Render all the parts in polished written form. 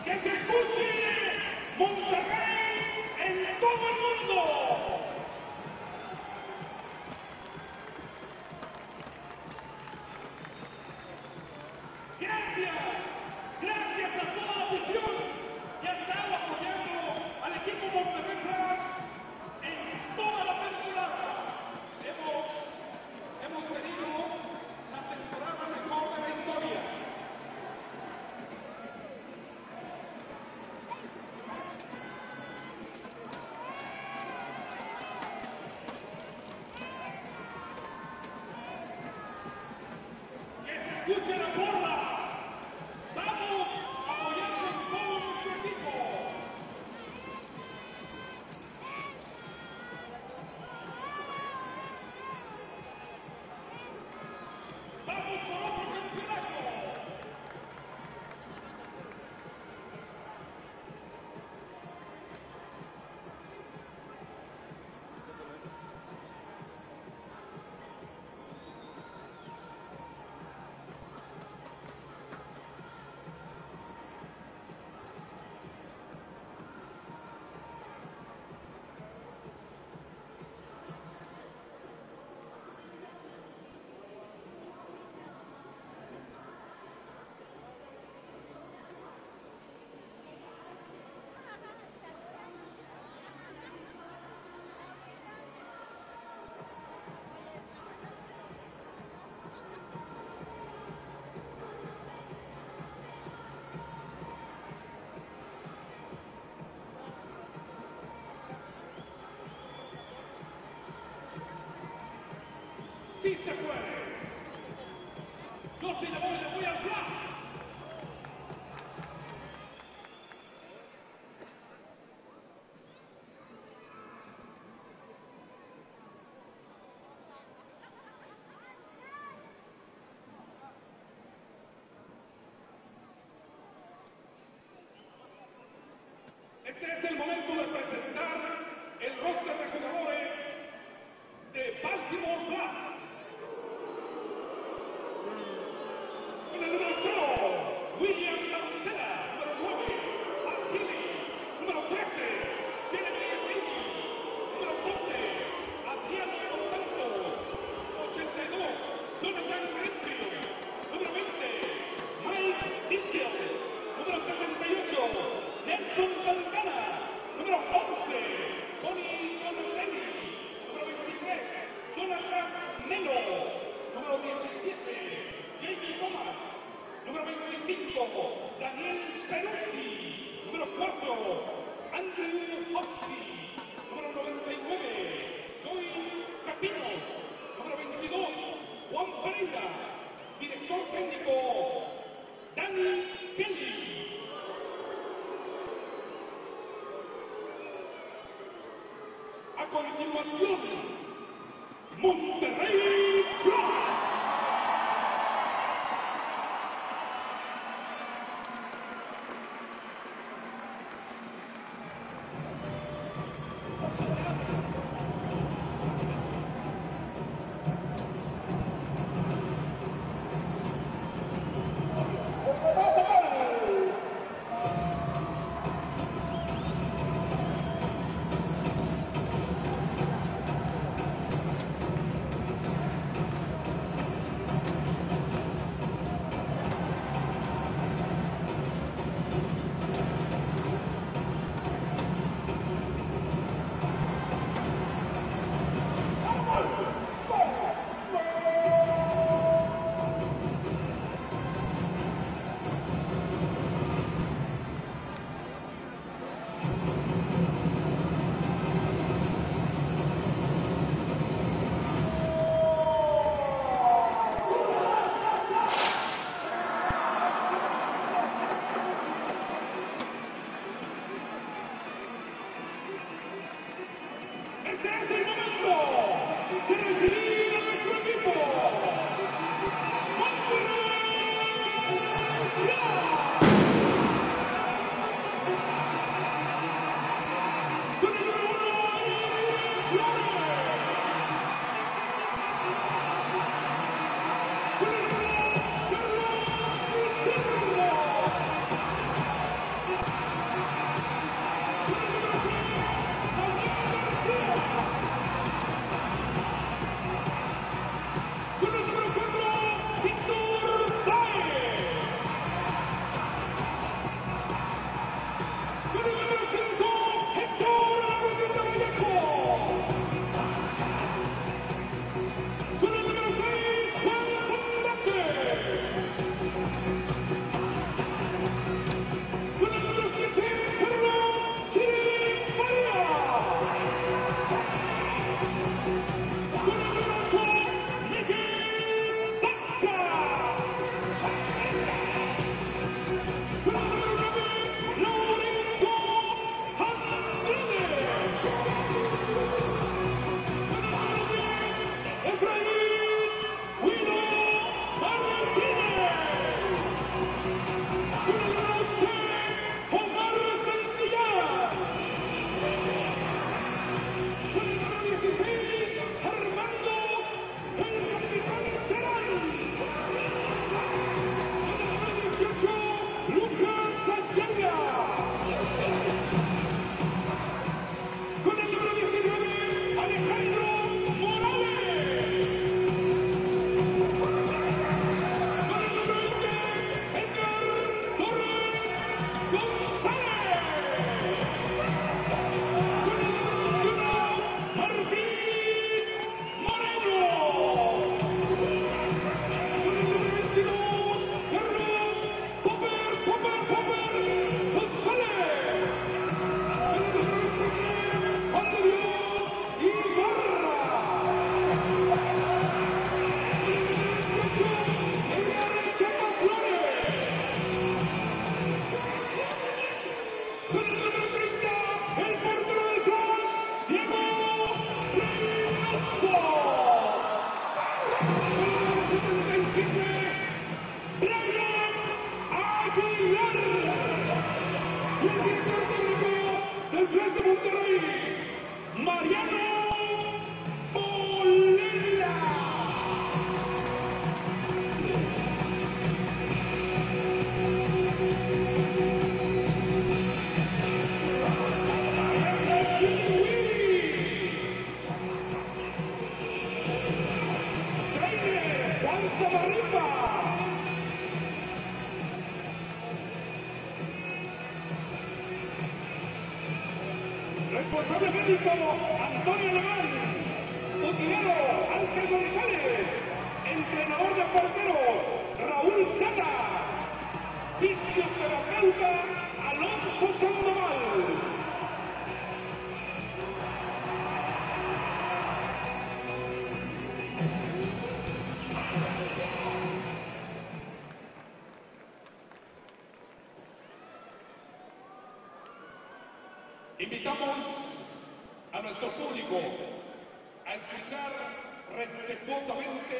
¡Que se escuche Monterrey en todo el mundo! Gracias, gracias a toda la afición que ha estado apoyando al equipo Monterrey en toda la temporada. Hemos tenido la temporada mejor de la historia. ¡Escuche la porra! ¡Vamos a apoyar en todo nuestro equipo! ¡Vamos por otro campeonato! ¡Sí se puede! ¡Yo sí le voy al flash! Este es el momento de presentar el roster de jugadores de Baltimore Blast. Con el número 0, William Cancela. Número 9, Achille. Número 13, Jeremy. Número 12, Adriano Dos Santos. 82, Jonathan Greenfield. Número 20, Mike Dinkel. Número 68, Nelson Santana. Número 11, Tony Monterrey. Número 23, Jonathan Melo. Número 17, Jamie Thomas. Número 25, Daniel Peruzzi. Número 4, Andrew Hoxie. Número 99, Joey Capino. Número 22, Juan Pereira. Director técnico, Danny Kelly. A continuación, Monterrey Blast. cabeza de arriba. Responsable médico, Antonio Newman. Utilero, Ángel González. Entrenador de porteros, Raúl Sala. Fisioterapeuta, Alonso Sandoval. Invitamos a nuestro público a escuchar respetuosamente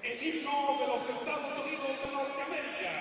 el himno de los Estados Unidos de Norteamérica.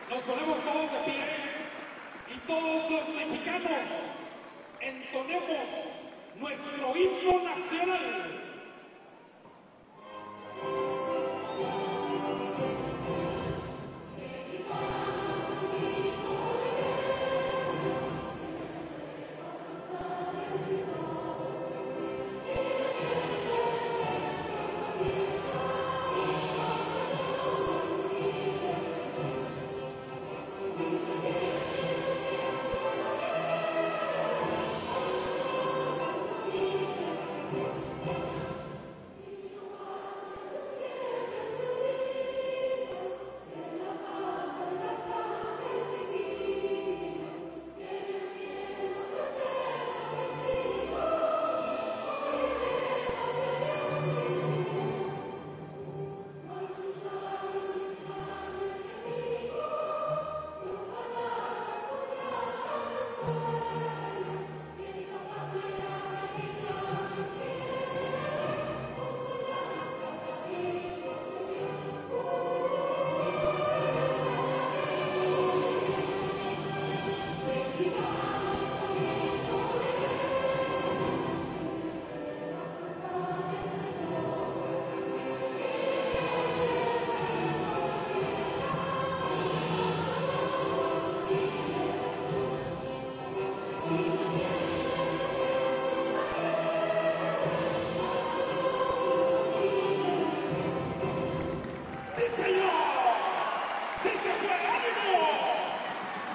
Nos ponemos todos de pie y todos los mexicanos entonemos nuestro himno nacional.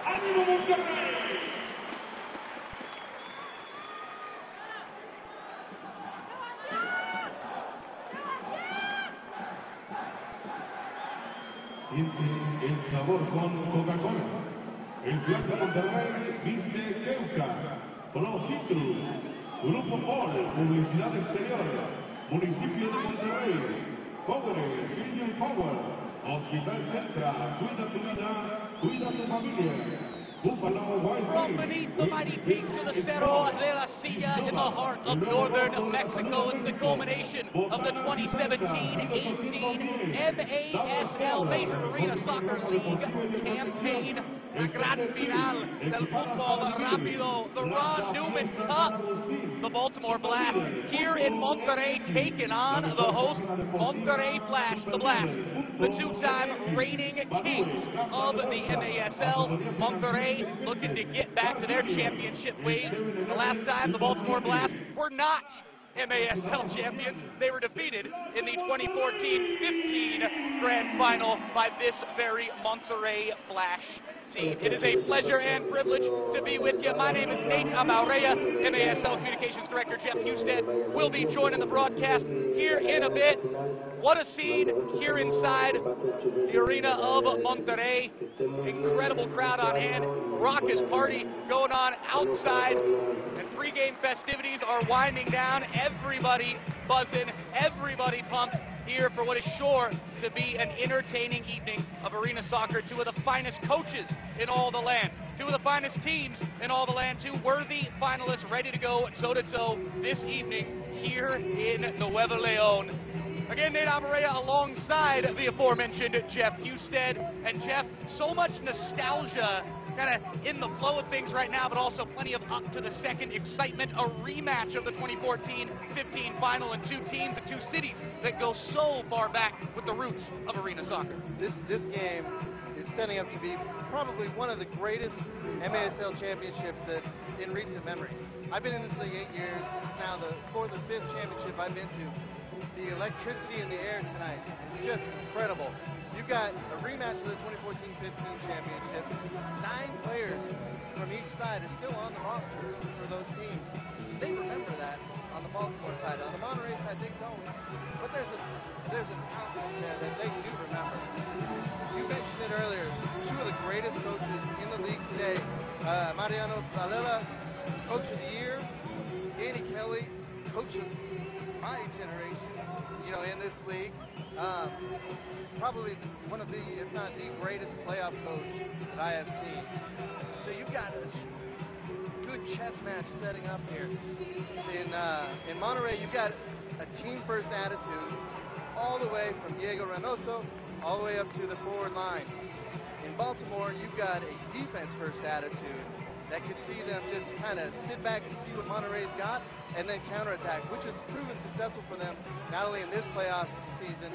¡Ánimo, Monterrey! Siente el sabor con Coca-Cola. El Club de Monterrey viste Keuka, Pro Citrus, Grupo Paul, Publicidad Exterior, Municipio de Monterrey, Power, Union Power, Hospital Centra, cuida tu vida, cuida tu familia. From beneath the mighty peaks of the Cerro de la Silla in the heart of northern Mexico, it's the culmination of the 2017-18 MASL Major Arena Soccer League campaign. La gran final del fútbol rápido, the Ron Newman Cup. the Baltimore Blast here in Monterrey, taking on the host Monterrey Flash, the Blast, the two-time reigning kings of the NASL. Monterrey looking to get back to their championship ways. The last time the Baltimore Blast were not MASL champions, they were defeated in the 2014-15 Grand Final by this very Monterrey Flash team. It is a pleasure and privilege to be with you. My name is Nate Amaurea. MASL Communications Director Jeff Husted will be joining the broadcast here in a bit. What a scene here inside the arena of Monterrey. Incredible crowd on hand. Raucous party going on outside. And pregame festivities are winding down. Everybody buzzing, everybody pumped here for what is sure to be an entertaining evening of arena soccer. Two of the finest coaches in all the land. Two of the finest teams in all the land. Two worthy finalists ready to go toe-to-toe this evening here in Nuevo Leon. Again, Nate Amaurea alongside the aforementioned Jeff Husted. And Jeff, so much nostalgia kind of in the flow of things right now, but also plenty of up to the second excitement. A rematch of the 2014-15 final, and two teams and two cities that go so far back with the roots of arena soccer. This game is setting up to be probably one of the greatest MASL championships that in recent memory. I've been in this league 8 years. This is now the 4th or 5th championship I've been to. The electricity in the air tonight is just incredible. You've got a rematch of the 2014-15 championship. 9 players from each side are still on the roster for those teams. They remember that on the Baltimore side. On the Monterrey side, they don't. But there's an confidence there that they do remember. You mentioned it earlier. Two of the greatest coaches in the league today. Mariano Valela, Coach of the Year. Danny Kelly, Coach of my generation, in this league. Probably one of the, if not the greatest playoff coach that I have seen. So you've got a good chess match setting up here. In Monterrey, you've got a team-first attitude all the way from Diego Reynoso all the way up to the forward line. In Baltimore, you've got a defense-first attitude that could see them just kind of sit back and see what Monterrey's got and then counterattack, which has proven successful for them not only in this playoff season,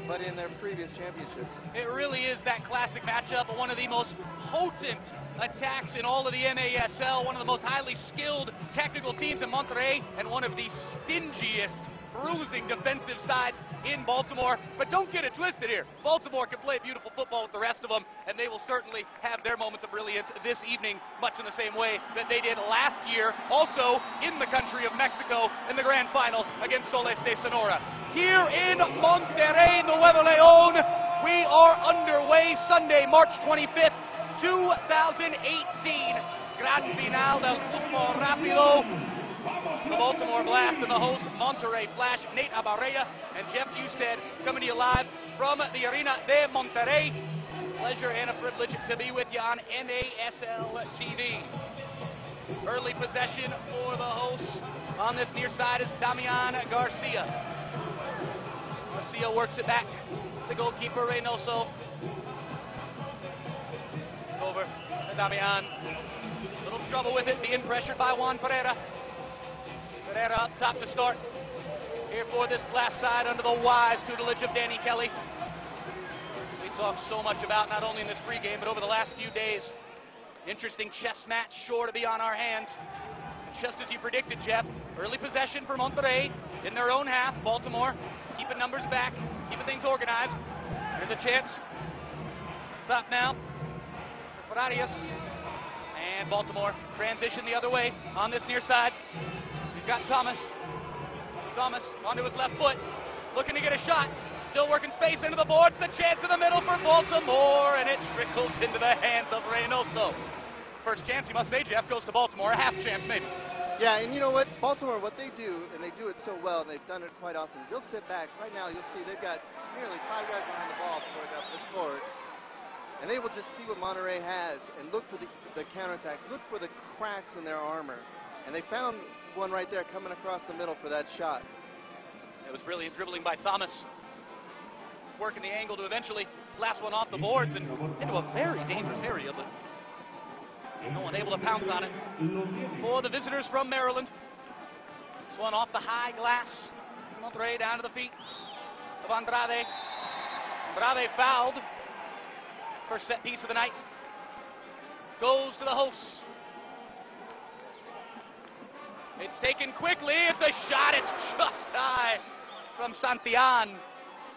but in their previous championships. It really is that classic matchup, one of the most potent attacks in all of the NASL, one of the most highly skilled technical teams in Monterrey, and one of the stingiest, bruising defensive sides in Baltimore. But don't get it twisted here. Baltimore can play beautiful football with the rest of them, and they will certainly have their moments of brilliance this evening, much in the same way that they did last year, also in the country of Mexico, in the grand final against Soles de Sonora. Here in Monterrey, Nuevo Leon, we are underway Sunday, March 25th, 2018. Gran final del fútbol rápido. The Baltimore Blast and the host Monterrey Flash, Nate Amaurea and Jeff Husted, coming to you live from the Arena de Monterrey. Pleasure and a privilege to be with you on NASL TV. Early possession for the hosts on this near side is Damian Garcia. Garcia works it back. The goalkeeper Reynoso. Over to Damian. Little trouble with it, being pressured by Juan Pereira. Pereira up top to start. Here for this Blast side under the wise tutelage of Danny Kelly. We talked so much about, not only in this pregame, but over the last few days. Interesting chess match sure to be on our hands. Just as you predicted, Jeff, early possession for Monterrey in their own half. Baltimore keeping numbers back, keeping things organized. There's a chance. It's up now for Farias. And Baltimore transition the other way on this near side. We've got Thomas. Thomas onto his left foot, looking to get a shot. Still working space into the boards. The chance in the middle for Baltimore, and it trickles into the hands of Reynoso. First chance, you must say, Jeff, goes to Baltimore. A half chance, maybe. Yeah, and you know what? Baltimore, what they do, and they do it so well, and they've done it quite often, is they'll sit back. Right now, you'll see they've got nearly 5 guys behind the ball before they got pushed forward. And they will just see what Monterrey has and look for the counterattacks, look for the cracks in their armor. And they found one right there coming across the middle for that shot. It was brilliant dribbling by Thomas. Working the angle to eventually blast one off the boards and into a very dangerous area, but no one able to pounce on it. For the visitors from Maryland, This one off the high glass. Monterrey down to the feet of Andrade. Andrade fouled. First set piece of the night. Goes to the hosts. It's taken quickly. It's a shot. It's just high from Santillan.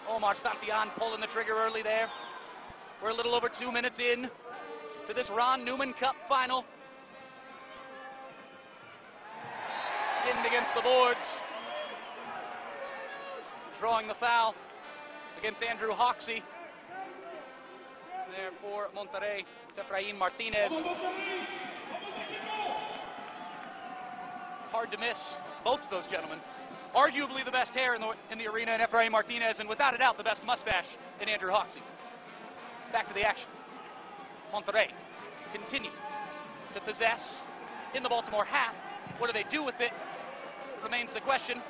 Omar Santillan pulling the trigger early there. We're a little over 2 minutes in to this Ron Newman Cup final. Pinned against the boards. Drawing the foul against Andrew Hoxie. There for Monterrey, Efrain Martinez. Hard to miss both of those gentlemen. Arguably the best hair in the arena in Efrain Martinez, and without a doubt the best mustache in Andrew Hoxie. Back to the action. Monterrey continue to possess in the Baltimore half. What do they do with it? Remains the question.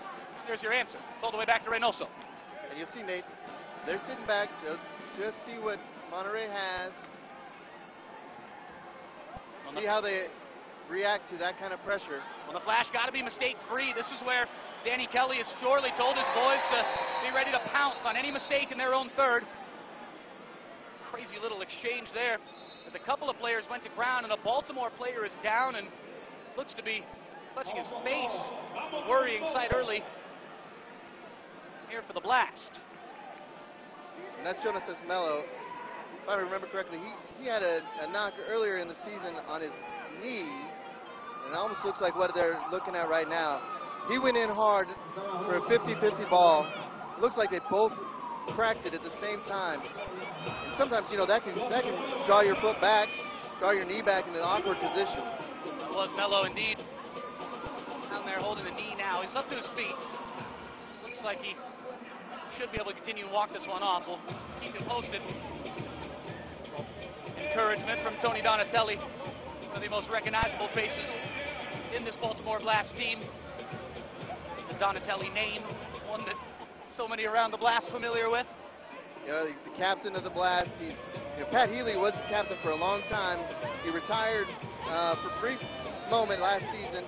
Here's your answer. It's all the way back to Reynoso. And you'll see, Nate, they're sitting back. They'll just see what Monterrey has. See how they react to that kind of pressure. Well, the Flash got to be mistake-free. This is where Danny Kelly has surely told his boys to be ready to pounce on any mistake in their own third. Crazy little exchange there as a couple of players went to ground, and a Baltimore player is down and looks to be touching his face. A worrying sight early here for the Blast. And that's Jonatas Mello. If I remember correctly, he had a knock earlier in the season on his knee, and it almost looks like what they're looking at right now. He went in hard for a 50-50 ball. Looks like they both cracked it at the same time. And sometimes, you know, that can draw your foot back, draw your knee back into awkward positions. It was Mello indeed. Down there holding the knee now. He's up to his feet. Looks like he should be able to continue and walk this one off. We'll keep you posted. Encouragement from Tony Donatelli, one of the most recognizable faces in this Baltimore Blast team. The Donatelli name, one that so many around the Blast familiar with. You know, he's the captain of the Blast. Pat Healy was the captain for a long time. He retired for a brief moment last season.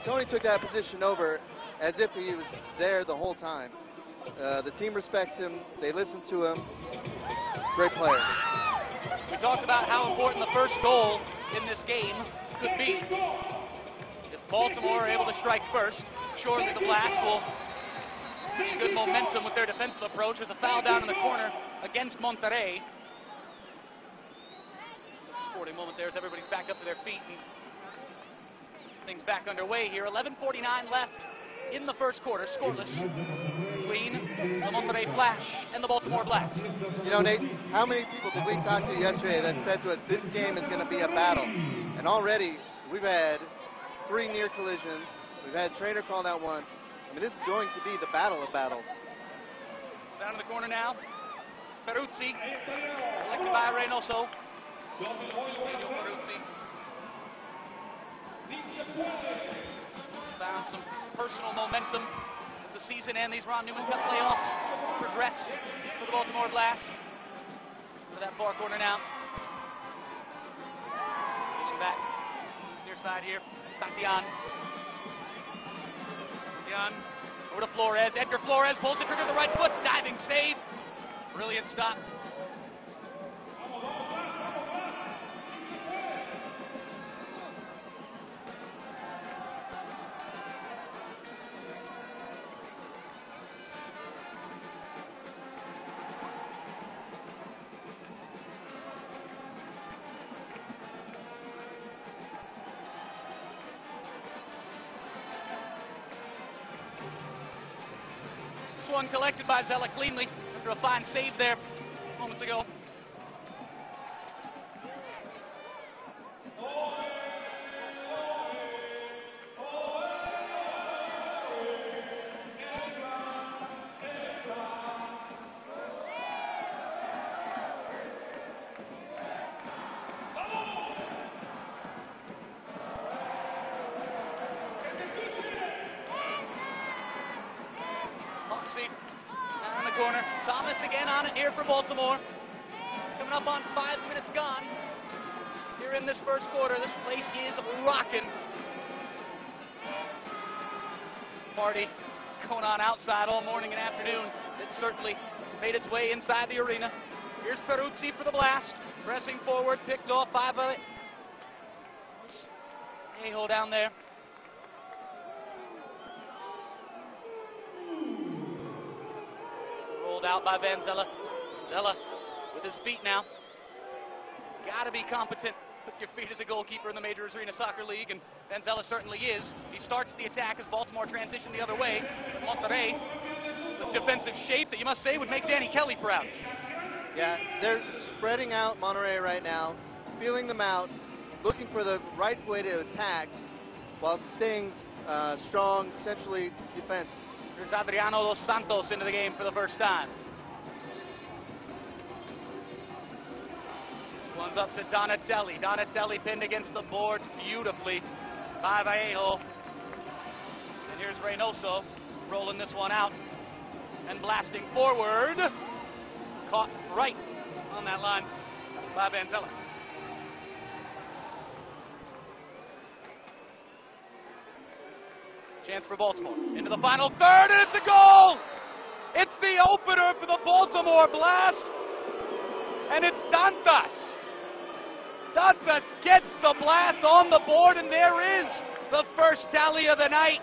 Tony took that position over as if he was there the whole time. The team respects him. They listen to him. Great player. We talked about how important the first goal in this game could be. If Baltimore are able to strike first, surely the Blast will be good momentum with their defensive approach. There's a foul down in the corner against Monterrey. Sporting moment there as everybody's back up to their feet and things back underway here. 11:49 left in the first quarter, scoreless between the Monterrey Flash and the Baltimore Blast. You know, Nate, how many people did we talk to yesterday that said to us, this game is going to be a battle? And already, we've had 3 near collisions. We've had Trainer called out once. I mean, this is going to be the battle of battles. Down in the corner now, Peruzzi, elected by Reynoso. Daniel Peruzzi. Found some personal momentum as the season and these Ron Newman Cup playoffs progress for the Baltimore Blast. To that far corner now. Pulling back. Near side here. Santillan. Over to Flores. Edgar Flores pulls the trigger with the right foot. Diving save. Brilliant stop. One collected by Zella cleanly after a fine save there moments ago. Down the corner. Thomas again on it here for Baltimore. Coming up on 5 minutes gone. Here in this first quarter, this place is rocking. party is going on outside all morning and afternoon. It certainly made its way inside the arena. Here's Peruzzi for the blast. Pressing forward, picked off by Vallejo down there. Rolled out by Van Zella. Zella with his feet now. Gotta be competent with your feet as a goalkeeper in the Major Arena Soccer League, and Van Zella certainly is. He starts the attack as Baltimore transition the other way. But Monterrey, with defensive shape that you must say would make Danny Kelly proud. Yeah, they're spreading out Monterrey right now, feeling them out, looking for the right way to attack while staying strong, centrally defensive. There's Adriano Dos Santos into the game for the first time. One's up to Donatelli. Donatelli pinned against the boards beautifully by Vallejo. And here's Reynoso rolling this one out and blasting forward. Caught right on that line by Van Zella. Chance for Baltimore into the final third, and it's a goal! It's the opener for the Baltimore Blast, and it's Dantas. Dantas gets the blast on the board, and there is the first tally of the night.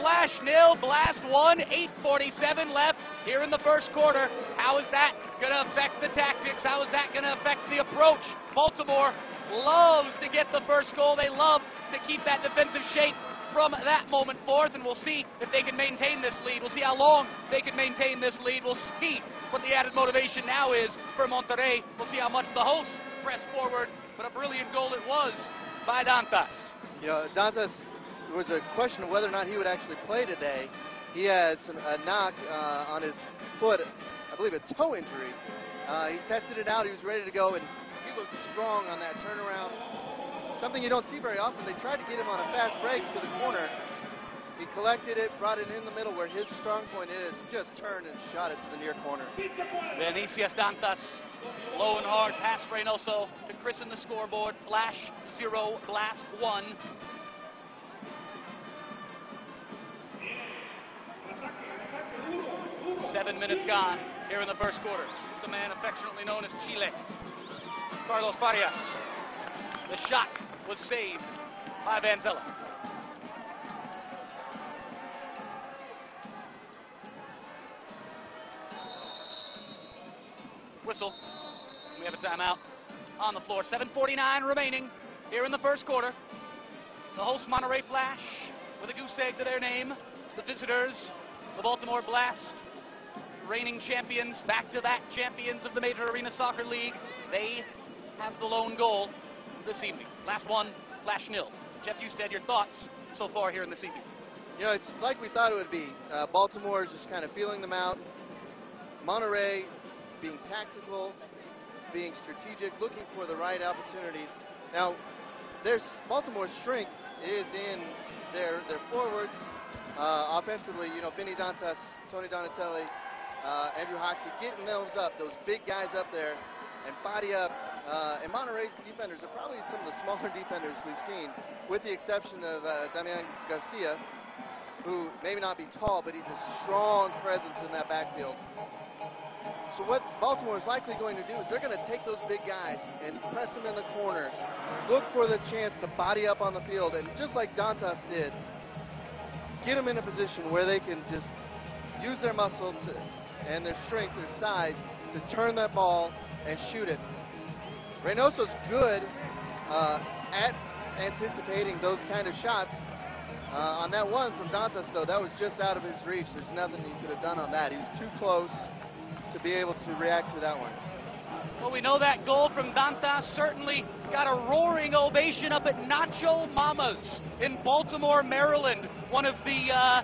Flash 0, Blast 1, 8:47 left here in the first quarter. How is that going to affect the tactics? How is that going to affect the approach? Baltimore loves to get the first goal. They love to keep that defensive shape from that moment forth, and we'll see if they can maintain this lead. We'll see how long they can maintain this lead. We'll see what the added motivation now is for Monterrey. We'll see how much the hosts press forward, but a brilliant goal it was by Dantas. You know, Dantas, there was a question of whether or not he would actually play today. He has a knock on his foot, I believe a toe injury. He tested it out, he was ready to go, and he looked strong on that turnaround. Something you don't see very often. They tried to get him on a fast break to the corner. He collected it, brought it in the middle where his strong point is, just turned and shot it to the near corner. Vinicius Dantas, low and hard, past Reynoso to christen the scoreboard. Flash 0, Blast 1. Seven minutes gone here in the first quarter. It's the man affectionately known as Chile, Carlos Farias. The shot was saved by Van Zella. Whistle. We have a timeout on the floor. 7:49 remaining here in the first quarter. The host Monterrey Flash with a goose egg to their name. The visitors, the Baltimore Blast, reigning champions, back-to-back champions of the Major Arena Soccer League. They have the lone goal this evening. Last one, Flash 0. Jeff Husted, your thoughts so far here in this evening? You know, it's like we thought it would be. Baltimore is just kind of feeling them out. Monterrey being tactical, being strategic, looking for the right opportunities. Now, Baltimore's strength is in their forwards. Offensively, you know, Vinny Dantas, Tony Donatelli, Andrew Hoxie, getting those up, those big guys up there, and body up. And Monterrey's defenders are probably some of the smaller defenders we've seen, with the exception of Damian Garcia, who maybe not be tall, but he's a strong presence in that backfield. So what Baltimore is likely going to do is they're going to take those big guys and press them in the corners, look for the chance to body up on the field, and just like Dantas did, get them in a position where they can just use their muscle and their strength, their size, to turn that ball and shoot it. Reynoso's good at anticipating those kind of shots. On that one from Dantas, though, that was just out of his reach. There's nothing he could have done on that. He was too close to be able to react to that one. Well, we know that goal from Dantas certainly got a roaring ovation up at Nacho Mama's in Baltimore, Maryland. One of the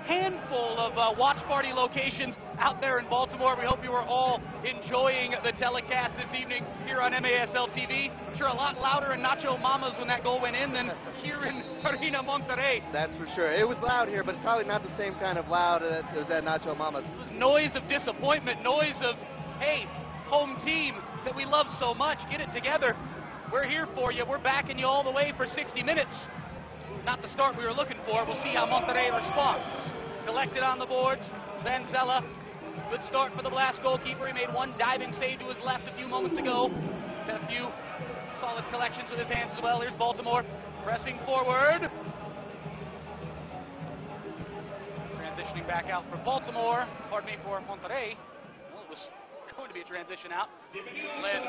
handful of watch party locations out there in Baltimore. We hope you are all enjoying the telecast this evening here on MASL TV. I'm sure a lot louder in Nacho Mama's when that goal went in than here in Arena Monterrey. That's for sure. It was loud here, but probably not the same kind of loud that was at Nacho Mama's. It was noise of disappointment, noise of, hey, home team that we love so much, get it together. We're here for you. We're backing you all the way for 60 minutes. not the start we were looking for. We'll see how Monterrey responds. Collected on the boards. Vanzella. Good start for the Blast goalkeeper. He made one diving save to his left a few moments ago. He's had a few solid collections with his hands as well. Here's Baltimore pressing forward. Transitioning back out for Baltimore. Pardon me, for Monterrey. Well, it was going to be a transition out. Led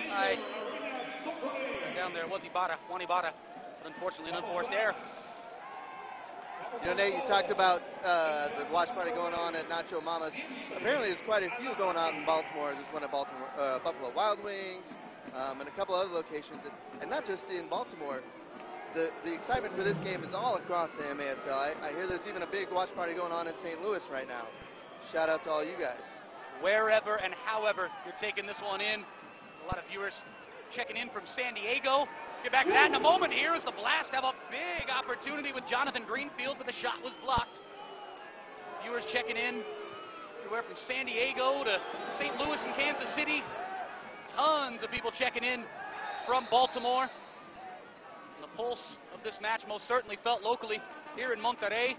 by, down there was Juan Ibarra, but unfortunately an unforced error. You know, Nate, you talked about the watch party going on at Nacho Mama's. Apparently there's quite a few going on in Baltimore. There's one at Buffalo Wild Wings, and a couple other locations. And not just in Baltimore. The excitement for this game is all across the MASL. I hear there's even a big watch party going on in St. Louis right now. Shout out to all you guys. Wherever and however you're taking this one in. A lot of viewers checking in from San Diego. Get back to that in a moment here as the Blast have a big opportunity with Jonathan Greenfield, but the shot was blocked. Viewers checking in everywhere from San Diego to St. Louis and Kansas City. Tons of people checking in from Baltimore. The pulse of this match most certainly felt locally here in Monterrey.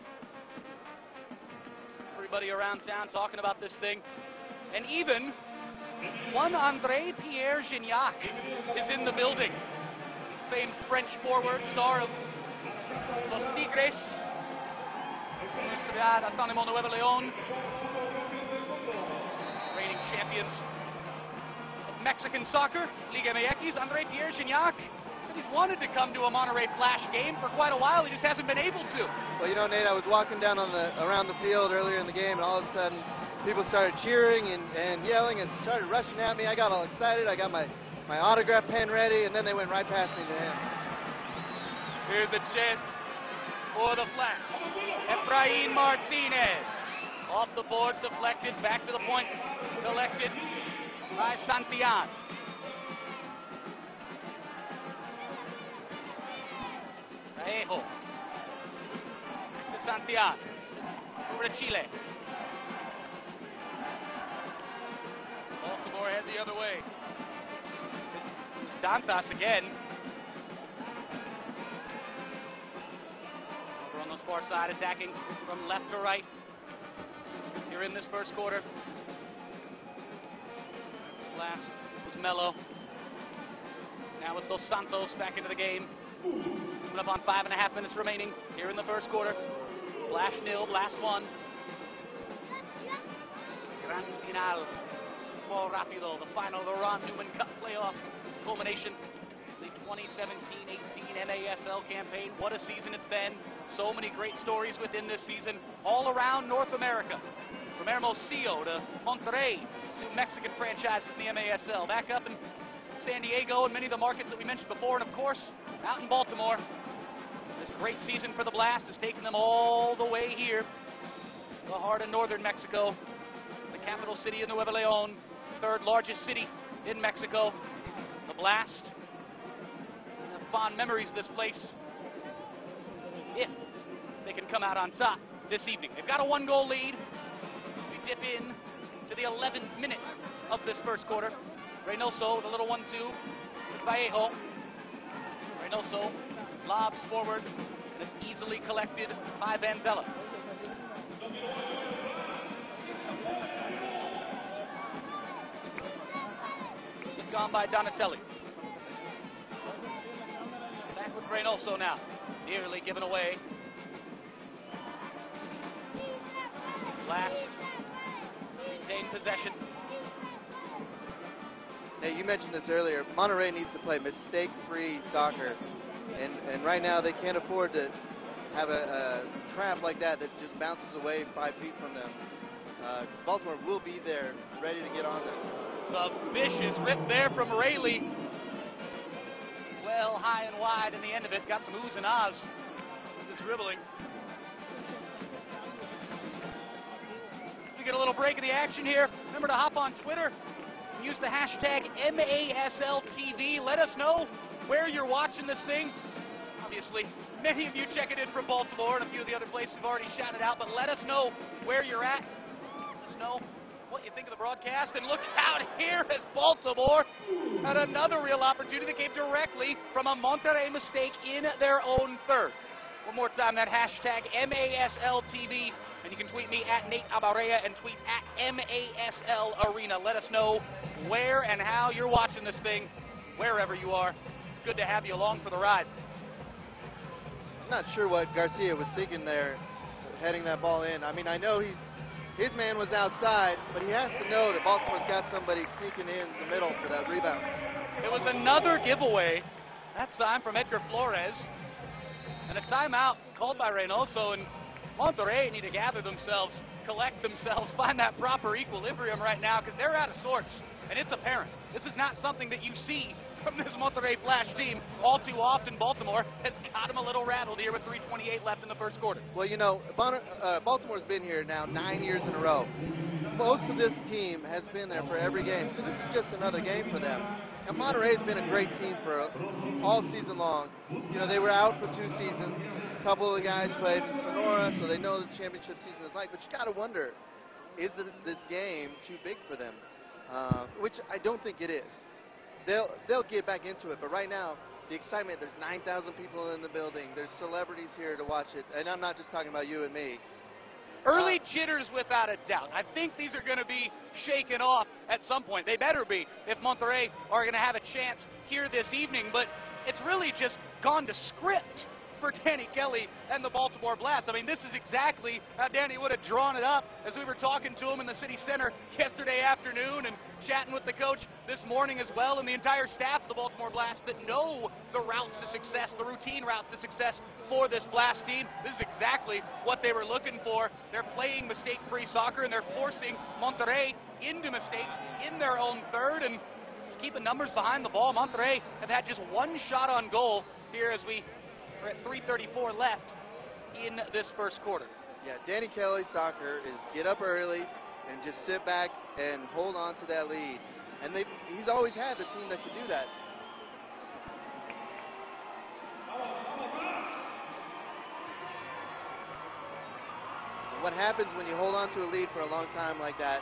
Everybody around town talking about this thing. And even one André Pierre Gignac is in the building. Famed French forward, star of Los Tigres, Universidad Autónoma Nuevo León, reigning champions of Mexican soccer, Liga MX. André Pierre Gignac said he's wanted to come to a Monterrey Flash game for quite a while. He just hasn't been able to. Well, you know, Nate, I was walking down around the field earlier in the game, and all of a sudden, people started cheering and yelling and started rushing at me. I got all excited. I got my autograph pen ready, and then they went right past me to him. Here's a chance for the Flash. Efrain Martinez. Off the boards, deflected, back to the point, collected by Santillan. Vallejo. Back to Santillan. Over to Chile. Baltimore head the other way. It's Dantas again. Over on the far side, attacking from left to right. Here in this first quarter. Last was Melo. Now with Dos Santos back into the game. Coming up on 5.5 minutes remaining here in the first quarter. Flash 0, Blast 1. Gran final. More rapido, the final of the Ron Newman Cup playoffs culmination. The 2017-18 MASL campaign. What a season it's been. So many great stories within this season all around North America. From Hermosillo to Monterrey to Mexican franchises in the MASL. Back up in San Diego and many of the markets that we mentioned before. And of course, out in Baltimore. This great season for the Blast has taken them all the way here. The heart of northern Mexico. The capital city of Nuevo León. Third largest city in Mexico. The Blast have fond memories of this place if they can come out on top this evening. They've got a 1-goal lead. We dip in to the 11th minute of this first quarter. Reynoso, the little 1-2 with Vallejo. Reynoso lobs forward, and it's easily collected by Vanzella. Gone by Donatelli. Back with Reynoso now. Nearly given away. Blast retain possession. Hey, you mentioned this earlier. Monterrey needs to play mistake-free soccer, and right now they can't afford to have a trap like that just bounces away 5 feet from them. Because Baltimore will be there, ready to get on them. A vicious rip there from Rayleigh. Well, high and wide in the end of it. Got some oohs and ahs with his dribbling. We get a little break of the action here. Remember to hop on Twitter and use the hashtag MASLTV. Let us know where you're watching this thing. Obviously, many of you checking in from Baltimore and a few of the other places we've already shouted out, but let us know where you're at. Let us know what you think of the broadcast. And look out here as Baltimore had another real opportunity that came directly from a Monterrey mistake in their own third. One more time, that hashtag MASLTV. And you can tweet me at Nate Abaurrea and tweet at MASL Arena. Let us know where and how you're watching this thing, wherever you are. It's good to have you along for the ride. I'm not sure what Garcia was thinking there, heading that ball in. I mean, I know his man was outside, but he has to know that Baltimore's got somebody sneaking in the middle for that rebound. It was another giveaway, that time from Edgar Flores. And a timeout called by Reynoso, and Monterrey need to gather themselves, collect themselves, find that proper equilibrium right now, because they're out of sorts, and it's apparent. This is not something that you see from this Monterrey Flash team all too often. Baltimore has got them a little rattled here with 3:28 left in the first quarter. Well, you know, Baltimore's been here now 9 years in a row. Most of this team has been there for every game, so this is just another game for them. And Monterrey's been a great team for all season long. You know, they were out for 2 seasons. A couple of the guys played in Sonora, so they know the championship season is like. But you got to wonder, is this game too big for them? Which I don't think it is. They'll get back into it, but right now, the excitement, there's 9,000 people in the building. There's celebrities here to watch it, and I'm not just talking about you and me. Early jitters without a doubt. I think these are going to be shaken off at some point. They better be if Monterrey are going to have a chance here this evening, but it's really just gone to script for Danny Kelly and the Baltimore Blast. I mean, this is exactly how Danny would have drawn it up as we were talking to him in the city center yesterday afternoon and chatting with the coach this morning as well, and the entire staff of the Baltimore Blast that know the routes to success, the routine routes to success for this Blast team. This is exactly what they were looking for. They're playing mistake-free soccer, and they're forcing Monterrey into mistakes in their own third, and just keeping numbers behind the ball. Monterrey have had just 1 shot on goal here as we're at 3:34 left in this first quarter. Yeah, Danny Kelly's soccer is get up early and just sit back and hold on to that lead. And he's always had the team that could do that. And what happens when you hold on to a lead for a long time like that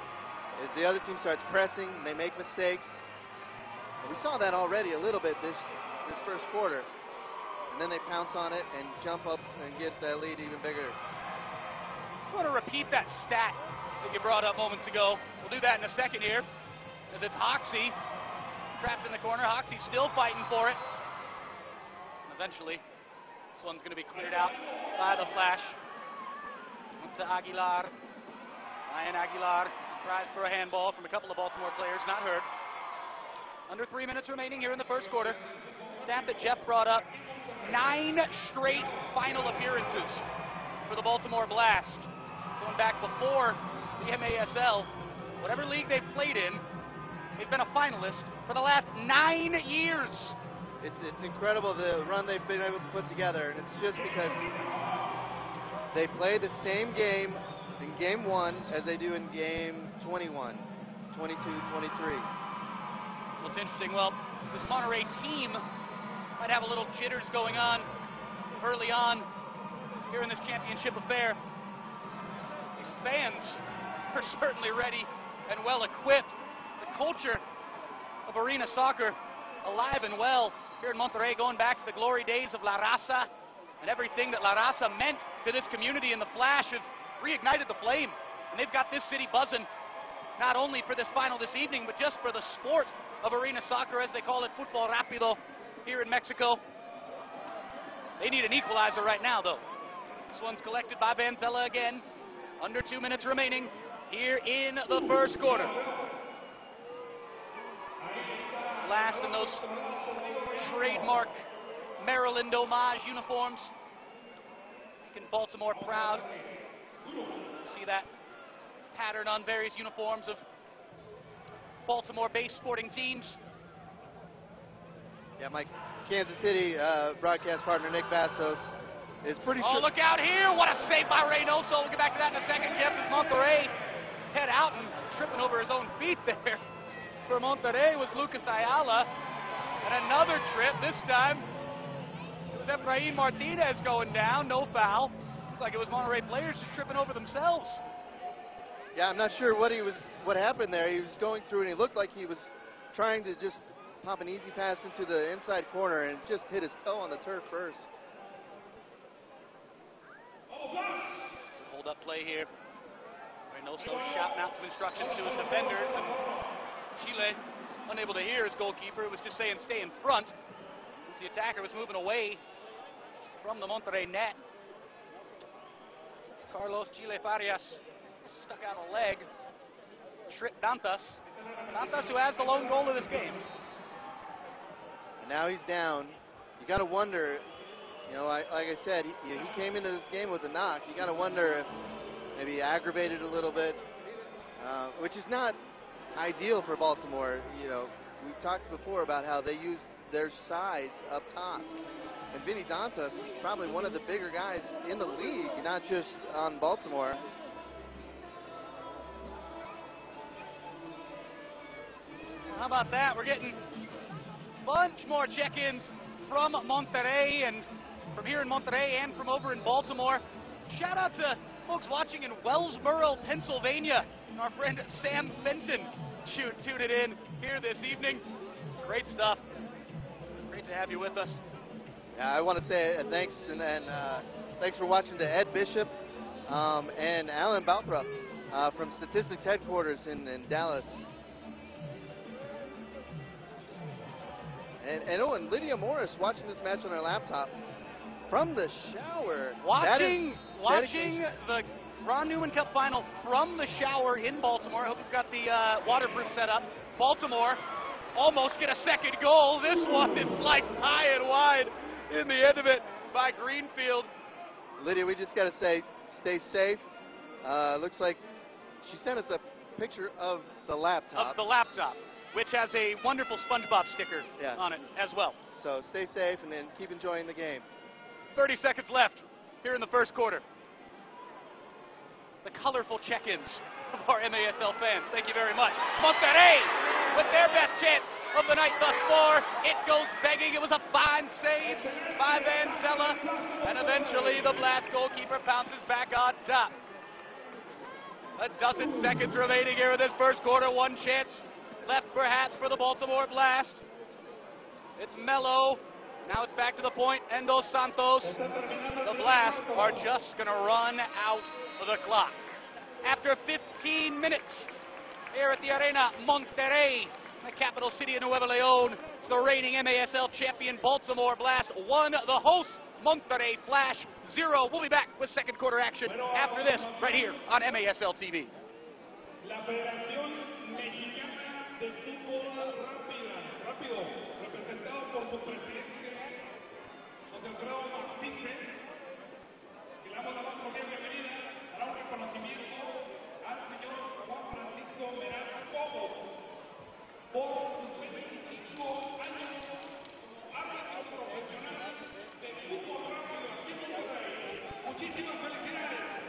is the other team starts pressing, and they make mistakes. And we saw that already a little bit this first quarter. And then they pounce on it and jump up and get that lead even bigger. I want to repeat that stat that you brought up moments ago. We'll do that in a second here, as it's Hoxie trapped in the corner. Hoxie still fighting for it. Eventually, this one's going to be cleared out by the Flash. To Aguilar. Ryan Aguilar tries for a handball from a couple of Baltimore players, not heard. Under 3 minutes remaining here in the first quarter. Stat that Jeff brought up: 9 straight final appearances for the Baltimore Blast. Going back before the MASL, whatever league they've played in, they've been a finalist for the last 9 years. It's incredible the run they've been able to put together, and it's just because they play the same game in game 1 as they do in game 21, 22, 23. What's interesting, well, this Monterrey team might have a little jitters going on early on here in this championship affair. These fans are certainly ready and well equipped. The culture of arena soccer alive and well here in Monterrey, going back to the glory days of La Raza, and everything that La Raza meant to this community, and the Flash have reignited the flame. And they've got this city buzzing, not only for this final this evening, but just for the sport of arena soccer, as they call it, Fútbol Rápido, here in Mexico. They need an equalizer right now, though. This one's collected by Vanzella again. Under 2 minutes remaining here in the first quarter. Last in those trademark Maryland homage uniforms, making Baltimore proud. You see that pattern on various uniforms of Baltimore-based sporting teams. Yeah, my Kansas City broadcast partner, Nick Bastos, is pretty sure. Oh, look out here. What a save by Reynoso. We'll get back to that in a second. Jeff, as Monterrey head out and tripping over his own feet there. For Monterrey was Lucas Ayala. And another trip. This time, it was Efrain Martinez going down. No foul. Looks like it was Monterrey players just tripping over themselves. Yeah, I'm not sure what happened there. He was going through and he looked like he was trying to just pop an easy pass into the inside corner and just hit his toe on the turf first. Hold up play here. Reynoso shouting out some instructions to his defenders, and Chile, unable to hear his goalkeeper, was just saying stay in front as the attacker was moving away from the Monterrey net. Carlos Chile Farias stuck out a leg, tripped Dantas. Dantas, who has the lone goal of this game. And now he's down. You got to wonder, you know, like I said, he came into this game with a knock. You got to wonder if maybe he aggravated a little bit, which is not ideal for Baltimore. You know, we've talked before about how they use their size up top. And Vinny Dantas is probably one of the bigger guys in the league, not just on Baltimore. How about that? We're getting a bunch more check-ins from Monterrey, and from here in Monterrey and from over in Baltimore. Shout out to folks watching in Wellsboro, Pennsylvania. Our friend Sam Fenton tuned it in here this evening. Great stuff. Great to have you with us. Yeah, I want to say thanks and thanks for watching to Ed Bishop and Alan Balthrop from Statistics Headquarters in Dallas. And Lydia Morris watching this match on her laptop from the shower. Watching the Ron Newman Cup final from the shower in Baltimore. I hope you've got the waterproof set up. Baltimore almost get a second goal. This one is sliced high and wide in the end of it by Greenfield. Lydia, we just got to say, stay safe. Looks like she sent us a picture of the laptop. Of the laptop, which has a wonderful SpongeBob sticker on it as well. So stay safe and then keep enjoying the game. 30 seconds left here in the first quarter. The colorful check-ins of our MASL fans. Thank you very much. Monterrey with their best chance of the night thus far. It goes begging. It was a fine save by Van Zella. And eventually the Blast goalkeeper pounces back on top. A dozen seconds remaining here in this first quarter. One chance left perhaps for the Baltimore Blast. It's Melo. Now it's back to the point. And Dos Santos. The Blast are just going to run out of the clock. After 15 minutes here at the Arena Monterrey, the capital city of Nuevo León, it's the reigning MASL champion Baltimore Blast 1, the host Monterrey Flash 0. We'll be back with second quarter action after this right here on MASL TV. La Federación Mexicana de Fútbol Rápido, representado por su presidente, José Alfredo Martínez, que le damos la más cordial bienvenida, hará un reconocimiento al señor Juan Francisco Meraz Cobos por sus 25 años como árbitro profesional de fútbol rápido aquí en Monterrey. Muchísimas felicidades.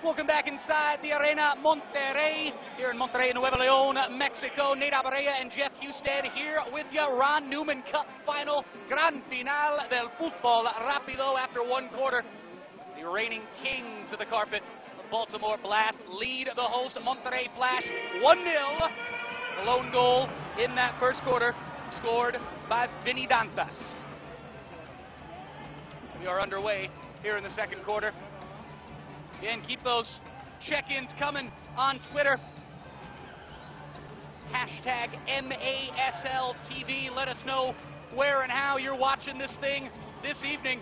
Welcome back inside the Arena Monterrey, here in Monterrey, Nuevo Leon, Mexico. Nate Abarea and Jeff Houston here with you. Ron Newman Cup final, gran final del fútbol rápido after one quarter. The reigning kings of the carpet, the Baltimore Blast, lead the host Monterrey Flash 1-0. The lone goal in that first quarter scored by Vinny Dantas. We are underway here in the second quarter. Again, keep those check-ins coming on Twitter. Hashtag MASLTV. Let us know where and how you're watching this thing this evening.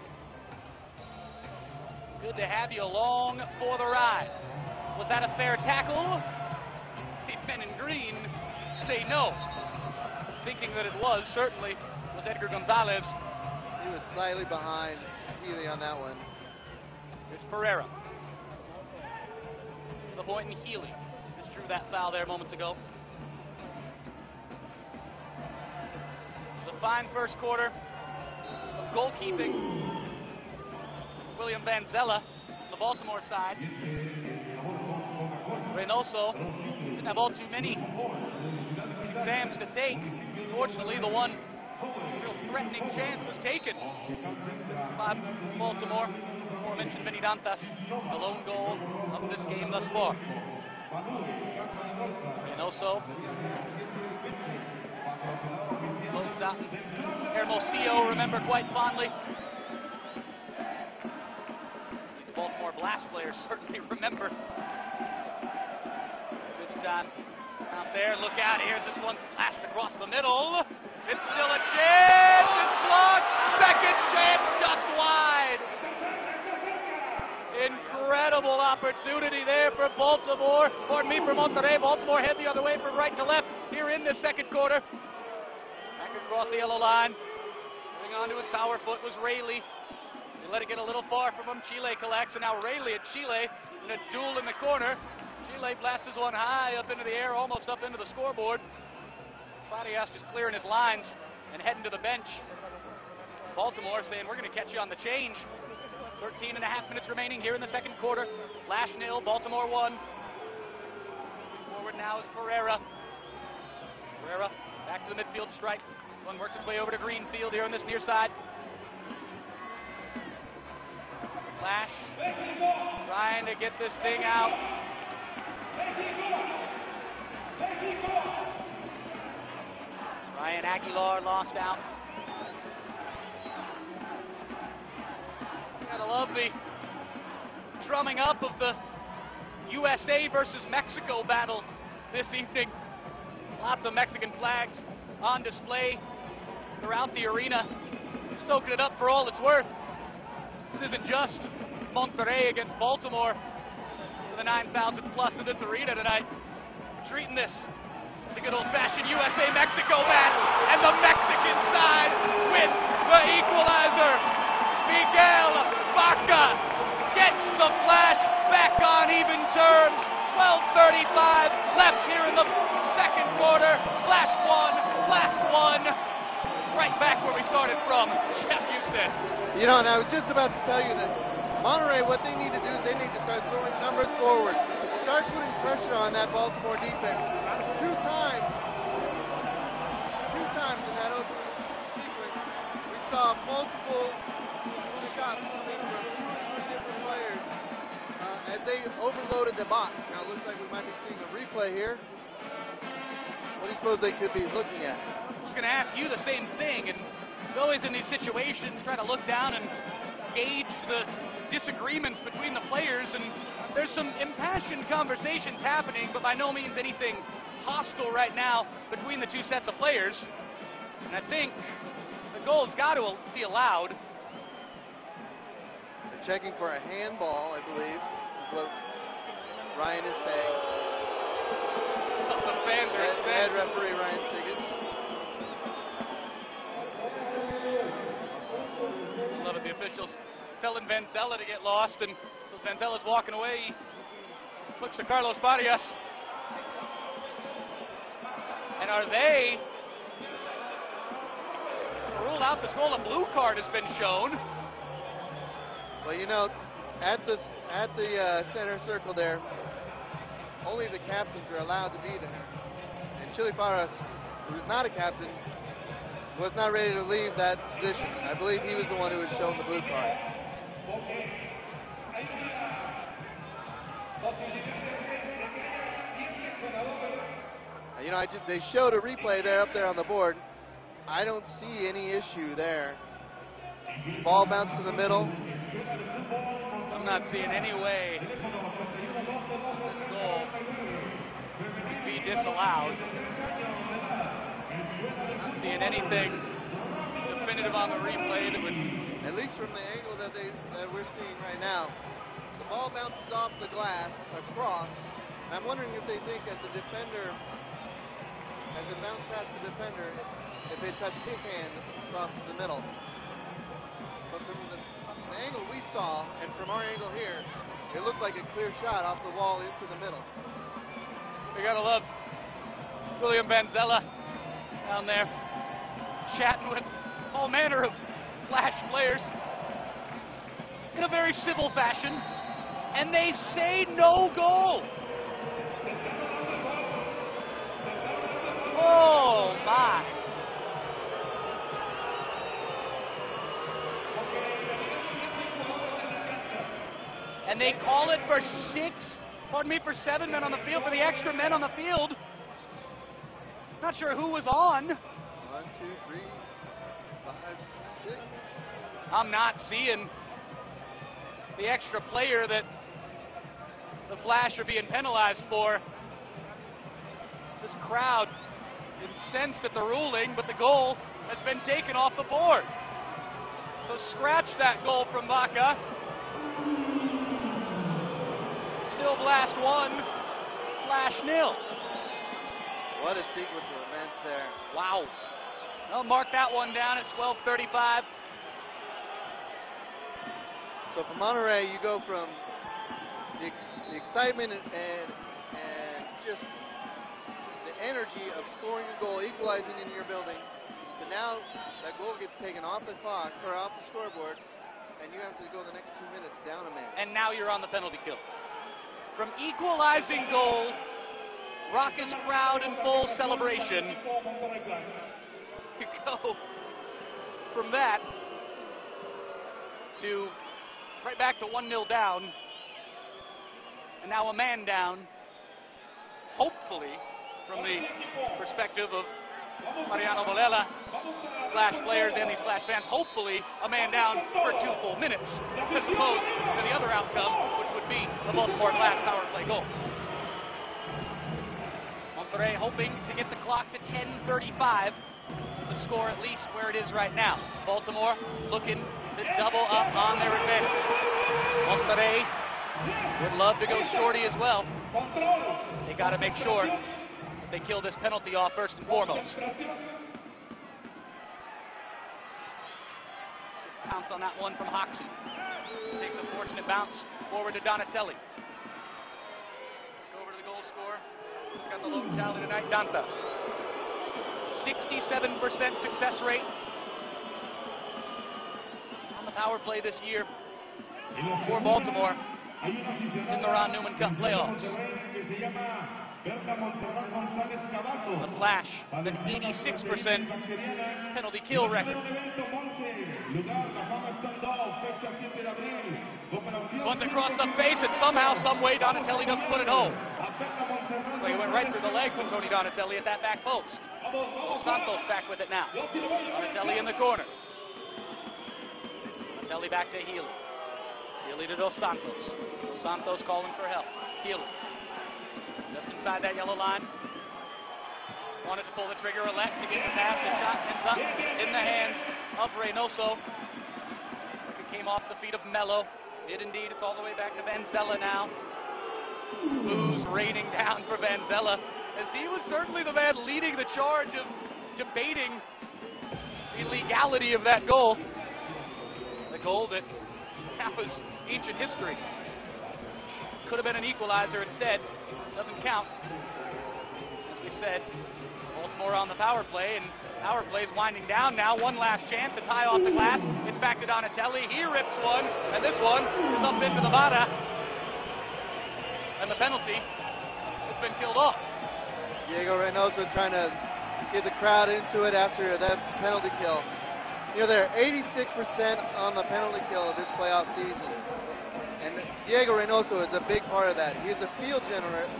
Good to have you along for the ride. Was that a fair tackle? The men in green say no. Thinking that it was, certainly, was Edgar Gonzalez. He was slightly behind Healy on that one. It's Pereira. The point in Healy just drew that foul there moments ago. It was a fine first quarter of goalkeeping. William Vanzella, the Baltimore side. Reynoso didn't have all too many exams to take. Fortunately, the one real threatening chance was taken by Baltimore. I mentioned Vinny Dantas, the lone goal of this game thus far. Reynoso closes out. Hermosillo, remember quite fondly. These Baltimore Blast players certainly remember this time out there. Look out, here's this one flashed across the middle. It's still a chance, it's blocked. Second chance, just wide. Incredible opportunity there for Baltimore. Pardon me, for Monterrey. Baltimore head the other way from right to left here in the second quarter. Back across the yellow line. Getting onto his power foot was Rayleigh. They let it get a little far from him. Chile collects, and now Rayleigh and Chile in a duel in the corner. Chile blasts one high up into the air, almost up into the scoreboard. Farias just clearing his lines and heading to the bench. Baltimore saying, we're going to catch you on the change. 13 and a half minutes remaining here in the second quarter. Flash 0, Baltimore 1. Forward now is Pereira. Pereira back to the midfield stripe. One works its way over to Greenfield here on this near side. Flash trying to get this thing out. Ryan Aguilar lost out. Gotta love the drumming up of the USA versus Mexico battle this evening. Lots of Mexican flags on display throughout the arena. Soaking it up for all it's worth. This isn't just Monterrey against Baltimore for the 9,000 plus in this arena tonight. Treating this as a good old-fashioned USA-Mexico match, and the Mexican side win the equalizer. Miguel Vaca gets the Flash back on even terms. 12:35 left here in the second quarter. Flash 1, Blast 1. Right back where we started from. Jeff Houston. You know, and I was just about to tell you that Monterrey, what they need to do is they need to start throwing numbers forward. Start putting pressure on that Baltimore defense. Two times in that opening sequence, we saw multiple shots coming from 2 or 3 different players as they overloaded the box. Now it looks like we might be seeing a replay here. What do you suppose they could be looking at? I was going to ask you the same thing, and always in these situations try to look down and gauge the disagreements between the players, and there's some impassioned conversations happening, but by no means anything hostile right now between the two sets of players. And I think the goal's got to be allowed. They're checking for a handball, I believe, is what Ryan is saying. The fans are Head referee Ryan Siggins. Love it, the officials telling Vanzella to get lost, and as Vanzella's walking away, he looks to Carlos Farias. And are they rule out this goal? A blue card has been shown. Well, you know, at the center circle there, only the captains are allowed to be there. And Chili Faras, who is not a captain, was not ready to leave that position. I believe he was the one who was shown the blue card. You know, they showed a replay there up there on the board. I don't see any issue there. Ball bounced to the middle. I'm not seeing any way this goal can be disallowed. Not seeing anything definitive on the replay that would... At least from the angle that we're seeing right now, the ball bounces off the glass across. And I'm wondering if they think as the defender, as it bounced past the defender, if it touched his hand across the middle. But from the angle we saw, and from our angle here, it looked like a clear shot off the wall into the middle. We gotta love William Vanzella down there chatting with all manner of Flash players in a very civil fashion, and they say no goal. Oh my. And they call it for for 7 men on the field, for the extra men on the field. Not sure who was on. 1, 2, 3, 5, 6. I'm not seeing the extra player that the Flash are being penalized for. This crowd incensed at the ruling, but the goal has been taken off the board. So scratch that goal from Vaca. Still Blast 1, Flash 0. What a sequence of events there. Wow. I'll mark that one down at 12:35. So for Monterrey, you go from the excitement and just the energy of scoring a goal, equalizing in your building, to now that goal gets taken off the clock or off the scoreboard, and you have to go the next 2 minutes down a man. And now you're on the penalty kill. From equalizing goal, raucous crowd in full celebration, you go from that to right back to 1-0 down, and now a man down, hopefully, from the perspective of Mariano Bolela, Flash players and these Flash fans, hopefully a man down for 2 full minutes, as opposed to the other outcome, which would be the Baltimore Glass power play goal. Monterrey hoping to get the clock to 10:35, the score at least where it is right now. Baltimore looking to double up on their advantage. Monterrey would love to go shorty as well. They got to make sure that they kill this penalty off first and foremost. Pounce on that one from Hoxie. Takes a fortunate bounce forward to Donatelli. Go over to the goal scorer. He's got the low tally tonight, Dantas. 67% success rate on the power play this year for Baltimore in the Ron Newman Cup playoffs. The Flash, an 86% penalty kill record. Once across the face, and somehow, some way, Donatelli doesn't put it home. So he went right through the legs of Tony Donatelli at that back post. Dos Santos back with it now. Donatelli in the corner. Donatelli back to Healy. Healy to Dos Santos. Dos Santos calling for help. Healy. Just inside that yellow line. Wanted to pull the trigger, elect to get the pass. The shot ends up in the hands of Reynoso. It came off the feet of Mello. Did indeed. It's all the way back to Vanzella now. Boos raining down for Vanzella, as he was certainly the man leading the charge of debating the legality of that goal. The goal that was ancient history. Could have been an equalizer instead. Doesn't count. As we said, Baltimore on the power play, and Power play's winding down now. One last chance to tie off the glass. It's back to Donatelli. He rips one, and this one is up into the Vada. And the penalty has been killed off. Diego Reynoso trying to get the crowd into it after that penalty kill. You know, they're 86% on the penalty kill of this playoff season. And Diego Reynoso is a big part of that. He's a field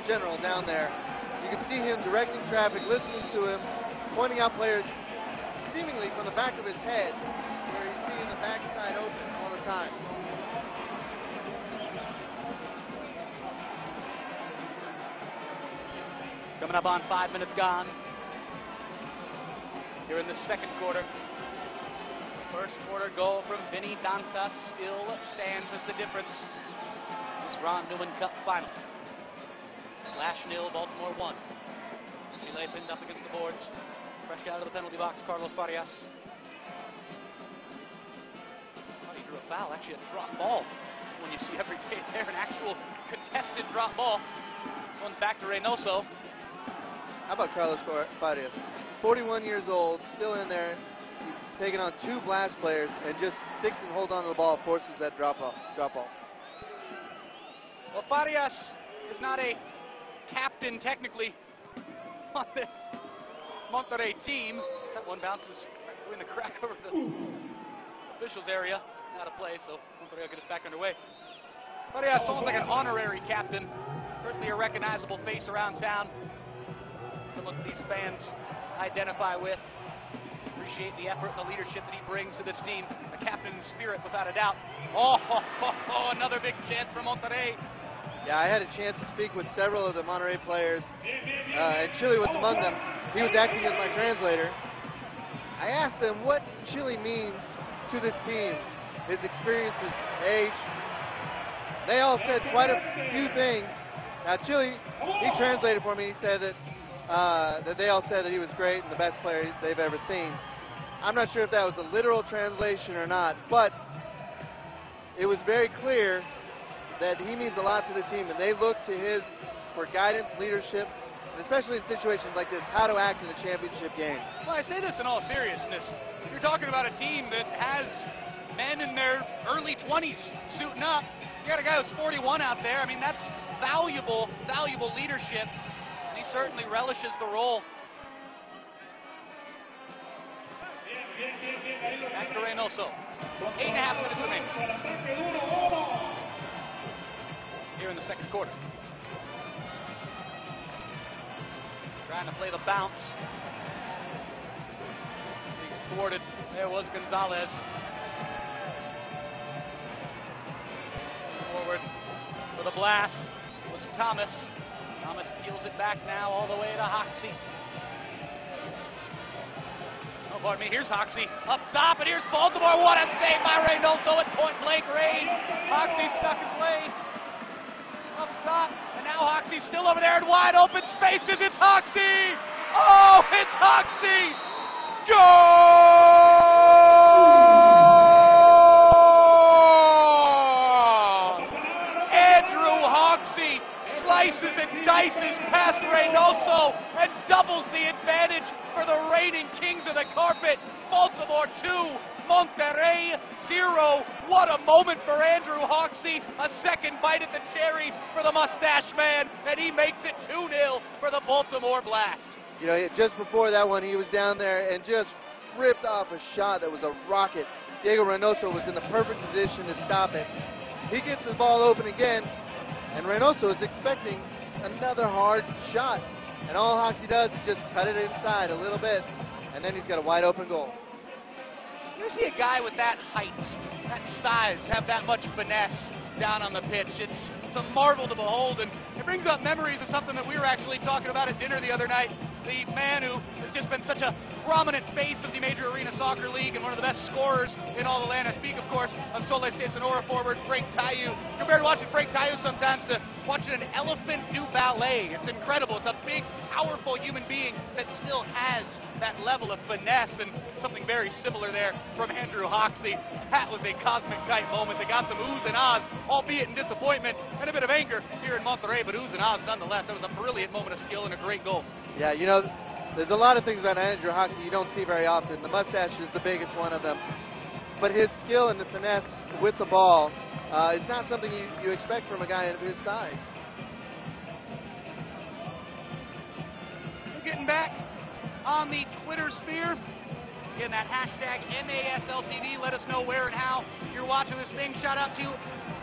general down there. You can see him directing traffic, listening to him, pointing out players seemingly from the back of his head, where he's seeing the backside open all the time. Coming up on 5 minutes gone here in the second quarter. First quarter goal from Vinny Dantas still stands as the difference. This Ron Newman Cup final. Flash nil, Baltimore 1. Chile pinned up against the boards. Fresh out of the penalty box, Carlos Farias. Thought he drew a foul, actually a drop ball. When you see every day there, an actual contested drop ball. This one's back to Reynoso. How about Carlos Farias? 41 years old, still in there. He's taking on 2 blast players and just sticks and holds on to the ball, forces that drop ball. Well, Farias is not a captain technically on this Monterrey team. That one bounces right between the crack over the officials area. Out of play, so Monterrey will get us back underway. Farias, almost like an honorary captain. Certainly a recognizable face around town. Someone that these fans identify with. Appreciate the effort and the leadership that he brings to this team. A captain in spirit, without a doubt. Another big chance for Monterrey. Yeah, I had a chance to speak with several of the Monterrey players, and Chile was among them. He was acting as my translator. I asked them what Chile means to this team, his experiences, age. They all said quite a few things. Now Chile, he translated for me. He said that they all said that he was great and the best player they've ever seen. I'm not sure if that was a literal translation or not, but it was very clear that he means a lot to the team, and they look to his for guidance, leadership, and especially in situations like this, how to act in a championship game. Well, I say this in all seriousness. You're talking about a team that has men in their early 20s suiting up. You got a guy who's 41 out there. I mean, that's valuable leadership, and he certainly relishes the role. Back to Reynoso. 8.5 minutes remaining here in the second quarter. Trying to play the bounce. Being thwarted. There was Gonzalez. Forward for the blast was Thomas. Thomas peels it back now all the way to Hoxie. Oh, pardon me, here's Hoxie. Up top, and here's Baltimore. What a save by Reynoso at point-blank range. Hoxie stuck his way up top, and now Hoxie's still over there in wide open spaces. It's Hoxie! Oh, it's Hoxie! Goal! Andrew Hoxie slices and dices past Reynoso and doubles the advantage for the reigning kings of the carpet. Baltimore 2, Monterrey 0. What a moment for Andrew Hoxie. A second bite at the cherry for the mustache man, and he makes it 2-0 for the Baltimore Blast. You know, just before that one, he was down there and just ripped off a shot that was a rocket. Diego Reynoso was in the perfect position to stop it. He gets the ball open again, and Reynoso is expecting another hard shot. And all Hoxie does is just cut it inside a little bit, and then he's got a wide open goal. You see a guy with that height, that size, have that much finesse down on the pitch. It's a marvel to behold, and it brings up memories of something that we were actually talking about at dinner the other night. The man who has just been such a prominent face of the Major Arena Soccer League and one of the best scorers in all the land. I speak, of course, of Soles de Sonora forward Frank Tayu. Compared to watching Frank Tayu sometimes to watching an elephant do ballet. It's incredible. It's a big, powerful human being that still has that level of finesse, and something very similar there from Andrew Hoxie. That was a cosmic kite moment that got some oohs and ahs, albeit in disappointment and a bit of anger here in Monterrey, but oohs and ahs nonetheless. That was a brilliant moment of skill and a great goal. Yeah, you know, There's a lot of things about Andrew Hoxie you don't see very often. The mustache is the biggest one of them. But his skill and the finesse with the ball is not something you expect from a guy of his size. We're getting back on the Twitter sphere. Again, that hashtag MASLTV. Let us know where and how you're watching this thing. Shout out to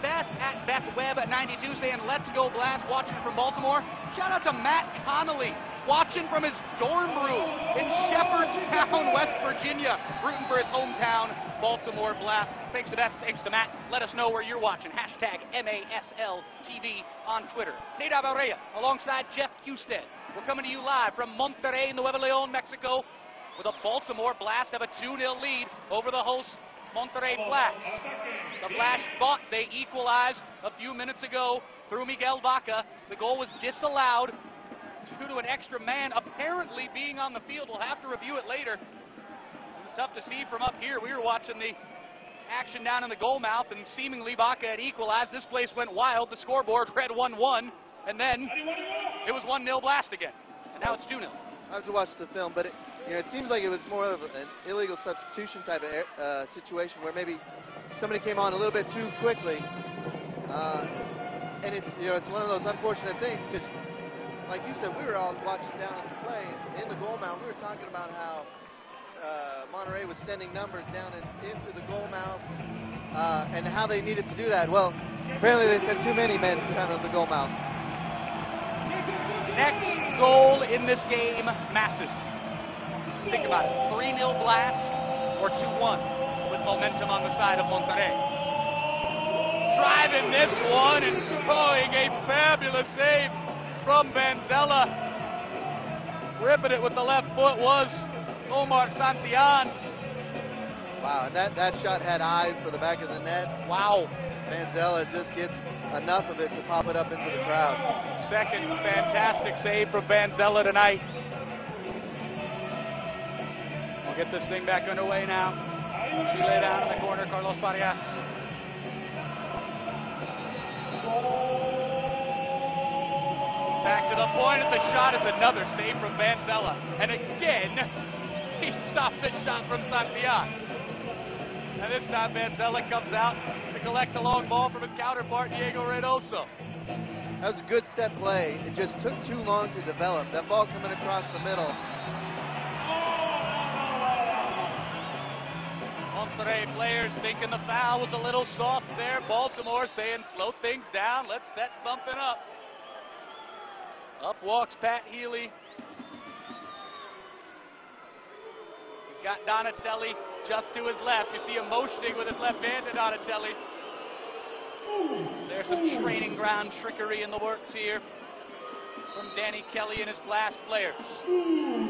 Beth at BethWeb92 saying, let's go Blast, watching from Baltimore. Shout out to Matt Connolly, watching from his dorm room in Shepherdstown, West Virginia, rooting for his hometown, Baltimore Blast. Thanks to Beth, thanks to Matt. Let us know where you're watching. Hashtag MASLTV on Twitter. Nate Avarella alongside Jeff Husted. We're coming to you live from Monterrey, Nuevo León, Mexico, with a Baltimore Blast have a 2-0 lead over the host Monterrey Flash. The Flash thought they equalized a few minutes ago through Miguel Vaca. The goal was disallowed due to an extra man apparently being on the field. We'll have to review it later. It was tough to see from up here. We were watching the action down in the goal mouth, and seemingly Vaca had equalized. This place went wild. The scoreboard read 1-1, and then it was 1-0 Blast again. And now it's 2-0. I have to watch the film, but it seems like it was more of an illegal substitution type of situation where maybe somebody came on a little bit too quickly, and it's one of those unfortunate things because, like you said, we were all watching down at the play in the goal mouth. We were talking about how Monterrey was sending numbers down into the goal mouth and how they needed to do that. Well, apparently they sent too many men down in the goal mouth. Next goal in this game, massive. Think about it, 3-0 Blast or 2-1 with momentum on the side of Monterrey. Driving this one and throwing a fabulous save from Vanzella. Ripping it with the left foot was Omar Santillan. Wow, and that shot had eyes for the back of the net. Wow. Vanzella just gets enough of it to pop it up into the crowd. Second fantastic save from Vanzella tonight. We'll get this thing back underway now. Chile down in the corner, Carlos Farias. Back to the point of the shot. It's another save from Vanzella. And again, he stops a shot from Santillan. And this time Vanzella comes out to collect the long ball from his counterpart, Diego Reynoso. That was a good set play. It just took too long to develop. That ball coming across the middle. Monterrey players thinking the foul was a little soft there. Baltimore saying, slow things down, let's set something up. Up walks Pat Healy. He's got Donatelli just to his left. You see him motioning with his left hand to Donatelli. There's some training ground trickery in the works here from Danny Kelly and his Blast players.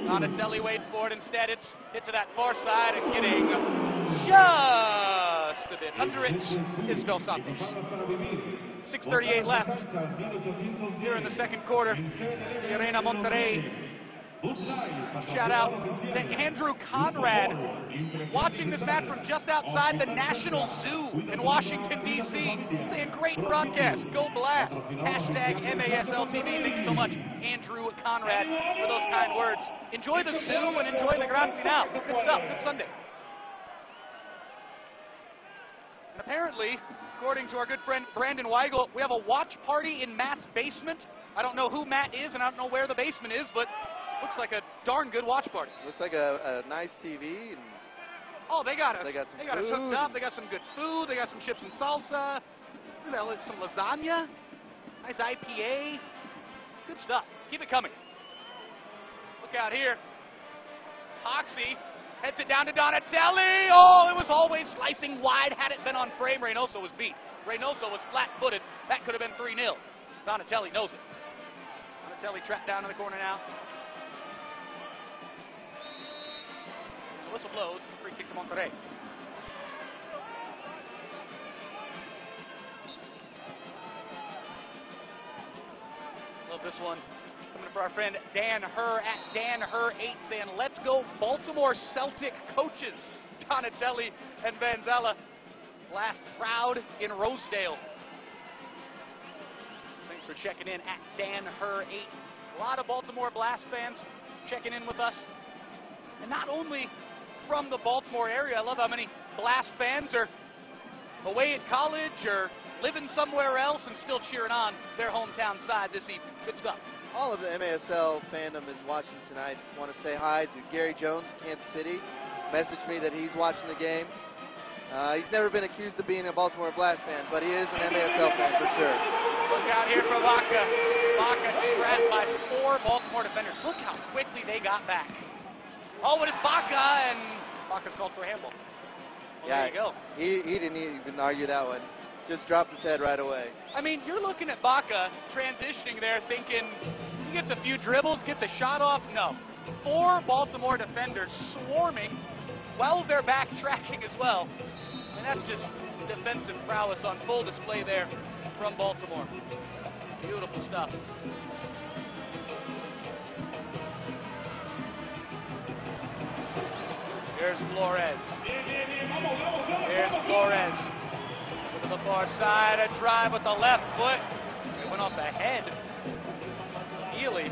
Donatelli waits for it. Instead, it's hit to that far side and getting just a bit under it is Fel Santos. 6:38 left here in the second quarter. The Arena Monterrey. Shout out to Andrew Conrad, watching this match from just outside the National Zoo in Washington, D.C. Saying, great broadcast, go Blast. Hashtag MASLTV. Thank you so much, Andrew Conrad, for those kind words. Enjoy the zoo and enjoy the Grand Finale. Good stuff, good Sunday. And apparently, according to our good friend Brandon Weigel, we have a watch party in Matt's basement. I don't know who Matt is and I don't know where the basement is, but looks like a darn good watch party. Looks like a nice TV. And oh, they got us. They got us hooked up. They got some good food. They got some chips and salsa. Some lasagna. Nice IPA. Good stuff. Keep it coming. Look out here. Hoxie heads it down to Donatelli. Oh, it was always slicing wide. Had it been on frame, Reynoso was beat. Reynoso was flat-footed. That could have been 3-0. Donatelli knows it. Donatelli trapped down in the corner now. The whistle blows. It's a free kick to Monterrey. Love this one. Coming for our friend Dan Herr at Dan Herr8 saying, let's go Baltimore Celtic coaches. Donatelli and Vanzella. Last crowd in Rosedale. Thanks for checking in at Dan Herr8. A lot of Baltimore Blast fans checking in with us. And not only from the Baltimore area, I love how many Blast fans are away at college or living somewhere else and still cheering on their hometown side this evening. Good stuff. All of the MASL fandom is watching tonight. Want to say hi to Gary Jones in Kansas City. Messaged me that he's watching the game. He's never been accused of being a Baltimore Blast fan, but he is an MASL fan for sure. Look out here for Vaca. Vaca trapped by 4 Baltimore defenders. Look how quickly they got back. Oh, it is Vaca, and Vaca's called for a handball. Well, Yeah, there you go. He didn't even argue that one. Just dropped his head right away. I mean, you're looking at Vaca transitioning there thinking he gets a few dribbles, gets a shot off. No. 4 Baltimore defenders swarming while they're backtracking as well. And that's just defensive prowess on full display there from Baltimore. Beautiful stuff. Here's Flores. Here's Flores. To the far side, a drive with the left foot. It went off the head. Healy.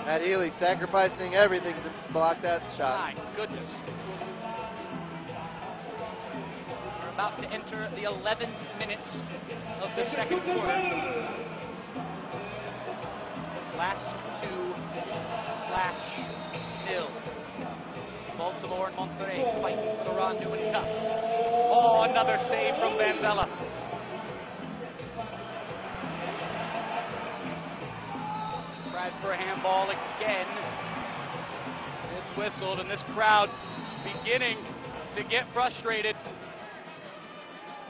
Matt Healy sacrificing everything to block that shot. My goodness. We're about to enter the 11th minute of the second quarter. Last 2, Flash, nil. Baltimore and Monterrey fighting for the Ron Newman Cup. Oh, another save from Vanzella. Tries for a handball again. It's whistled, and this crowd beginning to get frustrated.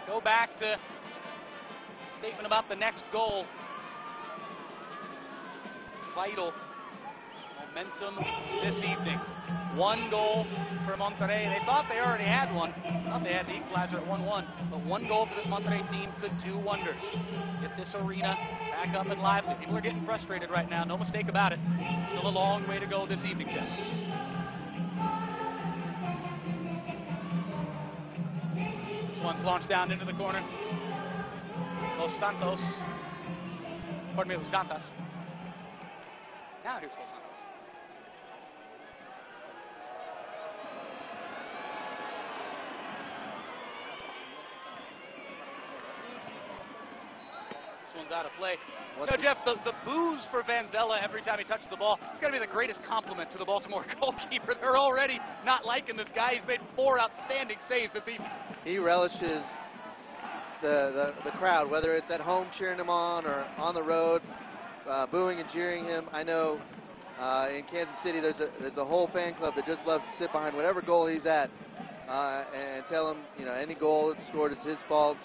Go back to statement about the next goal. Vital momentum this evening. 1 goal for Monterrey. They thought they already had one. Thought they had the equalizer at 1-1. But 1 goal for this Monterrey team could do wonders. Get this arena back up and lively. People are getting frustrated right now. No mistake about it. Still a long way to go this evening, Jeff. This one's launched down into the corner. Los Santos. Pardon me, Los Cantas. Now here's Los Santos. One's out of play. Jeff, the boos for Vanzella every time he touches the ball, it's got to be the greatest compliment to the Baltimore goalkeeper. They're already not liking this guy. He's made 4 outstanding saves this evening. He relishes the crowd, whether it's at home cheering him on or on the road, booing and jeering him. I know in Kansas City there's a whole fan club that just loves to sit behind whatever goal he's at and tell him, you know, any goal that's scored is his fault.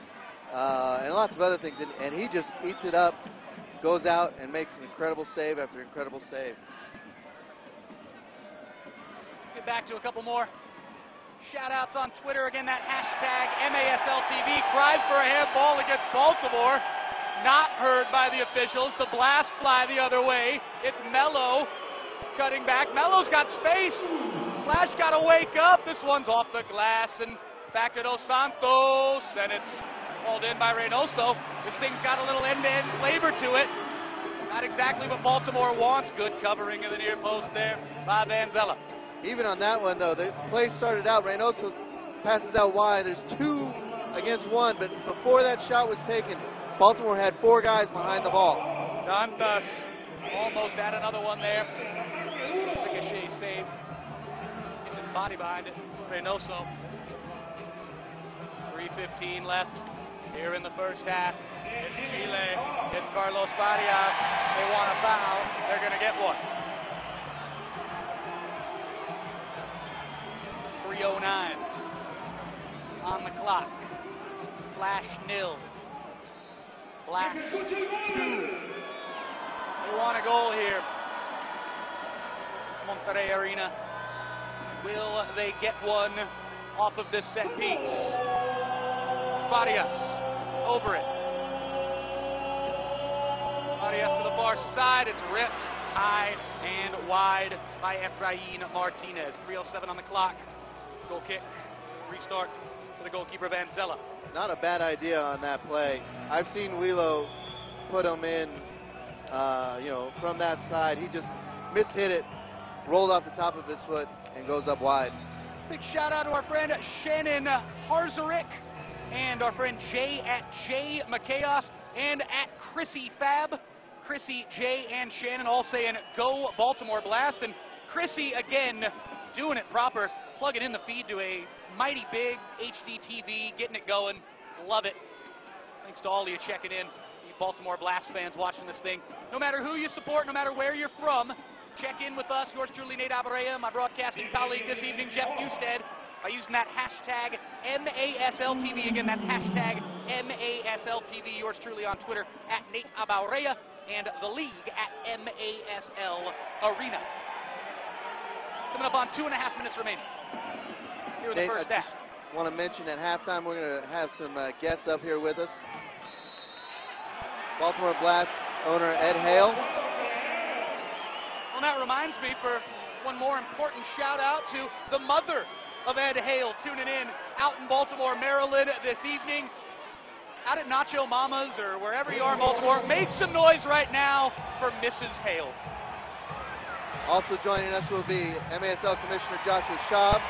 And lots of other things, and he just eats it up, goes out and makes an incredible save after incredible save. Get back to a couple more shout outs on Twitter. Again, that hashtag MASLTV cries for a handball against Baltimore. Not heard by the officials. The blast fly the other way. It's Mello cutting back. Mello's got space. Flash got to wake up. This one's off the glass and back to Dos Santos, and it's called in by Reynoso. This thing's got a little end-to-end flavor to it. Not exactly what Baltimore wants. Good covering of the near post there by Vanzella. Even on that one, though, the play started out, Reynoso passes out wide. There's 2 against 1, but before that shot was taken, Baltimore had 4 guys behind the ball. Dantas almost had another one there. Ricochet save. Get his body behind it. Reynoso. 3:15 left here in the first half. It's Chile. It's Carlos Farias. They want a foul. They're going to get one. 3:09 on the clock. Flash nil. Blast 2. They want a goal here. Monterrey Arena. Will they get one off of this set piece? Farias over it. Farias to the far side. It's ripped high and wide by Efrain Martinez. 3:07 on the clock. Goal kick. Restart for the goalkeeper Vanzella. Not a bad idea on that play. I've seen Wheelo put him in, from that side. He just mishit it rolled off the top of his foot and goes up wide. Big shout out to our friend Shannon Harzarik and our friend Jay at Jay McChaos and at Chrissy Fab. Chrissy, Jay, and Shannon all saying go Baltimore Blast. And Chrissy, again, doing it proper, plugging in the feed to a mighty big HD TV, getting it going. Love it. Thanks to all of you checking in, you Baltimore Blast fans watching this thing. No matter who you support, no matter where you're from, check in with us. Yours truly, Nate Abaurrea, my broadcasting colleague this evening, Jeff Husted, by using that hashtag MASLTV. Again, that's hashtag MASLTV. Yours truly on Twitter at Nate Abaurrea and the league at MASL Arena. Coming up on 2.5 minutes remaining here in the first half. I want to mention at halftime we're going to have some guests up here with us. Baltimore Blast owner Ed Hale. Well, that reminds me for one more important shout out to the mother of Ed Hale tuning in out in Baltimore, Maryland this evening. Out at Nacho Mama's or wherever you are in Baltimore, make some noise right now for Mrs. Hale. Also joining us will be MASL Commissioner Joshua Schaub.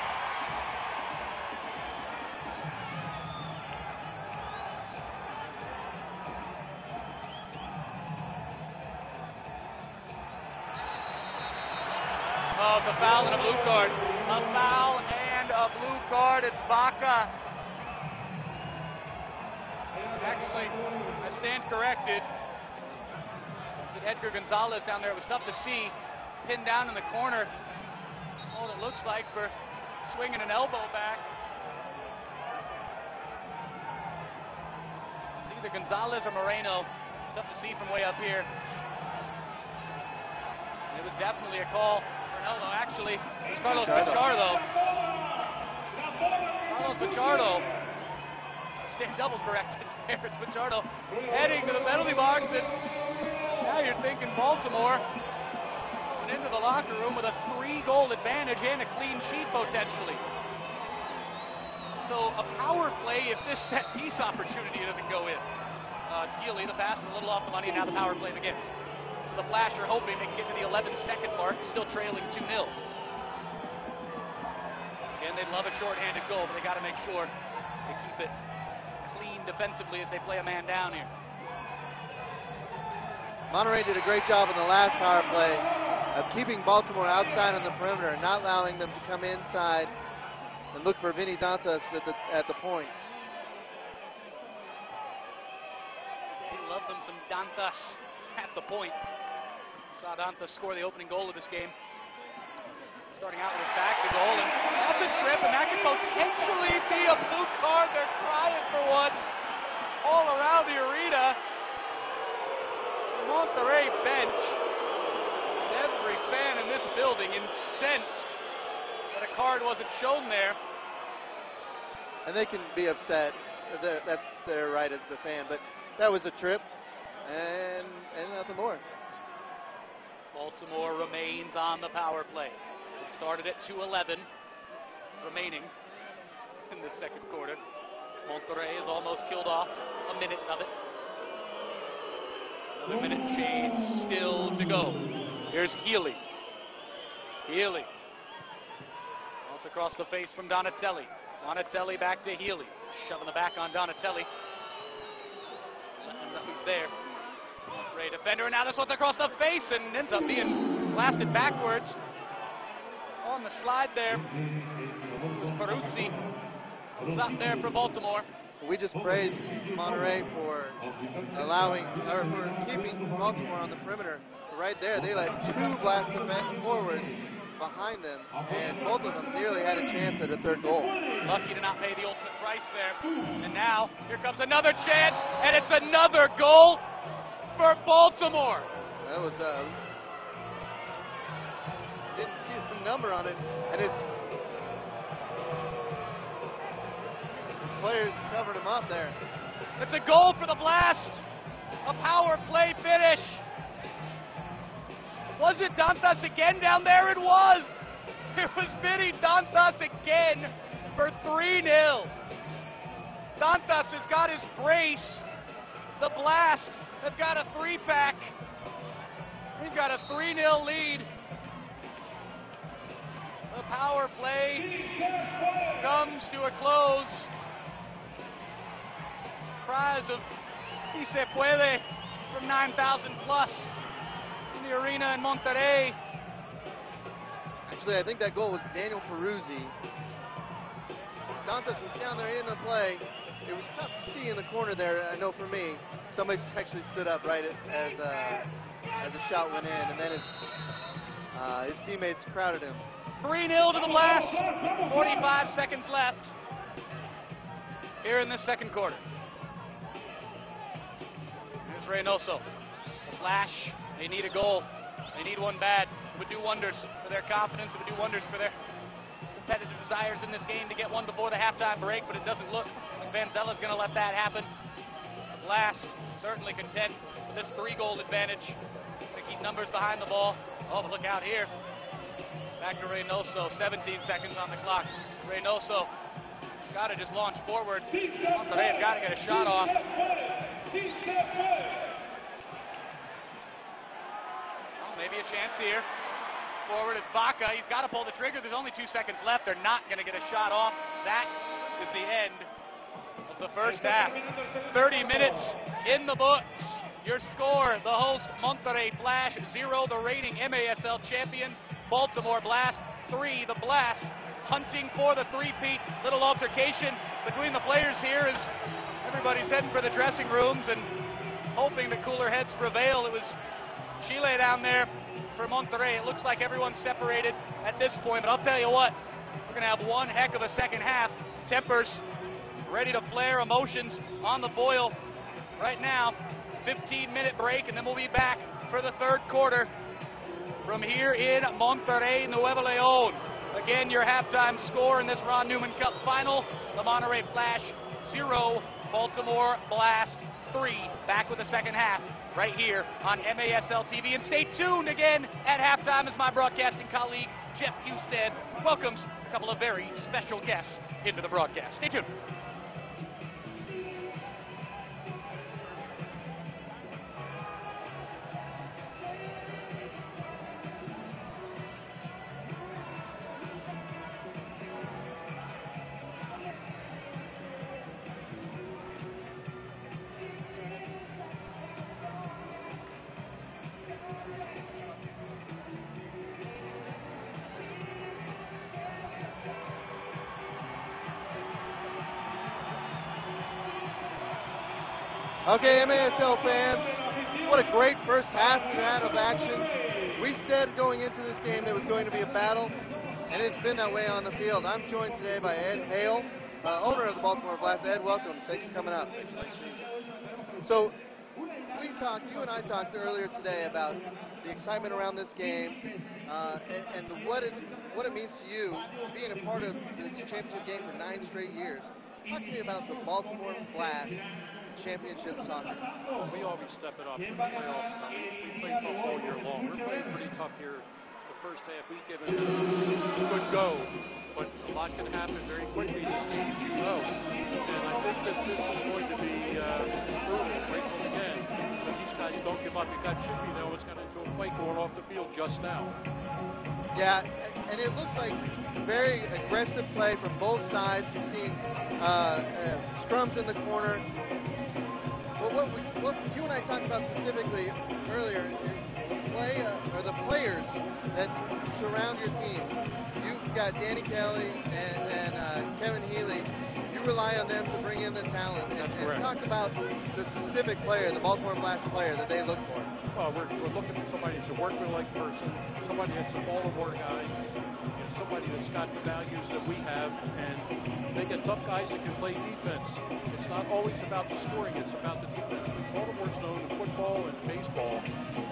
Oh, it's a foul and a blue card. A foul and a blue card. It's Baca. Actually, I stand corrected. Is it Edgar Gonzalez down there? It was tough to see. Pinned down in the corner. All it looks like for swinging an elbow back. It's either Gonzalez or Moreno. It's tough to see from way up here. It was definitely a call for an elbow. Actually, it was Carlos Pichardo. Carlos Pichardo. Stand double corrected there. It's Pichardo heading to the penalty box, and now you're thinking Baltimore going into the locker room with a 3-goal advantage and a clean sheet potentially. So a power play if this set piece opportunity doesn't go in. It's Healy, the pass is a little off the money, and now the power play begins. So the Flash are hoping they can get to the 11-second mark, still trailing 2-0. Again, they'd love a shorthanded goal, but they got to make sure they keep it clean defensively as they play a man down here. Monterrey did a great job in the last power play of keeping Baltimore outside on the perimeter and not allowing them to come inside and look for Vinny Dantas at the point. They love them some Dantas at the point. Saw Dantas score the opening goal of this game. Starting out with his back to goal, and that's a trip, and that could potentially be a blue card. They're crying for one all around the arena. The Monterrey bench, and every fan in this building incensed that a card wasn't shown there. And they can be upset. That's their right as the fan, but that was a trip, and nothing more. Baltimore remains on the power play. It started at 2:11 remaining in the second quarter. Monterrey has almost killed off a minute of it. Another minute and change still to go. Here's Healy. Healy. Bounce across the face from Donatelli. Donatelli back to Healy. Shoving the back on Donatelli. Letting him know he's there. Monterrey defender, and now this one's across the face and ends up being blasted backwards. On the slide there was Peruzzi. It's up there for Baltimore. We just praised Monterrey for keeping Baltimore on the perimeter. Right there, they let 2 blast forwards behind them, and both of them nearly had a chance at a third goal. Lucky to not pay the ultimate price there. And now, here comes another chance, and it's another goal for Baltimore. That was, didn't see the number on it, and his players covered him up there. It's a goal for the Blast. A power play finish. Was it Dantas again down there? It was. It was Vinny Dantas again for 3-0. Dantas has got his brace. The Blast have got a 3-pack. We've got a 3-0 lead. The power play comes to a close. Cries of "Si se puede" from 9,000 plus in the arena in Monterrey. Actually, I think that goal was Daniel Peruzzi. Dantas was down there in the play. It was tough to see in the corner there. I know for me, somebody actually stood up right as the shot went in, and then his teammates crowded him. 3-0 to the Blast. 45 seconds left here in this second quarter. Here's Reynoso. The Flash, they need a goal. They need one bad. It would do wonders for their confidence. It would do wonders for their competitive desires in this game to get one before the halftime break, but it doesn't look like Vanzella's going to let that happen. The Blast certainly content with this 3-goal advantage. They keep numbers behind the ball. Oh, but look out here. Back to Reynoso, 17 seconds on the clock. Reynoso got to just launch forward. Monterrey have got to get a shot off. Well, maybe a chance here. Forward is Baca. He's got to pull the trigger. There's only 2 seconds left. They're not going to get a shot off. That is the end of the first half. 30 minutes in the books. Your score, the host Monterrey Flash 0, the reigning MASL champions. Baltimore Blast 3, the Blast hunting for the three-peat. Little altercation between the players here as everybody's heading for the dressing rooms and hoping the cooler heads prevail. It was Chile down there for Monterrey. It looks like everyone's separated at this point, but I'll tell you what, we're going to have one heck of a second half. Tempers ready to flare, emotions on the boil right now. 15-minute break, and then we'll be back for the third quarter from here in Monterrey, Nuevo León. Again, your halftime score in this Ron Newman Cup final, the Monterrey Flash 0, Baltimore Blast 3. Back with the second half right here on MASL TV. And stay tuned again at halftime as my broadcasting colleague, Jeff Husted, welcomes a couple of very special guests into the broadcast. Stay tuned. Okay, MASL fans, what a great first half we had of action. We said going into this game there was going to be a battle, and it's been that way on the field. I'm joined today by Ed Hale, owner of the Baltimore Blast. Ed, welcome. Thanks for coming out. So, you and I talked earlier today about the excitement around this game and what it means to you being a part of the championship game for 9 straight years. Talk to me about the Baltimore Blast championship soccer. We always step it up when the playoffs come. We play tough all year long. We're playing pretty tough here. The first half we've given a good go, but a lot can happen very quickly in this game, as you know. And I think that this is going to be brutal right from the end. But these guys don't give up. You got Chippy, though, it's got into a fight going off the field just now. Yeah, and it looks like very aggressive play from both sides. We've seen scrums in the corner. But what you and I talked about specifically earlier is the players that surround your team. You've got Danny Kelly and Kevin Healy. You rely on them to bring in the talent. And talk about the specific player, the Baltimore Blast player that they look for. Well, we're looking for somebody that's a workman-like person, somebody that's a Baltimore guy, and somebody that's got the values that we have, and they get tough guys that can play defense. It's not always about the scoring, it's about the defense. Baltimore's known in football and baseball,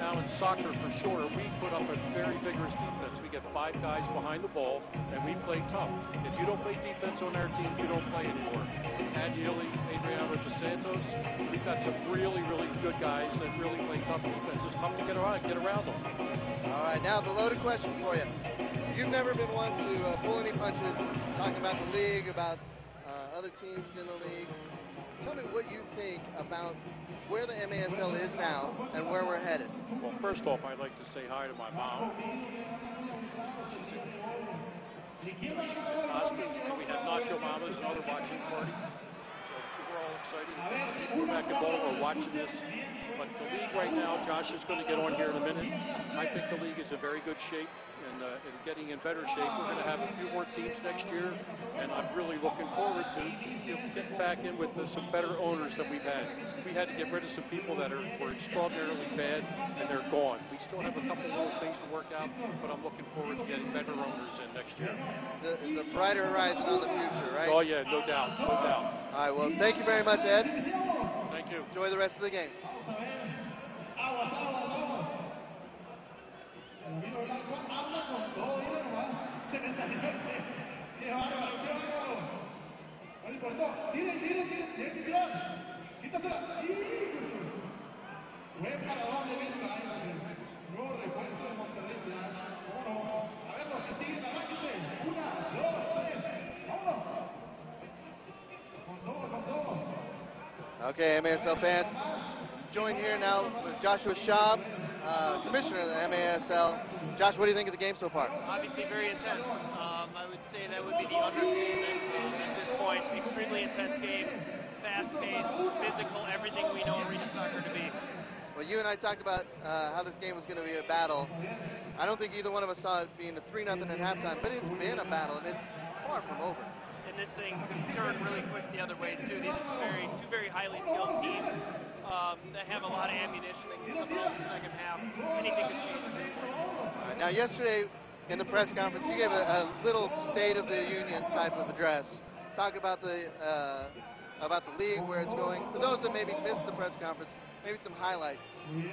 now in soccer for sure, we put up a very vigorous defense. We get 5 guys behind the ball, and we play tough. If you don't play defense on our team, you don't play anymore. Pat Healy, Adriano dos Santos, we've got some really, really good guys that really play tough defense. It's tough to get around them. All right, now the loaded question for you. You've never been one to pull any punches, talking about the league, about other teams in the league. Tell me what you think about where the MASL is now and where we're headed. Well, first off, I'd like to say hi to my mom. costumes. And we have nacho mamas and other watching party. So we're all excited. People back in Baltimore are watching this. But the league right now, Josh is going to get on here in a minute. I think the league is in very good shape and getting in better shape. We're going to have a few more teams next year, and I'm really looking forward to getting back in with some better owners that we've had. We had to get rid of some people that were extraordinarily bad, and they're gone. We still have a couple little things to work out, but I'm looking forward to getting better owners in next year. The brighter horizon on the future, right? Oh, yeah, no doubt, no doubt. All right, well, thank you very much, Ed. Thank you. Enjoy the rest of the game. Okay, MASL fans, joined here now with Joshua Schaub, commissioner of the MASL. Josh, what do you think of the game so far? Obviously very intense. I would say that would be the understatement at this point. Extremely intense game, fast-paced, physical, everything we know arena soccer to be. Well, you and I talked about how this game was going to be a battle. I don't think either one of us saw it being a 3-0 at halftime, but it's been a battle, and it's far from over. And this thing turned really quick the other way, too. These are two very highly skilled teams that have a lot of ammunition that can come out in the second half. Anything could change at this point. Now, yesterday in the press conference, you gave a little State of the Union type of address. Talk about the league, where it's going. For those that maybe missed the press conference, maybe some highlights.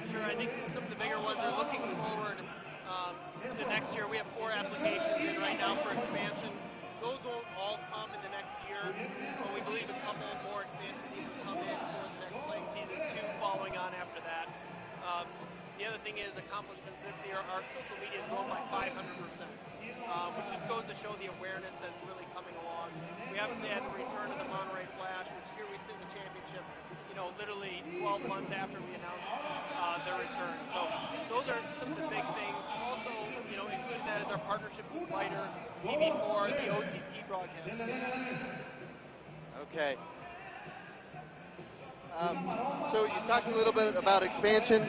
Sure, I think some of the bigger ones are looking forward to next year. We have 4 applications in right now for expansion. Those won't all come in the next year, but we believe a couple more expansion teams will come in for the next playing season, 2 following on after that. The other thing is accomplishments this year. Our social media has grown by 500%, which just goes to show the awareness that's really coming along. We obviously had the return of the Monterrey Flash, which here we sit in the championship, literally 12 months after we announced their return. So those are some of the big things. Also, included that is our partnerships with Lighter, TV4, the OTT broadcast. Okay. So you talked a little bit about expansion.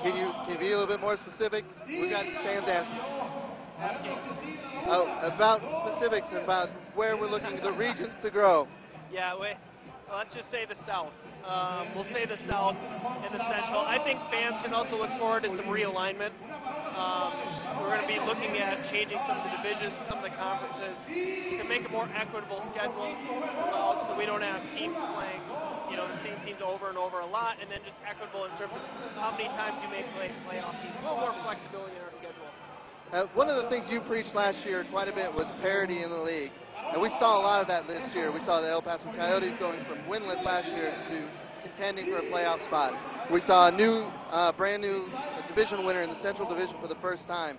Can you be a little bit more specific? We got fans asking. About specifics about where we're looking, the regions to grow. Yeah, let's just say the South. We'll say the South and the Central. I think fans can also look forward to some realignment. We're going to be looking at changing some of the divisions, some of the conferences to make a more equitable schedule, so we don't have teams playing, the same teams over and over a lot, and then just equitable in terms of how many times you may play playoff teams. A little more flexibility in our schedule. One of the things you preached last year quite a bit was parity in the league. And we saw a lot of that this year. We saw the El Paso Coyotes going from winless last year to contending for a playoff spot. We saw a brand new division winner in the Central Division for the first time.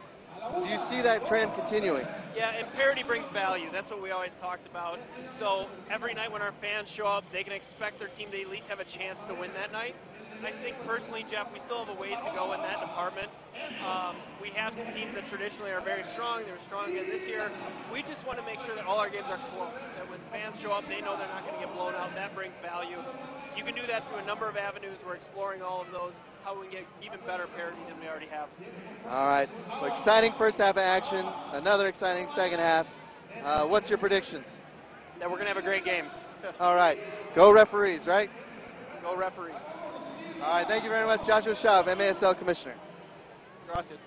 Do you see that trend continuing? Yeah, and parity brings value. That's what we always talked about. So every night when our fans show up, they can expect their team to at least have a chance to win that night. I think personally, Jeff, we still have a ways to go in that department. We have some teams that traditionally are very strong. They were strong again this year. We just want to make sure that all our games are close, that when fans show up, they know they're not going to get blown out. That brings value. You can do that through a number of avenues. We're exploring all of those, how we can get even better parity than we already have. All right. Well, exciting first half of action. Another exciting second half. What's your predictions? That we're going to have a great game. All right. Go referees, right? Go referees. All right. Thank you very much, Joshua Schaub, MASL Commissioner. Gracias.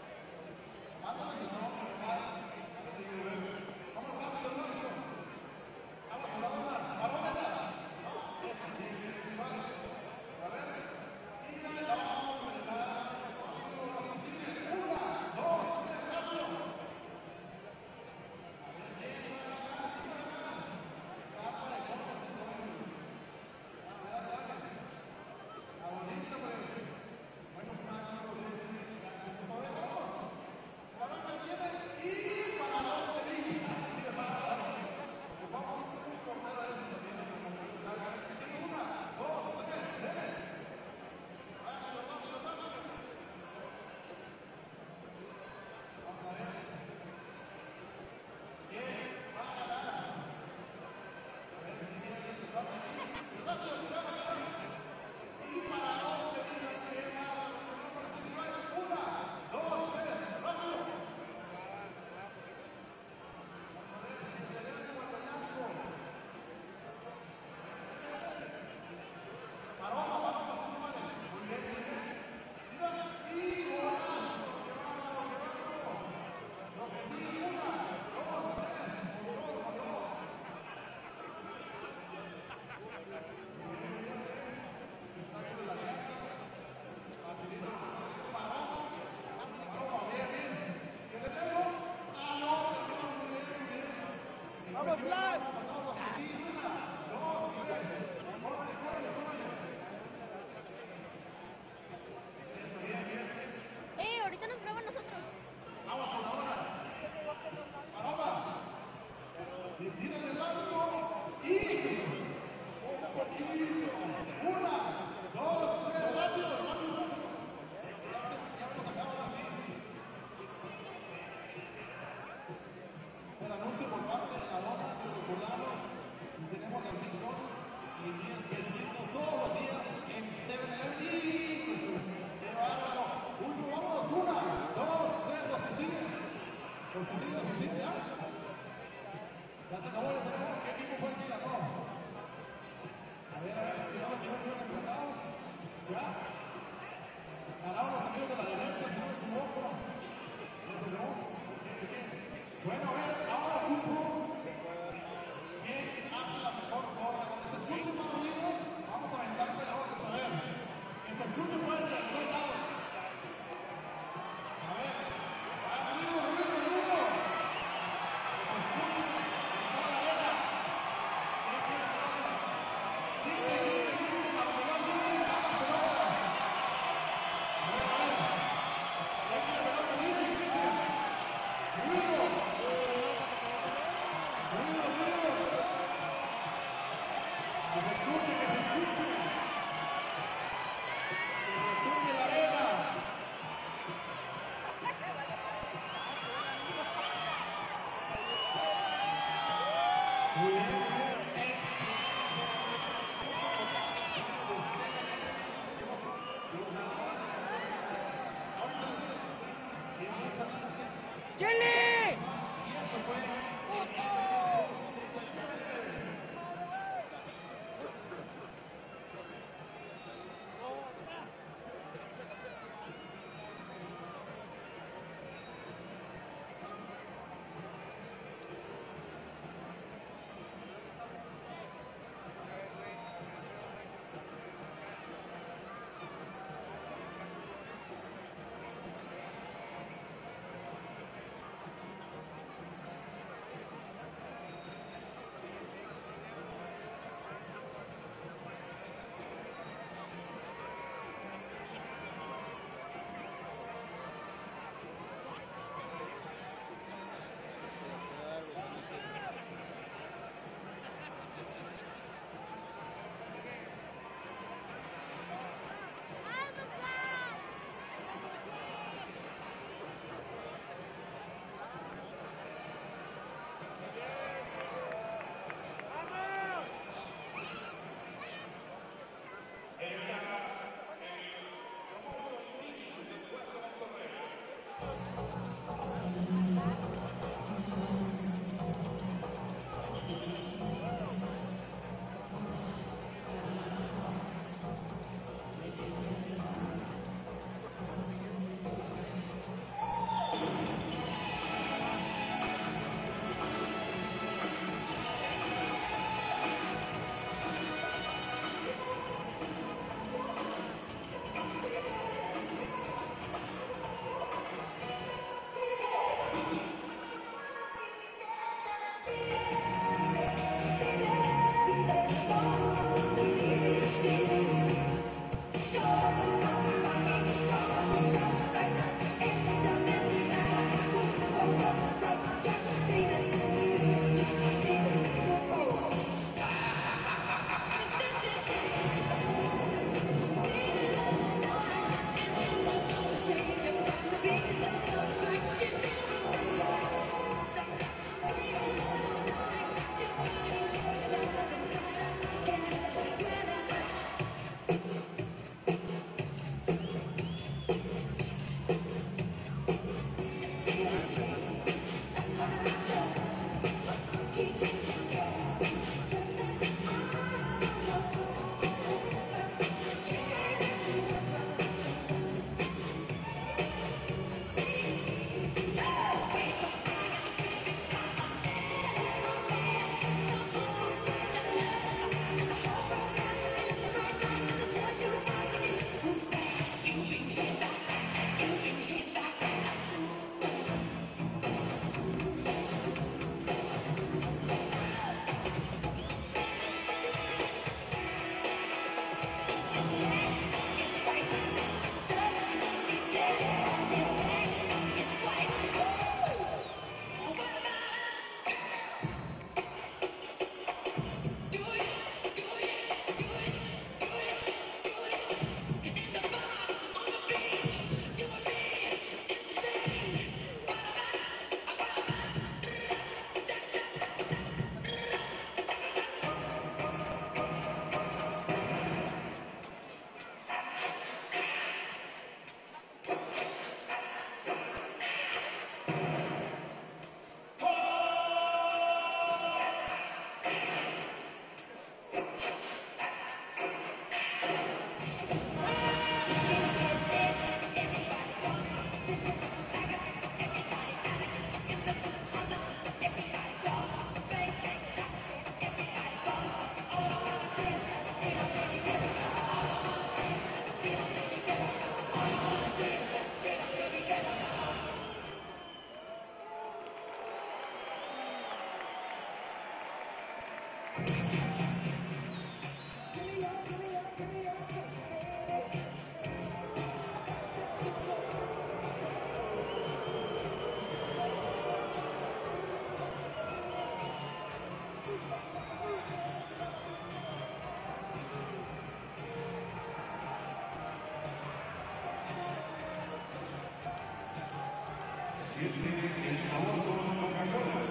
Siente el sabor con Coca-Cola.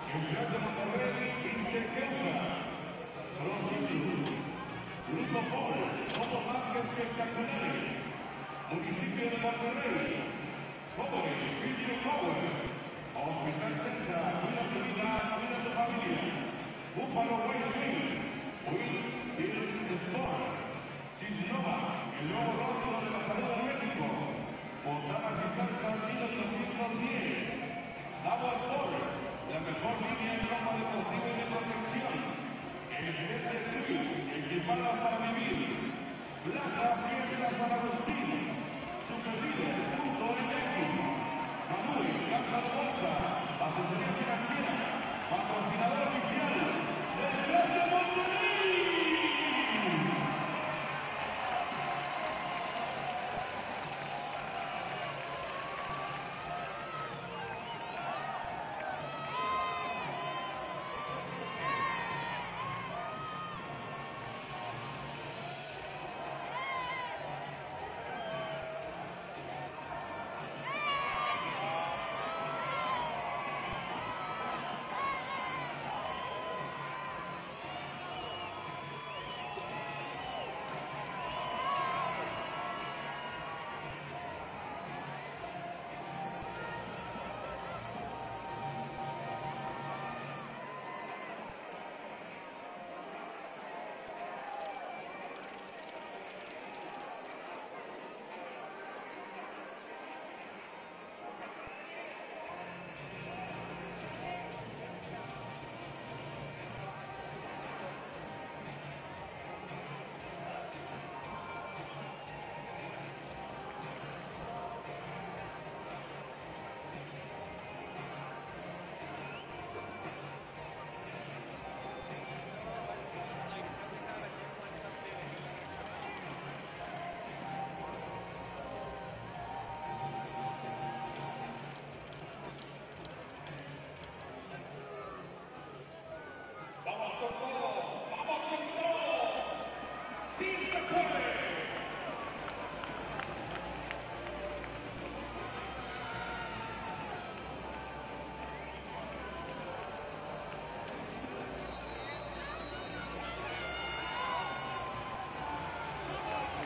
Ciudad de Monterrey, viste Queuca. Prostitut. Grupo Paul, somos más que espectaculares. Municipio de Monterrey. Jóvenes, Video Power. Hospital Central, cuida tu vida, cuida tu familia. Búfalo Wings, Hills Sport. Cisnova, el nuevo rostro de la salud en México. Botanas y salsas 1810. Davo Sport, la mejor línea en ropa deportiva y de protección. El equipadas para vivir. Plaza Fiesta San Agustín. Superior.mx. Manuel, Casa de Bolsa. Asesoría financiera. Patrocinador oficial del Club de Monterrey.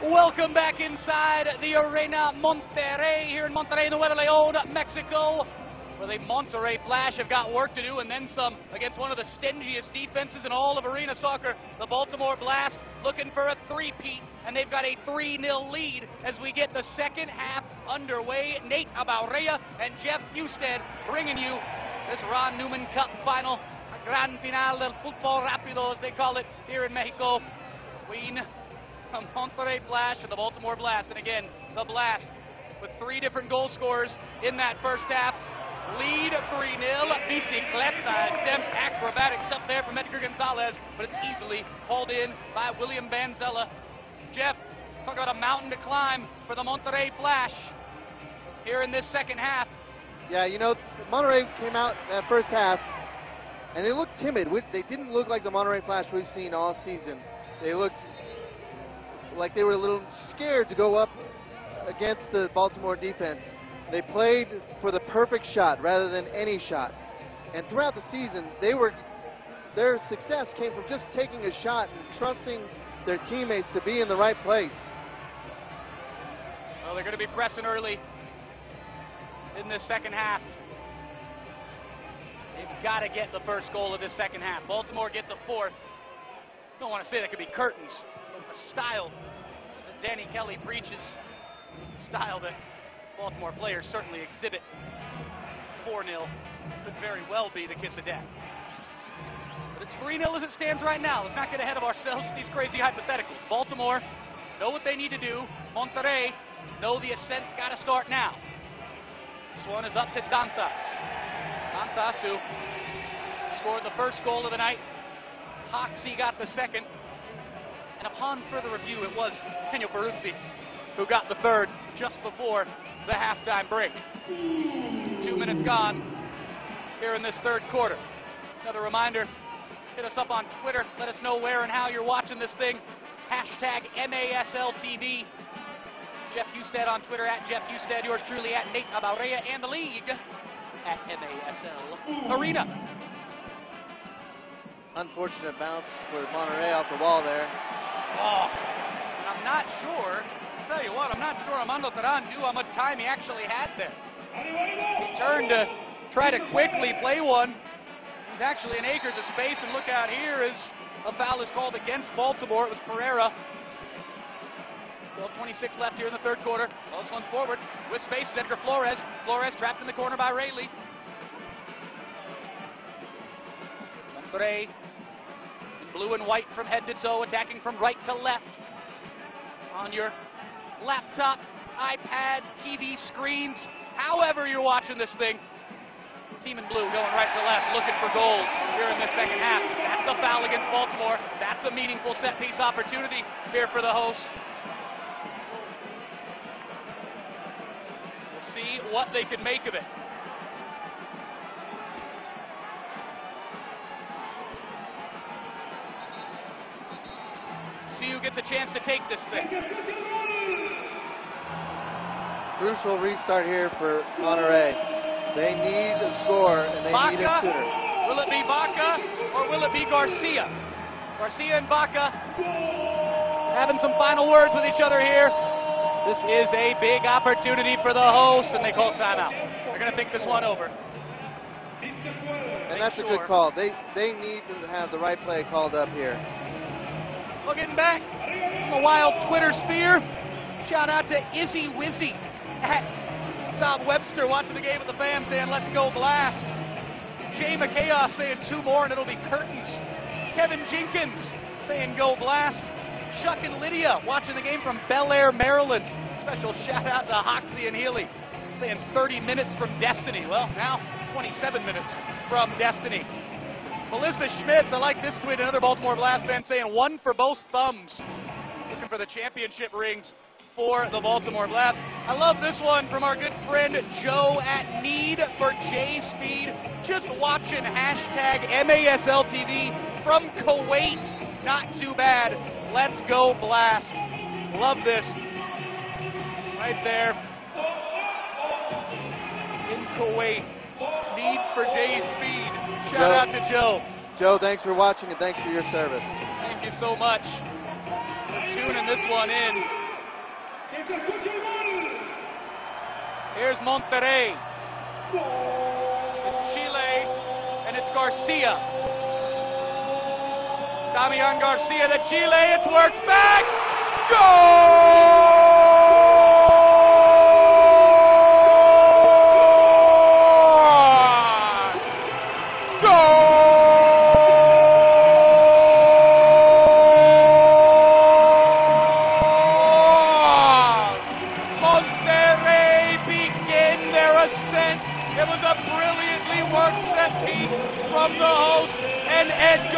Welcome back inside the Arena Monterrey here in Monterrey, Nuevo León, Mexico, where the Monterrey Flash have got work to do and then some against one of the stingiest defenses in all of arena soccer, the Baltimore Blast, looking for a three-peat, and they've got a 3-0 lead as we get the second half underway. Nate Abaurrea and Jeff Husted bringing you this Ron Newman Cup final, a gran final del fútbol rápido, as they call it here in Mexico. Between the Monterrey Flash and the Baltimore Blast. And again, the Blast with 3 different goal scorers in that first half. Lead 3-0. Bicicleta attempt, acrobatic stuff there from Edgar Gonzalez, but it's easily hauled in by William Banzella. Jeff, talk about a mountain to climb for the Monterrey Flash here in this second half. Yeah, you know, Monterrey came out that first half, and they looked timid. They didn't look like the Monterrey Flash we've seen all season. They looked like they were a little scared to go up against the Baltimore defense. They played for the perfect shot rather than any shot. And throughout the season, their success came from just taking a shot and trusting their teammates to be in the right place. Well, they're going to be pressing early in this second half. They've got to get the first goal of this second half. Baltimore gets a fourth. Don't want to say that could be curtains. A style that Danny Kelly preaches, style that Baltimore players certainly exhibit. 4-0 could very well be the kiss of death. But it's 3-0 as it stands right now. Let's not get ahead of ourselves with these crazy hypotheticals. Baltimore know what they need to do. Monterrey know the ascent's got to start now. This one is up to Dantas. Dantas, who scored the first goal of the night. Hoxie got the second. And upon further review, it was Daniel Peruzzi who got the third just before the halftime break. 2 minutes gone here in this third quarter. Another reminder, hit us up on Twitter. Let us know where and how you're watching this thing. Hashtag MASLTV. Jeff Husted on Twitter at Jeff Husted. Yours truly at Nate Abaurrea, and the league at MASL Arena. Unfortunate bounce for Monterrey off the wall there. Oh, and I'm not sure, I'll tell you what, I'm not sure Armando Terán knew how much time he actually had there. He turned to try to quickly play one. He's actually in acres of space, and look out here as a foul is called against Baltimore. It was Pereira. 12:26 left here in the third quarter. Well, this one's forward with space. Edgar Flores. Flores trapped in the corner by Rayleigh. Monterrey in blue and white from head to toe, attacking from right to left. On your laptop, iPad, TV screens, however you're watching this thing. Team in blue going right to left, looking for goals here in the second half. That's a foul against Baltimore. That's a meaningful set-piece opportunity here for the hosts. We'll see what they can make of it. See who gets a chance to take this thing. Crucial restart here for Monterrey. They need a score, and they need it sooner. Will it be Baca or will it be Garcia? Garcia and Baca having some final words with each other here. This is a big opportunity for the hosts, and they call timeout. They're going to think this one over. And that's a good call. They need to have the right play called up here. Well, getting back from the wild Twitter sphere, shout out to Izzy Wizzy at South Webster watching the game with the fam saying, let's go Blast. Jay McKayoff saying 2 more and it'll be curtains. Kevin Jenkins saying go Blast. Chuck and Lydia watching the game from Bel Air, Maryland. Special shout out to Hoxie and Healy saying 30 minutes from Destiny. Well, now 27 minutes from Destiny. Melissa Schmitz, I like this tweet, another Baltimore Blast fan saying 1 for both thumbs. Looking for the championship rings for the Baltimore Blast. I love this one from our good friend Joe at Need for J Speed. Just watching hashtag MASL TV from Kuwait. Not too bad. Let's go Blast. Love this. Right there. In Kuwait. Need for J Speed. Shout out to Joe. Joe, thanks for watching and thanks for your service. Thank you so much for tuning this one in. Here's Monterrey. It's Chile, and it's Garcia. Damian Garcia to Chile. It's worked back. Goal!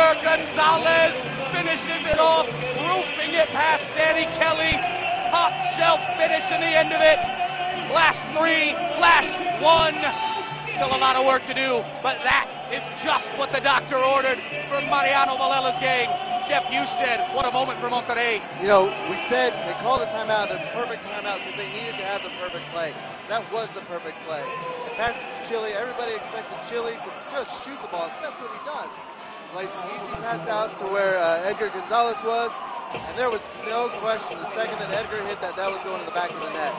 Gonzalez finishes it off, roofing it past Danny Kelly. Top shelf finish in the end of it. Last 3, last 1. Still a lot of work to do, but that is just what the doctor ordered for Mariano Valela's game. Jeff Houston, what a moment for Monterrey. You know, we said they called the timeout, the perfect timeout, because they needed to have the perfect play. That was the perfect play. They passed it to Chile. Everybody expected Chile to just shoot the ball. That's what he does. Plays an easy pass out to where Edgar Gonzalez was, and there was no question the second that Edgar hit that was going to the back of the net.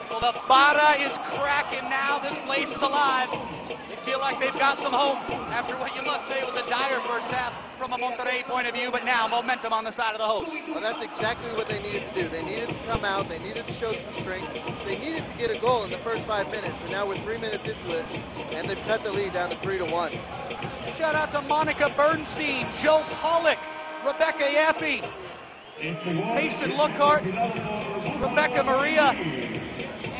Well, the Bada is cracking now. This place is alive. They feel like they've got some hope after what you must say was a dire first half from a Monterrey point of view, but now momentum on the side of the hosts. Well, that's exactly what they needed to do. They needed to come out. They needed to show some strength. They needed to get a goal in the first 5 minutes, and now we're 3 minutes into it, and they've cut the lead down to 3-1. Shout out to Monica Bernstein, Joe Pollock, Rebecca Yaffe, Mason Lookhart, Rebecca Maria,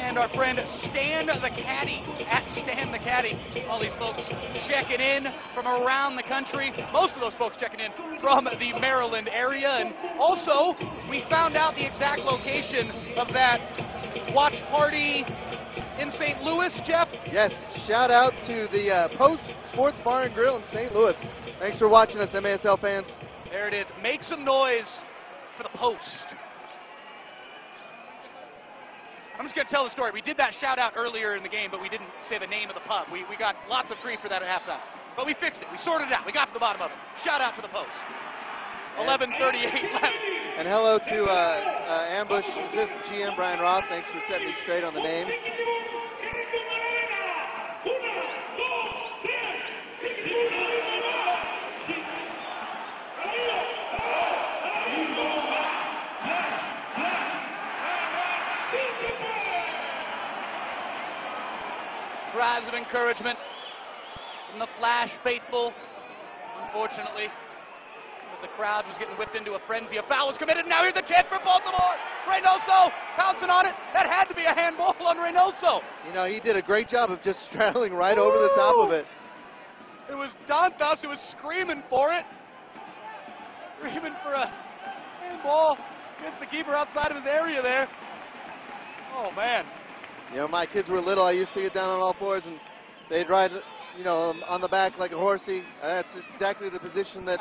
and our friend Stan the Caddy, at Stan the Caddy. All these folks checking in from around the country. Most of those folks checking in from the Maryland area. And also, we found out the exact location of that watch party in St. Louis, Jeff? Yes, shout out to the Post Sports Bar and Grill in St. Louis. Thanks for watching us, MASL fans. There it is. Make some noise for the Post. I'm just going to tell the story. We did that shout out earlier in the game, but we didn't say the name of the pub. We got lots of grief for that at halftime. But we fixed it. We sorted it out. We got to the bottom of it. Shout out to the Post. 11:38 left. And hello to Ambush assistant GM Brian Roth. Thanks for setting me straight on the name. Cries of encouragement from the Flash faithful. Unfortunately, as the crowd was getting whipped into a frenzy, a foul was committed. Now here's a chance for Baltimore. Reynoso pouncing on it. That had to be a handball on Reynoso. You know, he did a great job of just straddling right over the top of it. It was Dantas who was screaming for it. Screaming for a handball against the keeper outside of his area there. Oh, man. You know, my kids were little. I used to get down on all fours, and they'd ride, you know, on the back like a horsey. That's exactly the position that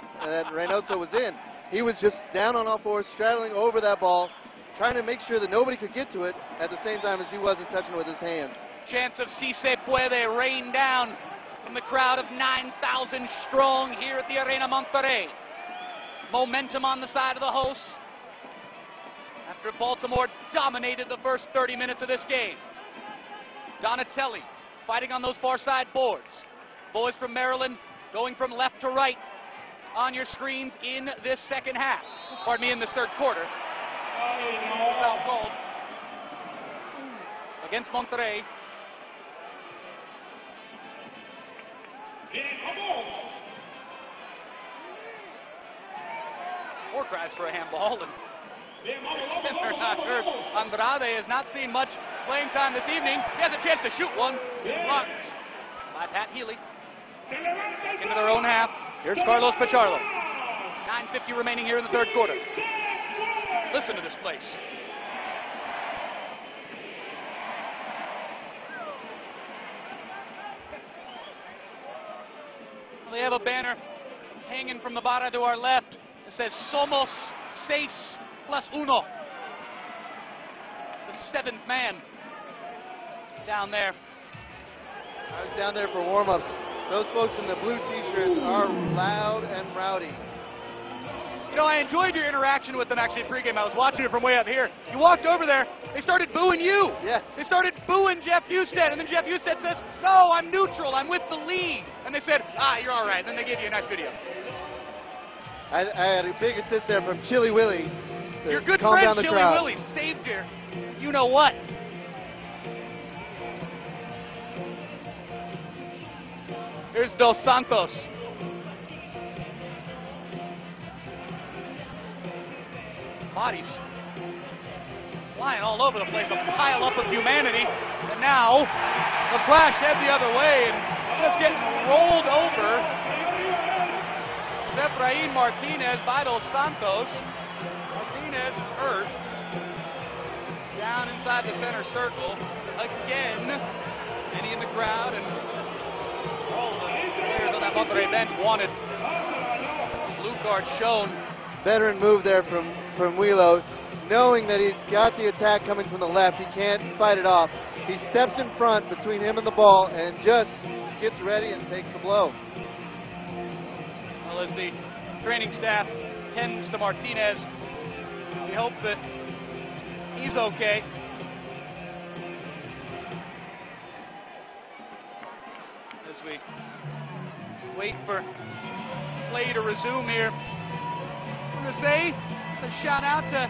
Reynoso was in. He was just down on all fours, straddling over that ball, trying to make sure that nobody could get to it at the same time as he wasn't touching it with his hands. Chance of Si Se Puede rain down from the crowd of 9,000 strong here at the Arena Monterrey. Momentum on the side of the hosts after Baltimore dominated the first 30 minutes of this game. Donatelli fighting on those far side boards. Boys from Maryland going from left to right on your screens in this second half. Pardon me, in this third quarter. Foul called against Monterrey. More cries for a handball, and they're not hurt. Andrade has not seen much playing time this evening. He has a chance to shoot one. Blocked by Pat Healy. Into their own half. Here's Carlos Pichardo. 9:50 remaining here in the third quarter. Listen to this place. They have a banner hanging from the barra to our left. It says Somos 6+1. The seventh man down there. I was down there for warm-ups. Those folks in the blue t-shirts are loud and rowdy. You know, I enjoyed your interaction with them actually pregame. I was watching it from way up here. You walked over there, they started booing you. Yes. They started booing Jeff Husted, and then Jeff Husted says, no, I'm neutral, I'm with the league. And they said, you're all right. Then they gave you a nice video. I had a big assist there from Chili Willie. Your good friend Chili Willie saved your you know what. Here's Dos Santos. Bodies flying all over the place, a pile up of humanity. And now the Flash head the other way and just getting rolled over. Efrain Martinez by Dos Santos. Martinez is hurt. Down inside the center circle. Again, many in the crowd and all the players on that Monterrey bench wanted blue card shown. Veteran move there from Wheelo, knowing that he's got the attack coming from the left. He can't fight it off. He steps in front between him and the ball and just gets ready and takes the blow. Well, as the training staff tends to Martinez, we hope that he's okay. As we wait for play to resume here, I'm going to say a shout out to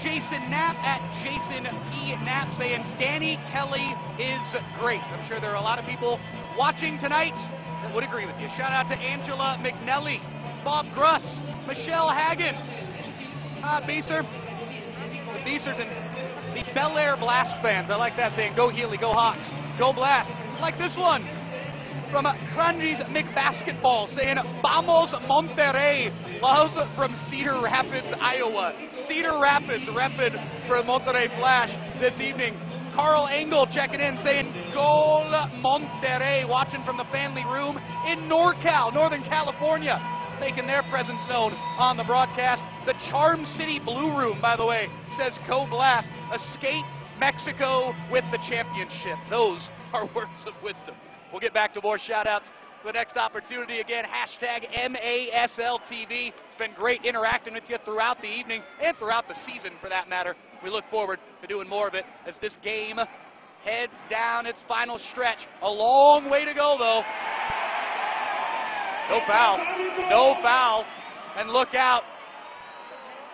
Jason Knapp at Jason P. Knapp saying Danny Kelly is great. I'm sure there are a lot of people watching tonight that would agree with you. Shout out to Angela McNelly, Bob Gruss, Michelle Hagen, Todd Beeser, the Beesers and the Bel Air Blast fans. I like that saying, go Healy, go Hawks, go Blast. Like this one from Cranji's McBasketball saying, Vamos Monterrey. Love from Cedar Rapids, Iowa. Cedar Rapids repping for Monterrey Flash this evening. Carl Engel checking in saying, Gol Monterrey, watching from the family room in NorCal, Northern California, making their presence known on the broadcast. The Charm City Blue Room, by the way, says Go Blast. Escape Mexico with the championship. Those are words of wisdom. We'll get back to more shout-outs the next opportunity. Again, hashtag MASLTV. It's been great interacting with you throughout the evening and throughout the season, for that matter. We look forward to doing more of it as this game heads down its final stretch. A long way to go, though. No foul. No foul. And look out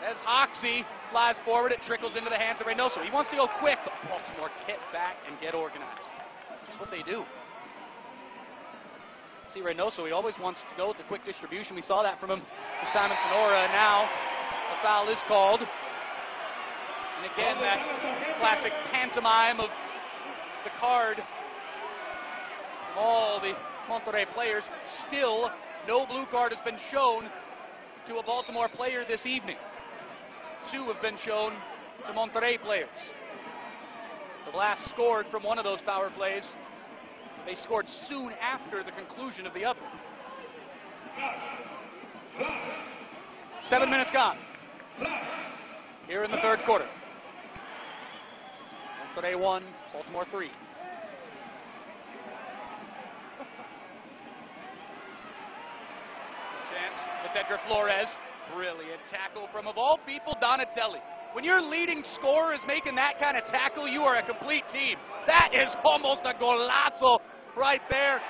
as Hoxie flies forward. It trickles into the hands of Reynoso. He wants to go quick, but Baltimore get back and get organized. That's what they do. See Reynoso, he always wants to go with the quick distribution. We saw that from him this time in Sonora, and now a foul is called. And again, that classic pantomime of the card from all the Monterrey players. Still, no blue card has been shown to a Baltimore player this evening. 2 have been shown to Monterrey players. The Blast scored from one of those power plays. They scored soon after the conclusion of the other. 7 minutes gone here in the third quarter. Monterrey 1, Baltimore 3. Chance, it's Edgar Flores. Brilliant tackle from, of all people, Donatelli. When your leading scorer is making that kind of tackle, you are a complete team. That is almost a golazo right there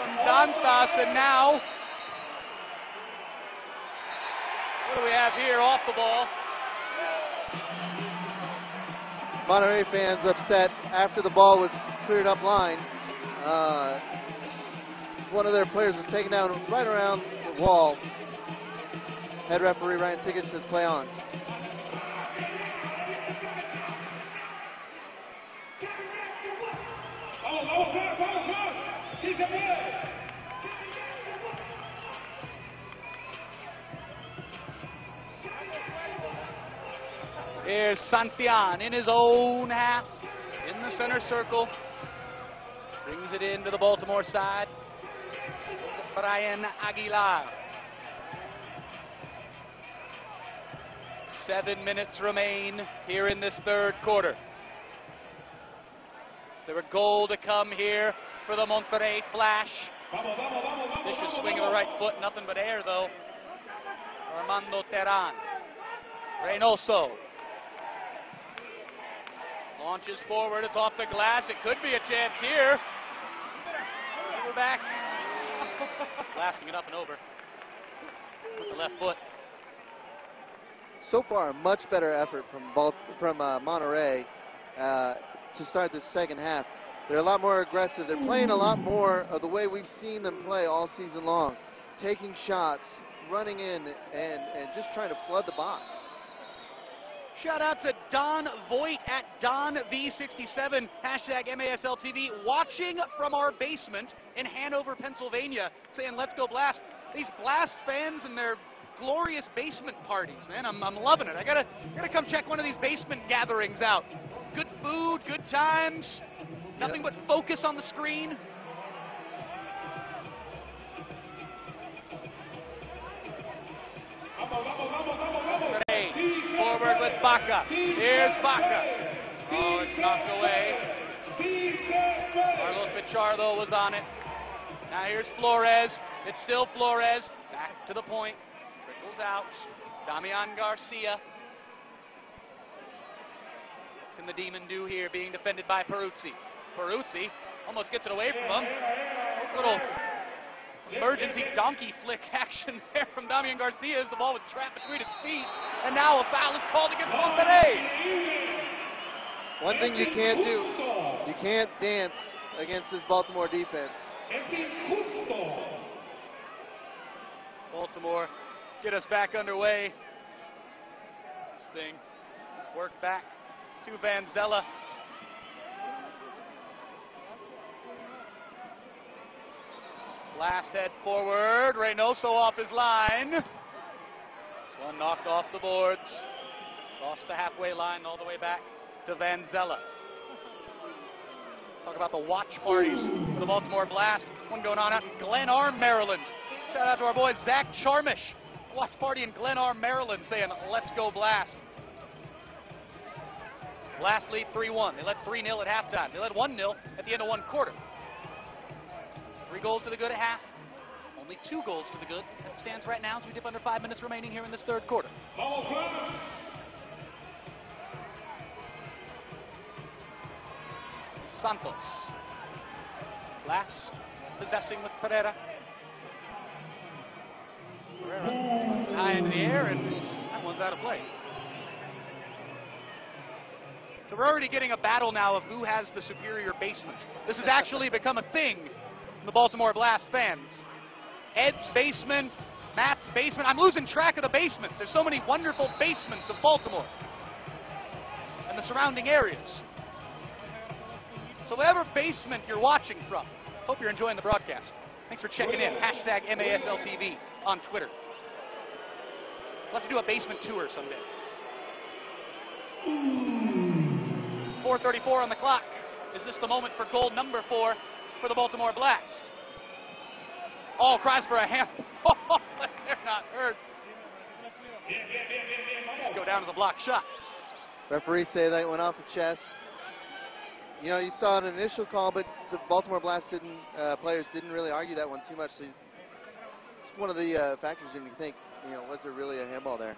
from Dantas. And now, what do we have here off the ball? Monterrey fans upset after the ball was cleared up line. One of their players was taken down right around the wall. Head referee Ryan Sikic says play on. Here's Santillan in his own half, in the center circle. Brings it into the Baltimore side. Brian Aguilar. 7 minutes remain here in this third quarter. Is there a goal to come here for the Monterrey Flash? Vicious swing of the right foot, nothing but air though. Armando Terán. Reynoso. Launches forward, it's off the glass. It could be a chance here. We're back. Blasting it up and over with the left foot. So far, a much better effort from Monterrey to start this second half. They're a lot more aggressive. They're playing a lot more of the way we've seen them play all season long. Taking shots, running in, and just trying to flood the box. Shout out to Don Voigt at DonV67, hashtag MASLTV, watching from our basement in Hanover, Pennsylvania, saying let's go Blast. These Blast fans and their glorious basement parties, man, I'm loving it. I gotta come check one of these basement gatherings out. Good food, good times, nothing but focus on the screen. Forward with Baca. Here's Baca. Oh, it's knocked away. Carlos Pichardo was on it. Now here's Flores. It's still Flores. Back to the point. Trickles out. It's Damian Garcia. What can the Demon do here, being defended by Peruzzi? Peruzzi almost gets it away from him. Little emergency donkey flick action there from Damian Garcia as the ball was trapped between his feet. And now a foul is called against Monterrey. One thing you can't do, you can't dance against this Baltimore defense. Baltimore, get us back underway. This thing worked back to Van Zella. Last head forward, Reynoso off his line. This one knocked off the boards. Lost the halfway line all the way back to Van Zella. Talk about the watch parties for the Baltimore Blast. One going on out in Glen Arm, Maryland. Shout out to our boy Zach Charmish. Watch party in Glen Arm, Maryland, saying let's go Blast. Blast lead 3-1. They led 3-0 at halftime. They led 1-0 at the end of one quarter. 3 goals to the good at half. Only 2 goals to the good as it stands right now as we dip under 5 minutes remaining here in this third quarter. Santos. Blast possessing with Pereira. Pereira puts it high into the air, and that one's out of play. So we're already getting a battle now of who has the superior basement. This has actually become a thing in the Baltimore Blast fans. Ed's basement, Matt's basement. I'm losing track of the basements. There's so many wonderful basements of Baltimore and the surrounding areas. So whatever basement you're watching from, hope you're enjoying the broadcast. Thanks for checking in. Hashtag MASLTV on Twitter. We'll have to do a basement tour someday. 4:34 on the clock. Is this the moment for goal number 4 for the Baltimore Blast? All cries for a hand. They're not hurt. Let's go down to the block shot. Referees say that went off the chest. You know, you saw an initial call, but the Baltimore Blast players didn't really argue that one too much. So it's one of the factors when you think, you know, was there really a handball there?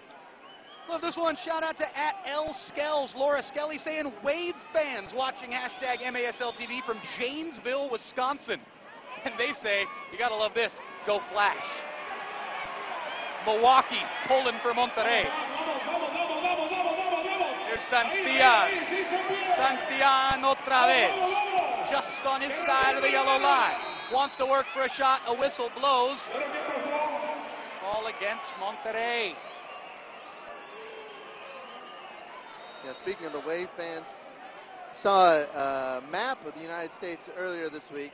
Love this one. Shout out to @LSkells. Laura Skelly saying, Wave fans watching hashtag MASLTV from Janesville, Wisconsin. And they say, you got to love this, go Flash. Milwaukee pulling for Monterrey. Here's Santillan. Santillan otra vez. Just on his side of the yellow line. Wants to work for a shot. A whistle blows. Ball against Monterrey. Yeah, speaking of the Wave fans, saw a map of the United States earlier this week,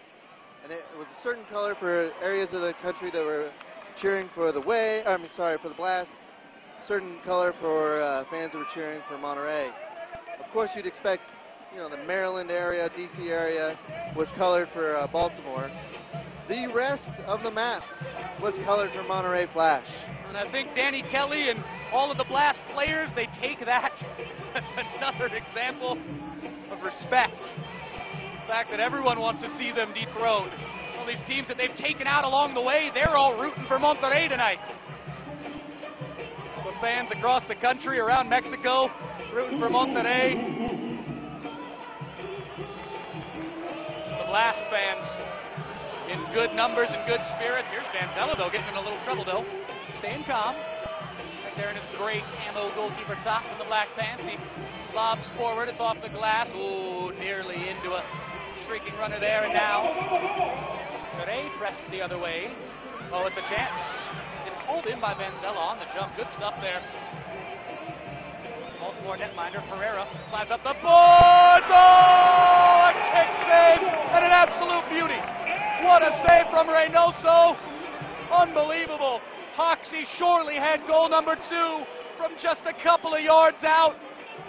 and it was a certain color for areas of the country that were cheering for the for the Blast. Certain color for fans that were cheering for Monterrey. Of course, you'd expect, you know, the Maryland area, DC area was colored for Baltimore. The rest of the map was colored for Monterrey Flash. And I think Danny Kelly and all of the Blast players, they take that as another example of respect. The fact that everyone wants to see them dethroned. All these teams that they've taken out along the way, they're all rooting for Monterrey tonight. The fans across the country, around Mexico, rooting for Monterrey. The Blast fans in good numbers and good spirits. Here's Vanzella, though, getting in a little trouble, though. Staying calm. Right there in his gray camo goalkeeper top in the black pants. He lobs forward. It's off the glass. Ooh, nearly into a shrieking runner there. And now, Monterrey pressed the other way. Oh, it's a chance. It's pulled in by Vanzella on the jump. Good stuff there. Baltimore netminder Pereira flies up the boards. Oh, a kick save and an absolute beauty. What a save from Reynoso. Unbelievable. Hoxie surely had goal number 2 from just a couple of yards out,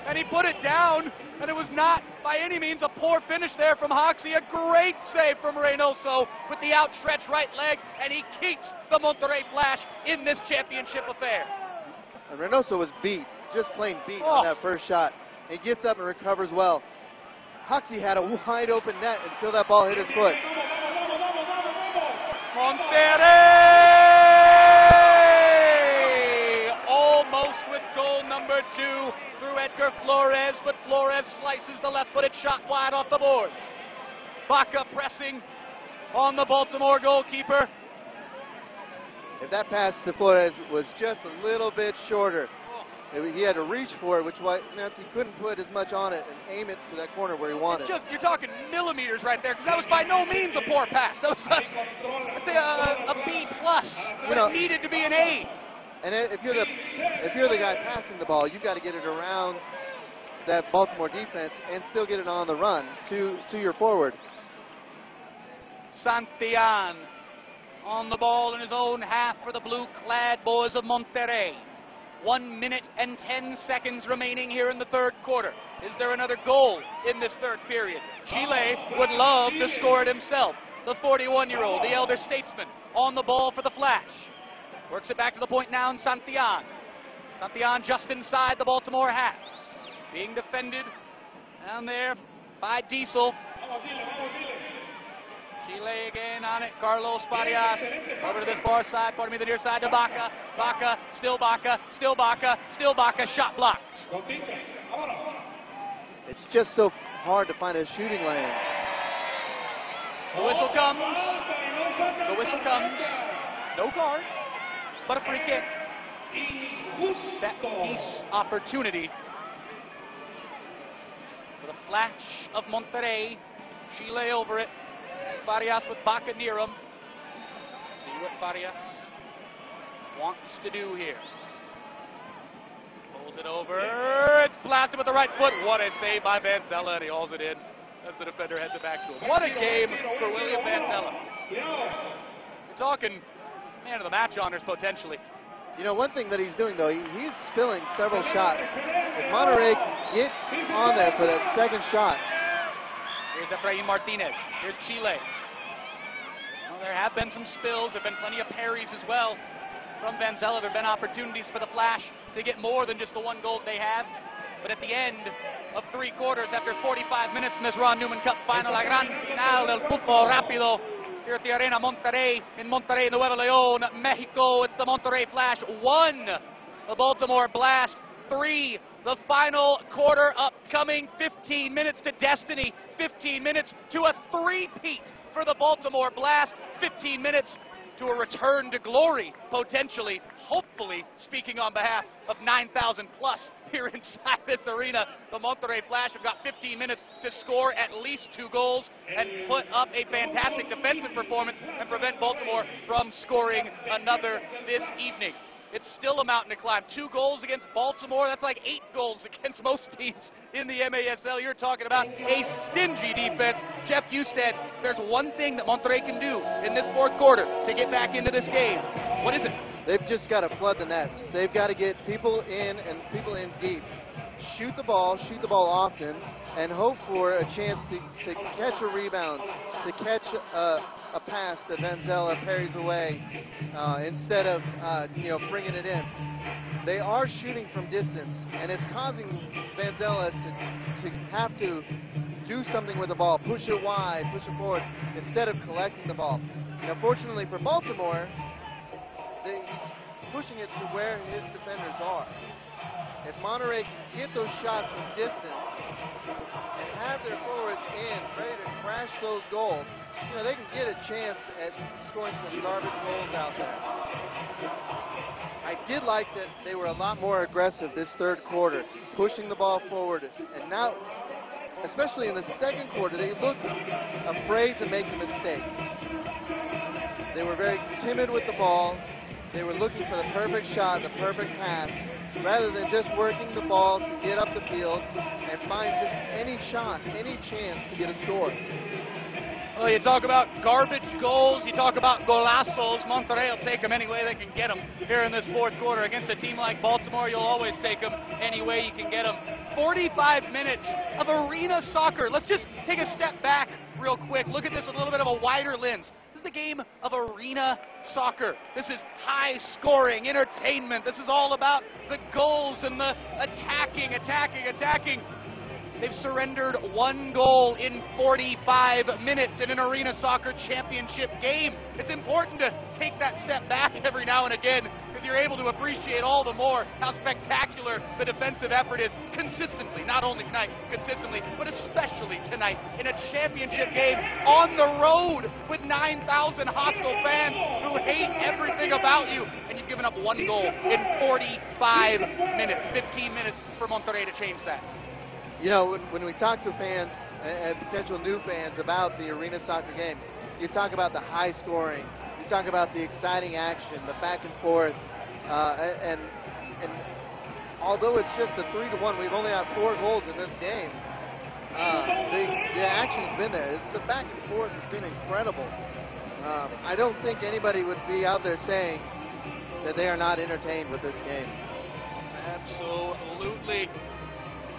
and he put it down, and it was not by any means a poor finish there from Hoxie. A great save from Reynoso with the outstretched right leg, and he keeps the Monterrey Flash in this championship affair. And Reynoso was beat, just plain beat on that first shot. He gets up and recovers well. Hoxie had a wide open net until that ball hit his foot. Monterrey almost with goal number 2 through Edgar Flores, but Flores slices the left-footed shot wide off the boards. Baca pressing on the Baltimore goalkeeper. If that pass to Flores was just a little bit shorter, he had to reach for it, which meant he couldn't put as much on it and aim it to that corner where he wanted. You're talking millimeters right there, because that was by no means a poor pass. That was, I'd say, a B+, but it needed to be an A. And if you're the guy passing the ball, you've got to get it around that Baltimore defense and still get it on the run to your forward. Santillan on the ball in his own half for the blue-clad boys of Monterrey. 1 minute and 10 seconds remaining here in the third quarter. Is there another goal in this third period? Chile would love to score it himself. The 41-year-old, the elder statesman, on the ball for the Flash. Works it back to the point now in Santillan. Santillan just inside the Baltimore half. Being defended down there by Diesel. Chile again on it. Carlos Farias over to this far side. Pardon me, the near side to Baca. Baca, still Baca, still Baca, still Baca. Shot blocked. It's just so hard to find a shooting lane. The whistle comes. The whistle comes. No card, but a free kick. Set piece opportunity For the flash of Monterrey. Chile over it. Farias with Baca near him. See what Farias wants to do here. Pulls it over. It's blasted with the right foot. What a save by Vanzella, and he hauls it in as the defender heads it back to him. What a game for William Vanzella. We're talking man of the match honors potentially. You know, one thing that he's doing, though, he's spilling several shots. If Monterrey can get on there for that second shot. Here's Efrain Martinez. Here's Chile. Well, there have been some spills. There have been plenty of parries as well from Vanzella. There have been opportunities for the Flash to get more than just the one goal they have. But at the end of 3 quarters, after 45 minutes in this Ron Newman Cup final, la gran final del fútbol rápido, here at the Arena Monterrey, in Monterrey, Nuevo León, Mexico. It's the Monterrey Flash 1, the Baltimore Blast 3. The final quarter upcoming, 15 minutes to destiny, 15 minutes to a three-peat for the Baltimore Blast, 15 minutes to a return to glory, potentially, hopefully, speaking on behalf of 9,000 plus here inside this arena. The Monterrey Flash have got 15 minutes to score at least 2 goals and put up a fantastic defensive performance and prevent Baltimore from scoring another this evening. It's still a mountain to climb. 2 goals against Baltimore, that's like 8 goals against most teams in the MASL. You're talking about a stingy defense. Jeff Husted, there's one thing that Monterrey can do in this 4th quarter to get back into this game. What is it? They've just got to flood the nets. They've got to get people in and people in deep. Shoot the ball often, and hope for a chance to catch a rebound, to catch a pass that Vanzella parries away instead of bringing it in. They are shooting from distance, and it's causing Vanzella to have to do something with the ball, push it wide, push it forward, instead of collecting the ball. Now, fortunately for Baltimore, he's pushing it to where his defenders are. If Monterrey can get those shots from distance and have their forwards in, ready to crash those goals, they can get a chance at scoring some garbage goals out there. I did like that they were a lot more aggressive this 3rd quarter, pushing the ball forward. And now, especially in the 2nd quarter, they looked afraid to make a mistake. They were very timid with the ball. They were looking for the perfect shot, the perfect pass, rather than just working the ball to get up the field and find just any shot, any chance to get a score. Well, you talk about garbage goals, you talk about golazos. Monterrey will take them any way they can get them here in this 4th quarter. Against a team like Baltimore, you'll always take them any way you can get them. 45 minutes of arena soccer. Let's just take a step back real quick. Look at this with a little bit of a wider lens. This is the game of arena soccer. This is high scoring, entertainment. This is all about the goals and the attacking. They've surrendered 1 goal in 45 minutes in an arena soccer championship game. It's important to take that step back every now and again because you're able to appreciate all the more how spectacular the defensive effort is consistently, not only tonight, consistently, but especially tonight in a championship game on the road with 9,000 hostile fans who hate everything about you, and you've given up 1 goal in 45 minutes, 15 minutes for Monterrey to change that. When we talk to fans and potential new fans about the arena soccer game, you talk about the high scoring, you talk about the exciting action, the back and forth, and although it's just a 3-1, we've only had 4 goals in this game. The action's been there. The back and forth has been incredible. I don't think anybody would be out there saying that they are not entertained with this game. Absolutely.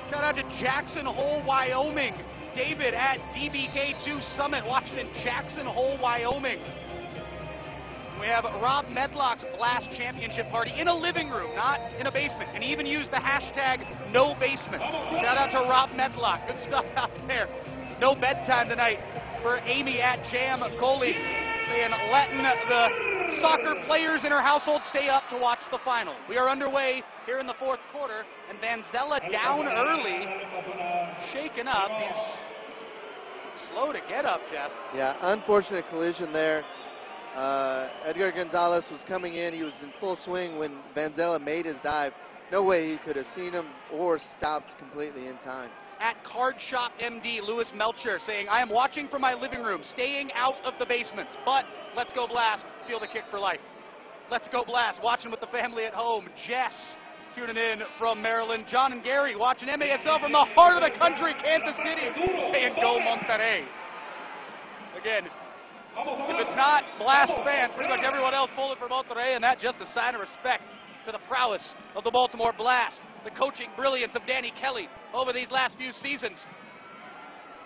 Shout out to Jackson Hole, Wyoming. David at DBK2 Summit watching in Jackson Hole, Wyoming. We have Rob Medlock's Blast Championship party in a living room, not in a basement. And he even used the hashtag #NoBasement. Shout out to Rob Medlock. Good stuff out there. No bedtime tonight for Amy at Jam Coley, saying letting the soccer players in her household stay up to watch the final. We are underway here in the 4th quarter, and Vanzella down early, shaken up. He's slow to get up, Jeff. Yeah, unfortunate collision there. Edgar Gonzalez was coming in. He was in full swing when Vanzella made his dive. no way he could have seen him or stopped completely in time. At Card Shop MD, Louis Melcher saying, I am watching from my living room, staying out of the basements, but let's go Blast, feel the kick for life. Let's go Blast, watching with the family at home. Jess tuning in from Maryland. John and Gary watching MASL from the heart of the country, Kansas City, saying go Monterrey. Again, if it's not Blast fans, pretty much everyone else pulling for Monterrey, and that's just a sign of respect to the prowess of the Baltimore Blast, the coaching brilliance of Danny Kelly over these last few seasons,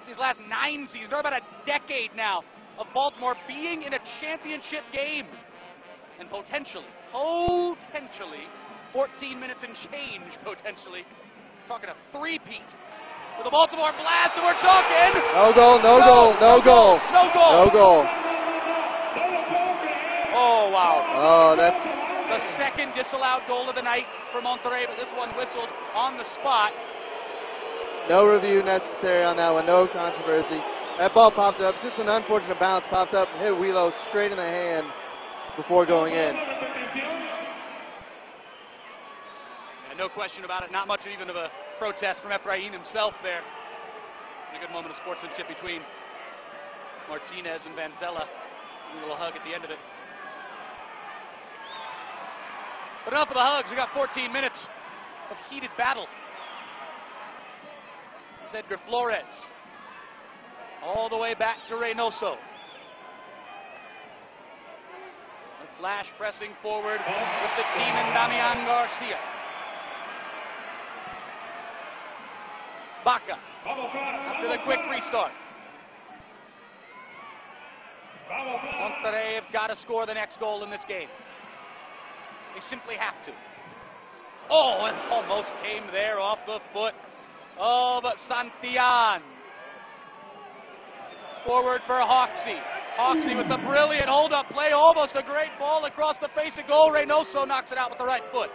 these last 9 seasons, or about a decade now, of Baltimore being in a championship game, and potentially, 14 minutes and change, potentially, talking a three-peat for the Baltimore Blast, and we're talking... No goal, no goal, no goal. No goal. No goal. Oh, wow. Oh, that's... The second disallowed goal of the night for Monterrey, but this one whistled on the spot. No review necessary on that one, no controversy. That ball popped up, just an unfortunate bounce, popped up, hit Wheelo straight in the hand before going in. And no question about it, not much even of a protest from Efrain himself there. And a good moment of sportsmanship between Martinez and Vanzella. A little hug at the end of it. But enough of the hugs, we got 14 minutes of heated battle. There's Edgar Flores. All the way back to Reynoso. The flash pressing forward with the team in Damian Garcia. Baca after the quick restart. Monterrey have got to score the next goal in this game. They simply have to. Oh, it almost came there off the foot of Santillan. Forward for Hawksy. Hawksy with the brilliant hold-up play. Almost a great ball across the face of goal. Reynoso knocks it out with the right foot.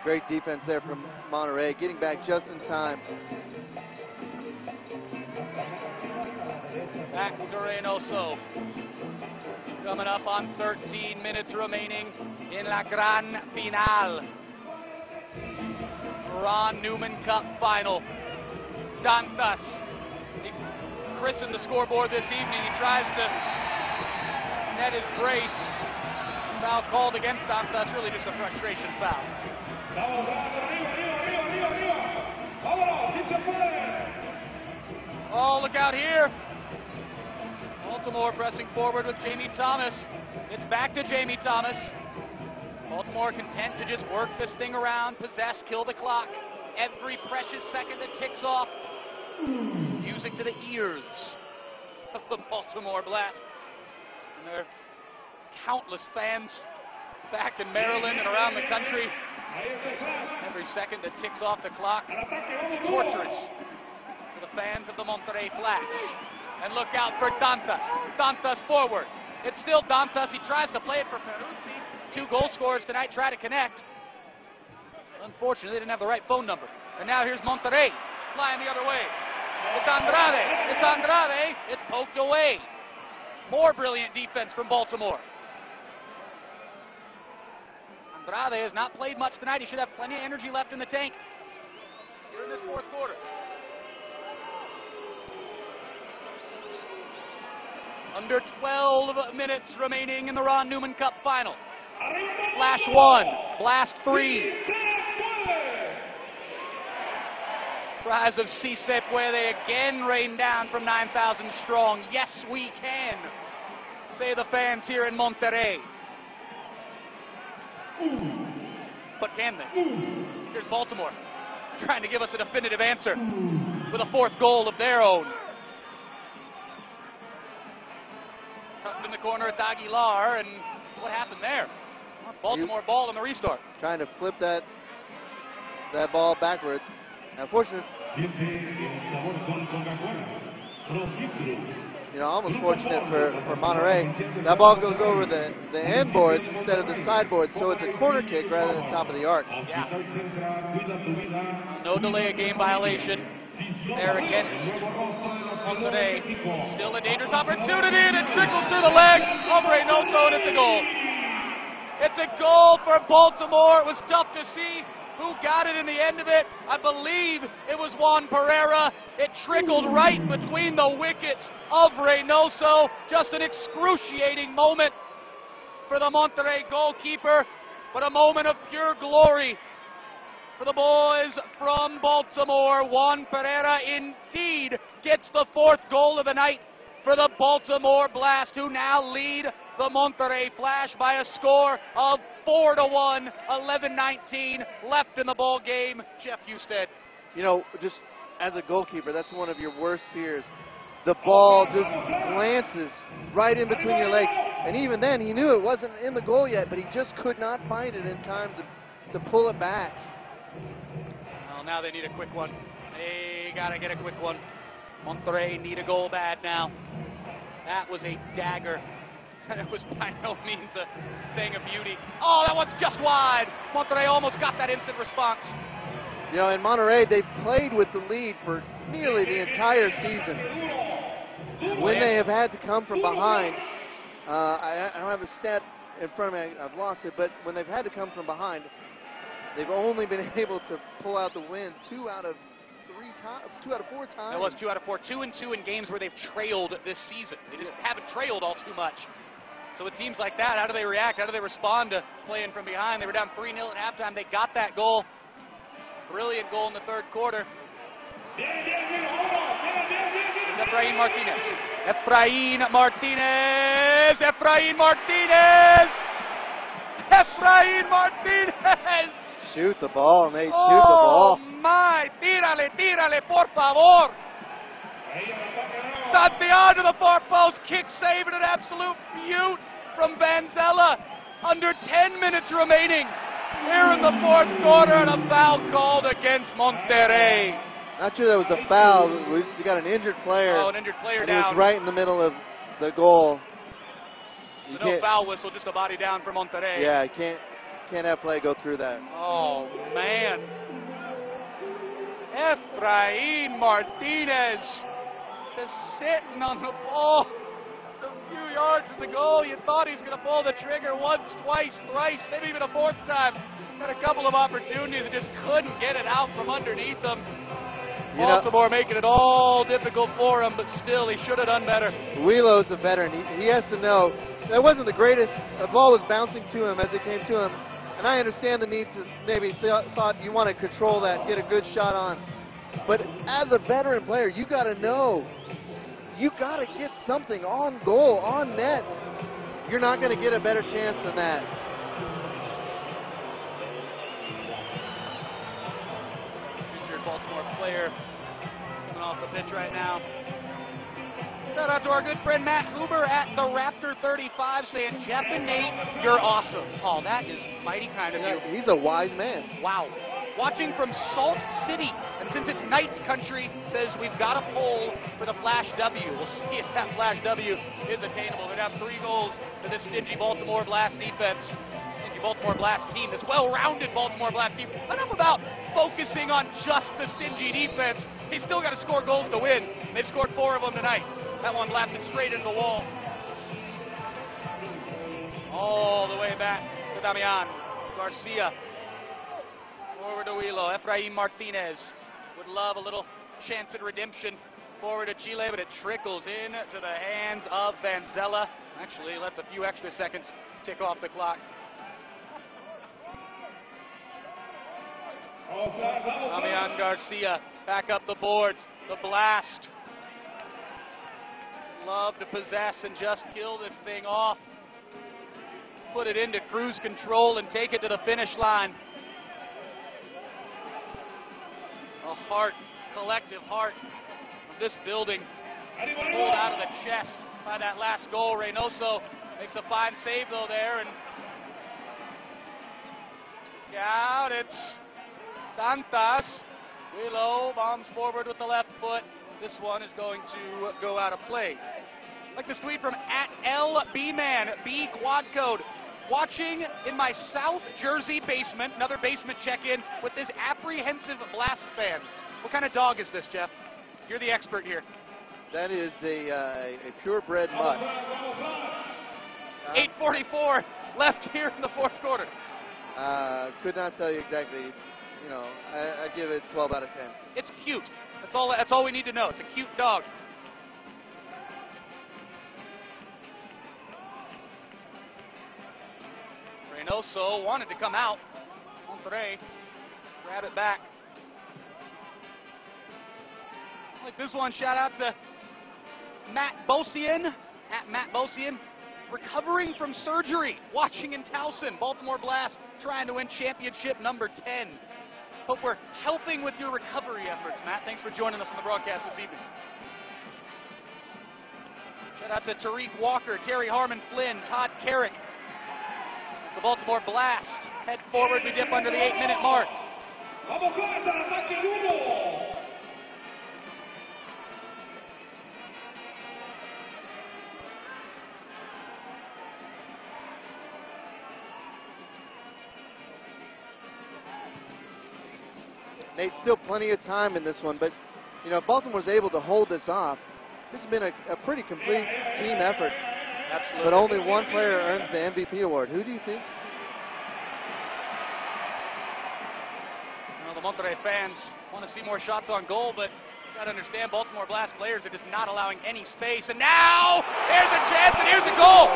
Great defense there from Monterrey, getting back just in time. Back to Reynoso. Coming up on 13 minutes remaining in La Gran Final. Ron Newman Cup Final. Dantas. He christened the scoreboard this evening. He tries to net his brace. Foul called against Dantas. Really just a frustration foul. Oh, look out here. Baltimore pressing forward with Jamie Thomas. It's back to Jamie Thomas. Baltimore content to just work this thing around, possess, kill the clock. Every precious second that ticks off. It's music to the ears of the Baltimore Blast. And their countless fans back in Maryland and around the country. Every second that ticks off the clock is torturous for the fans of the Monterrey Flash. And look out for Dantas. Dantas forward. It's still Dantas. He tries to play it for Peruzzi. 2 goal scorers tonight try to connect. Unfortunately, they didn't have the right phone number. And now here's Monterrey flying the other way. It's Andrade. It's Andrade. It's poked away. More brilliant defense from Baltimore. Andrade has not played much tonight. He should have plenty of energy left in the tank here in this fourth quarter. Under 12 minutes remaining in the Ron Newman Cup Final. Flash 1, Blast 3. Cries of Si Se Puede again rain down from 9,000 strong. Yes, we can, say the fans here in Monterrey. But can they? Here's Baltimore trying to give us a definitive answer with a 4th goal of their own. Tucked in the corner, it's Aguilar, and what happened there? Well, it's Baltimore ball in the restart. Trying to flip that ball backwards. Unfortunate. You know, almost fortunate for Monterrey. That ball goes over the end boards instead of the side boards, so it's a corner kick rather than top of the arc. Yeah. No delay of game violation there against Monterrey. Still a dangerous opportunity, and it trickles through the legs of Reynoso, and it's a goal. It's a goal for Baltimore. It was tough to see who got it in the end of it. I believe it was Juan Pereira. It trickled right between the wickets of Reynoso. Just an excruciating moment for the Monterrey goalkeeper, but a moment of pure glory for the boys from Baltimore. Juan Pereira indeed gets the 4th goal of the night for the Baltimore Blast, who now lead the Monterrey Flash by a score of 4-1, 11:19 left in the ball game. Jeff Husted. You know, just as a goalkeeper, that's one of your worst fears. The ball just glances right in between your legs. And even then, he knew it wasn't in the goal yet, but he just could not find it in time to pull it back. Well, now they need a quick one. They got to get a quick one. Monterrey need a goal bad now. That was a dagger. And it was by no means a thing of beauty. Oh, that one's just wide. Monterrey almost got that instant response. You know, in Monterrey, they played with the lead for nearly the entire season. When they have had to come from behind, I don't have the stat in front of me, I've lost it, but when they've had to come from behind, they've only been able to pull out the win 2 out of 4 times. It was 2 out of 4. 2-2 in games where they've trailed this season. They just haven't trailed all too much. So with teams like that, how do they react? How do they respond to playing from behind? They were down 3-0 at halftime. They got that goal. Brilliant goal in the 3rd quarter. Efrain Martinez. Efrain Martinez. Efrain Martinez. Efrain Martinez. Shoot the ball, Nate. Shoot the ball. Oh my! Tírale, tírale, por favor. Santiago to the far post. Kick save and an absolute beaut from Vanzella. Under 10 minutes remaining here in the 4th quarter, and a foul called against Monterrey. Not sure that was a foul. We got an injured player. Oh, an injured player and down. He was right in the middle of the goal. So no foul whistle, just a body down for Monterrey. Yeah, can't have play go through that. Oh, man. Efrain Martinez just sitting on the ball. Just a few yards from the goal. You thought he was going to pull the trigger once, twice, thrice, maybe even a 4th time. Had a couple of opportunities and just couldn't get it out from underneath him. Baltimore making it all difficult for him, but still, he should have done better. Wheelo's a veteran. He has to know that wasn't the greatest. The ball was bouncing to him as it came to him. And I understand the need to maybe thought you want to control that, get a good shot on. But as a veteran player, you got to know, you got to get something on goal, on net. You're not going to get a better chance than that. Injured Baltimore player coming off the pitch right now. Shout out to our good friend Matt Huber at the Raptor 35 saying, Jeff and Nate, you're awesome. Oh, that is mighty kind of you. He's a wise man. Wow. Watching from Salt City, and since it's Knights country, says we've got a poll for the Flash W. We'll see if that Flash W is attainable. They're down 3 goals to this stingy Baltimore Blast defense. Stingy Baltimore Blast team, this well-rounded Baltimore Blast team. Enough about focusing on just the stingy defense. They still got to score goals to win. They've scored 4 of them tonight. That one blasted straight into the wall. All the way back to Damian Garcia. Forward to Wheelo. Efrain Martinez would love a little chance at redemption. Forward to Chile, but it trickles into the hands of Vanzella. Actually, lets a few extra seconds tick off the clock. Damian Garcia back up the boards. The Blast love to possess and just kill this thing off. Put it into cruise control and take it to the finish line. A heart, collective heart of this building pulled out of the chest by that last goal. Reynoso makes a fine save though there, and out. It's Dantas. Wheelo bombs forward with the left foot. This one is going to go out of play. Like this tweet from @LBman, B quad code. Watching in my South Jersey basement, another basement check-in with this apprehensive Blast fan. What kind of dog is this, Jeff? You're the expert here. That is a purebred mutt. 8:44 left here in the fourth quarter? Could not tell you exactly. It's, you know, I'd give it 12 out of 10. It's cute. That's all we need to know. It's a cute dog. Reynoso wanted to come out. Monterrey grab it back. Like this one, shout out to Matt Bosian, at Matt Bosian, recovering from surgery, watching in Towson. Baltimore Blast trying to win championship number 10. Hope we're helping with your recovery efforts, Matt. Thanks for joining us on the broadcast this evening. Shout out to Tariq Walker, Terry Harmon Flynn, Todd Carrick. As the Baltimore Blast head forward, we dip under the 8-minute mark. Nate, still plenty of time in this one, but you know, if Baltimore's able to hold this off, this has been a pretty complete team effort. Absolutely. But only one player earns the MVP award. Who do you think? Well, the Monterrey fans want to see more shots on goal, but you got to understand Baltimore Blast players are just not allowing any space. And now, here's a chance and here's a goal.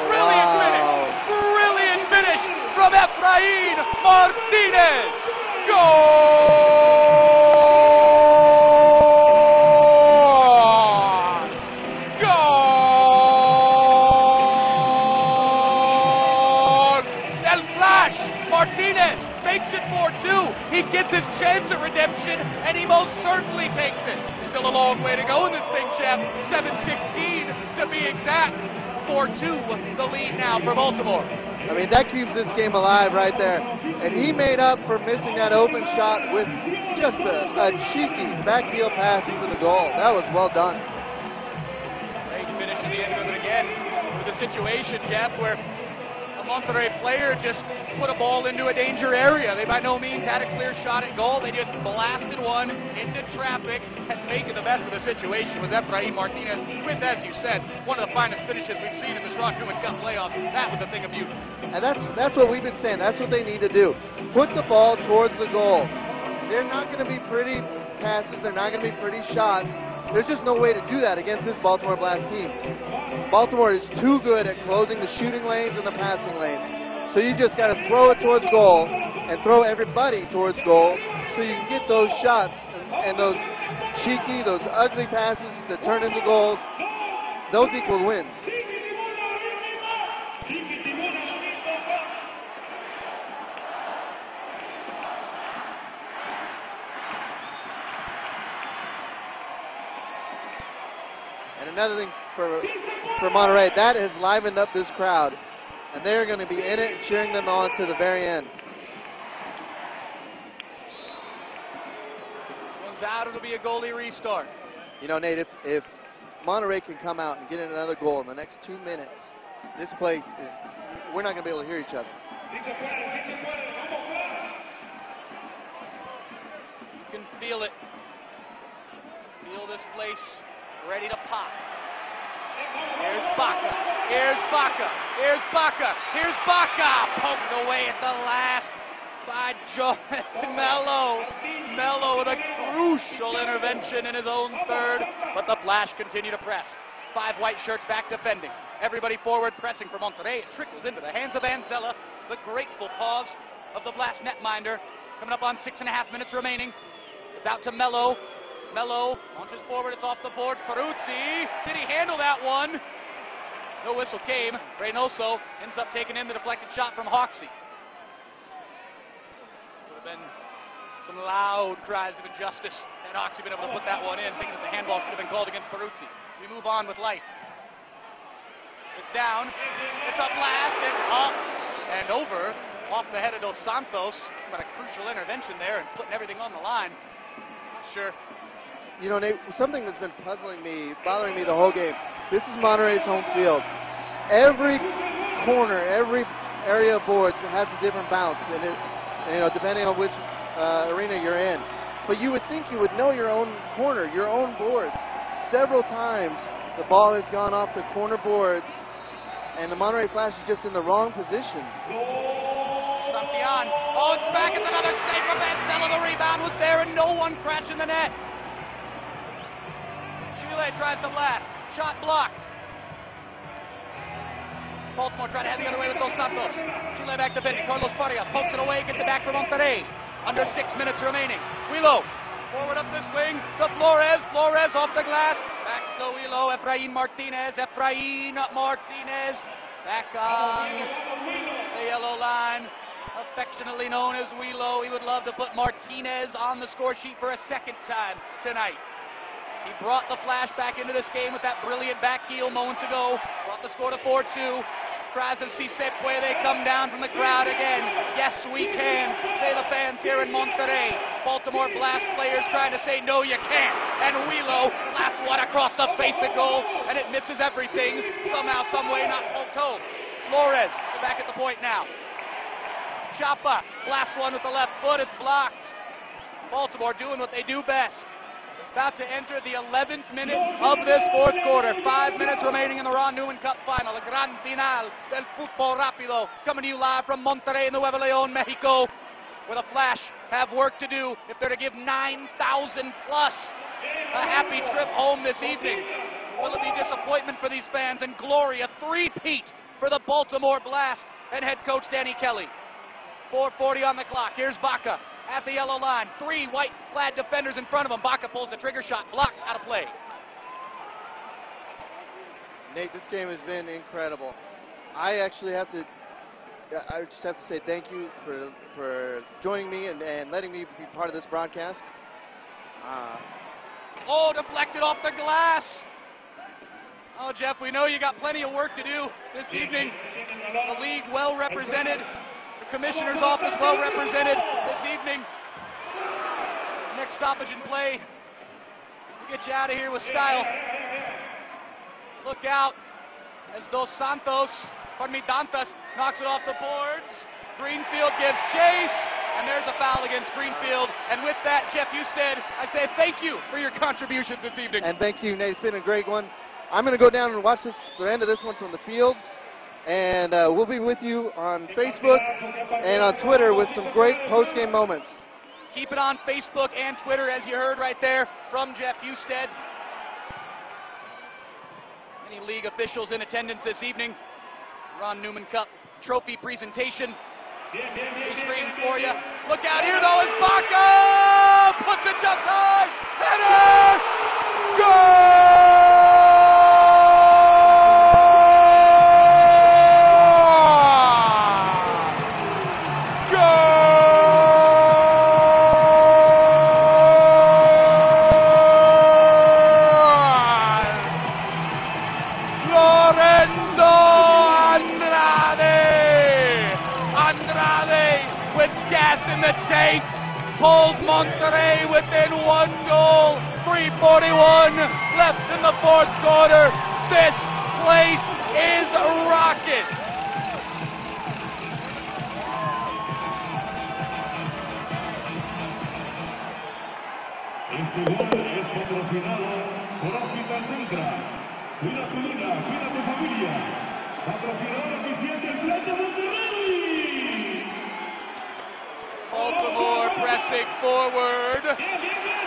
Brilliant finish. Brilliant finish from Efrain Martinez. Goal! Goal! El Flash Martinez makes it 4-2. He gets his chance at redemption, and he most certainly takes it. Still a long way to go in this thing, Jeff. 7:16 to be exact. 4-2 the lead now for Baltimore. I mean, that keeps this game alive right there. And he made up for missing that open shot with just a cheeky backheel pass into the goal. That was well done. Great finish at the end of it again. It was a situation, Jeff, where a Monterrey player just put a ball into a danger area. They by no means had a clear shot at goal. They just blasted one into traffic and making the best of the situation was Efrain Martinez with, as you said, one of the finest finishes we've seen in this Rock Newman Cup playoffs. That was a thing of beauty. And that's what we've been saying. That's what they need to do. Put the ball towards the goal. They're not going to be pretty passes. They're not going to be pretty shots. There's just no way to do that against this Baltimore Blast team. Baltimore is too good at closing the shooting lanes and the passing lanes. So you just got to throw it towards goal and throw everybody towards goal so you can get those shots and those cheeky, those ugly passes that turn into goals. Those equal wins. And another thing for Monterrey, that has livened up this crowd. And they're going to be in it and cheering them on to the very end. One's out, it'll be a goalie restart. You know, Nate, if Monterrey can come out and get in another goal in the next 2 minutes, this place is, we're not going to be able to hear each other. You can feel it. Feel this place ready to pop. Here's Baca. Here's Baca. Here's Baca. Here's Baca. Poked away at the last by Joe Mello. Mello with a crucial intervention in his own third, but the Flash continue to press. 5 white shirts back defending. Everybody forward pressing for Monterrey. It trickles into the hands of Anzella. The grateful pause of the Blast netminder. Coming up on 6.5 minutes remaining. It's out to Mello. Mello launches forward, it's off the boards. Peruzzi, did he handle that one? No whistle came. Reynoso ends up taking in the deflected shot from Hoxie. Would have been some loud cries of injustice had Hoxie been able to put that one in, thinking that the handball should have been called against Peruzzi. We move on with life. It's down, it's up last, it's up and over, off the head of Dos Santos. But a crucial intervention there and putting everything on the line. Not sure. You know, Nate, something that's been bothering me the whole game. This is Monterrey's home field. Every corner, every area of boards has a different bounce, and it, you know, depending on which arena you're in. But you would think you would know your own corner, your own boards. Several times the ball has gone off the corner boards And the Monterrey Flash is just in the wrong position. Santillan. Oh, it's back. It's another save from Mancella. The rebound was there and no one crashed in the net. Chile tries to blast. Shot blocked. Baltimore trying to head the other way with Dos Santos. Chile back defending. Carlos Farias pokes it away, gets it back for Monterrey. Under 6 minutes remaining. Huilo forward up this wing to Flores. Flores off the glass. Back to Huilo. Efrain Martinez. Back on the yellow line. Affectionately known as Huilo. He would love to put Martinez on the score sheet for a second time tonight. He brought the Flash back into this game with that brilliant back heel moments ago. Brought the score to 4-2. Cries of Si se puede come down from the crowd again. Yes, we can, say the fans here in Monterrey. Baltimore Blast players trying to say, no, you can't. And Huilo blasts one across the face of goal, and it misses everything. Somehow, some way, not poked home. Flores back at the point now. Chapa blasts one with the left foot. It's blocked. Baltimore doing what they do best. About to enter the 11th minute of this fourth quarter. 5 minutes remaining in the Ron Newman Cup final. A gran final del fútbol rápido. Coming to you live from Monterrey in the Nuevo León, Mexico. Where the Flash have work to do if they're to give 9,000 plus a happy trip home this evening. Will it be disappointment for these fans and glory, a three-peat for the Baltimore Blast and head coach Danny Kelly. 4:40 on the clock. Here's Baca at the yellow line. 3 white-clad defenders in front of him. Baca pulls the trigger shot. Blocked out of play. Nate, this game has been incredible. I just have to say thank you for joining me and letting me be part of this broadcast. Oh, deflected off the glass. Oh, Jeff, we know you got plenty of work to do this evening. The league well represented. The commissioner's office well represented this evening. Next stoppage in play. We'll get you out of here with style. Look out as Dos Santos, Dantas, knocks it off the boards. Greenfield gives chase, and there's a foul against Greenfield. And with that, Jeff Husted, I say thank you for your contribution this evening. And thank you, Nate. It's been a great one. I'm going to go down and watch the end of this one from the field. And we'll be with you on Facebook and on Twitter with some great post-game moments. Keep it on Facebook and Twitter, as you heard right there from Jeff Husted. Many league officials in attendance this evening. Ron Newman Cup trophy presentation. We stream for you. Look out here, though, as Baca puts it just high. Header! Goal! Pulls Monterrey within 1 goal. 3:41 left in the fourth quarter. This place is rocking. Este gol es patrocinado por Hospital Centra. Cuida tu vida, cuida tu familia. Patrocinador oficial del Plato Monterrey. Baltimore pressing forward.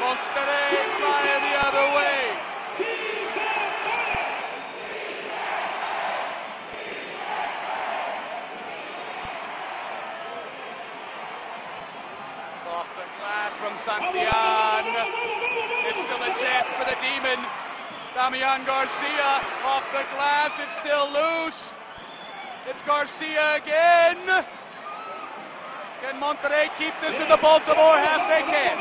Monterrey flying the other way. It's off the glass from Santillan. It's still a chance for the Demon. Damian Garcia off the glass. It's still loose. It's Garcia again. Can Monterrey keep this in the Baltimore half? They can.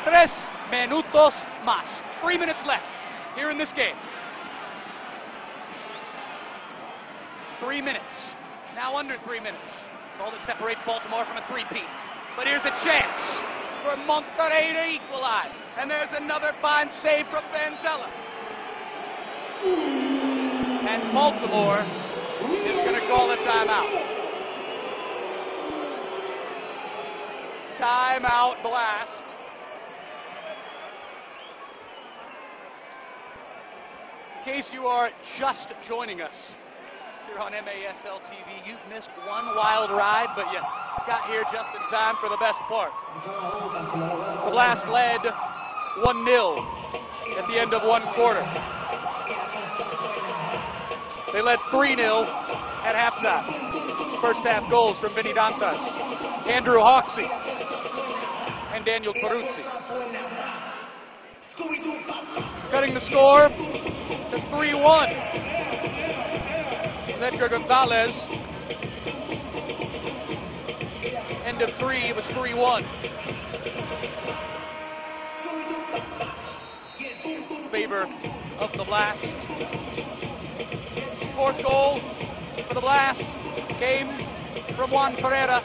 3 minutos más. 3 minutes left here in this game. 3 minutes. Now under 3 minutes. It's all that separates Baltimore from a three-peat. But here's a chance for Monterrey to equalize. And there's another fine save from Mancella. And Baltimore is going to call a timeout. Timeout Blast. In case you are just joining us, here on MASL TV. You've missed one wild ride, but you got here just in time for the best part. The Blast led 1-0 at the end of one quarter. They led 3-0 at halftime. First half goals from Vinny Dantas, Andrew Hawksey, and Daniel Peruzzi. Cutting the score to 3-1. Edgar Gonzalez. End of three, it was 3-1. Favor of the Blast. Fourth goal for the Blast came from Juan Ferreira,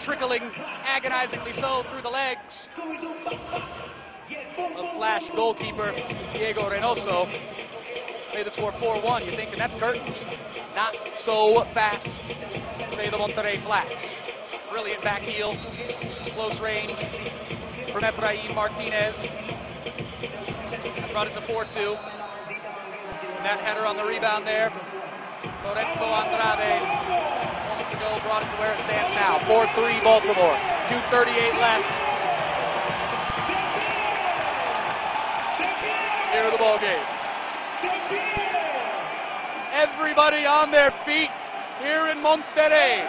trickling agonizingly so through the legs of Flash goalkeeper Diego Reynoso. Made the score 4-1. You're thinking that's curtains. Not so fast, say the Monterrey Flash. Brilliant back heel, close range from Efraim Martinez. Brought it to 4-2. And that header on the rebound there. Lorenzo Andrade moments ago brought it to where it stands now. 4-3 Baltimore. 2:38 left. Here are the ball game. Everybody on their feet here in Monterrey.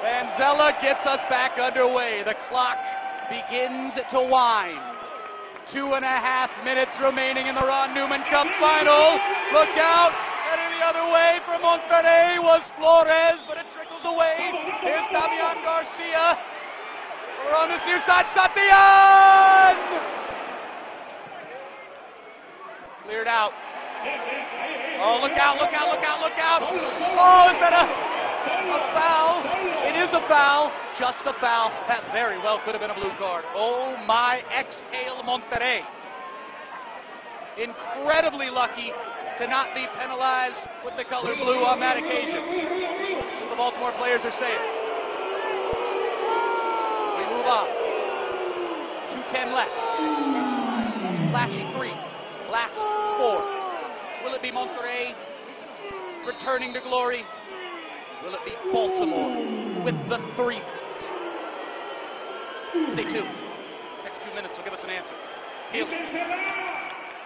Vanzella gets us back underway. The clock begins to wind. 2.5 minutes remaining in the Ron Newman Cup final. Look out! Heading the other way from Monterrey was Flores, but it trickles away. Here's Damian Garcia. We're on this near side. Satian! Cleared out. Oh, look out, look out, look out, look out. Oh, is that a foul? It is a foul. Just a foul. That very well could have been a blue card. Oh my, exhale Monterrey. Incredibly lucky to not be penalized with the color blue on that occasion. What the Baltimore players are saying. We move on. 2:10 left. Flash 3. Blast 4. Will it be Monterrey returning to glory? Will it be Baltimore with the 3-peat? Stay tuned. Next few minutes will give us an answer. Healy.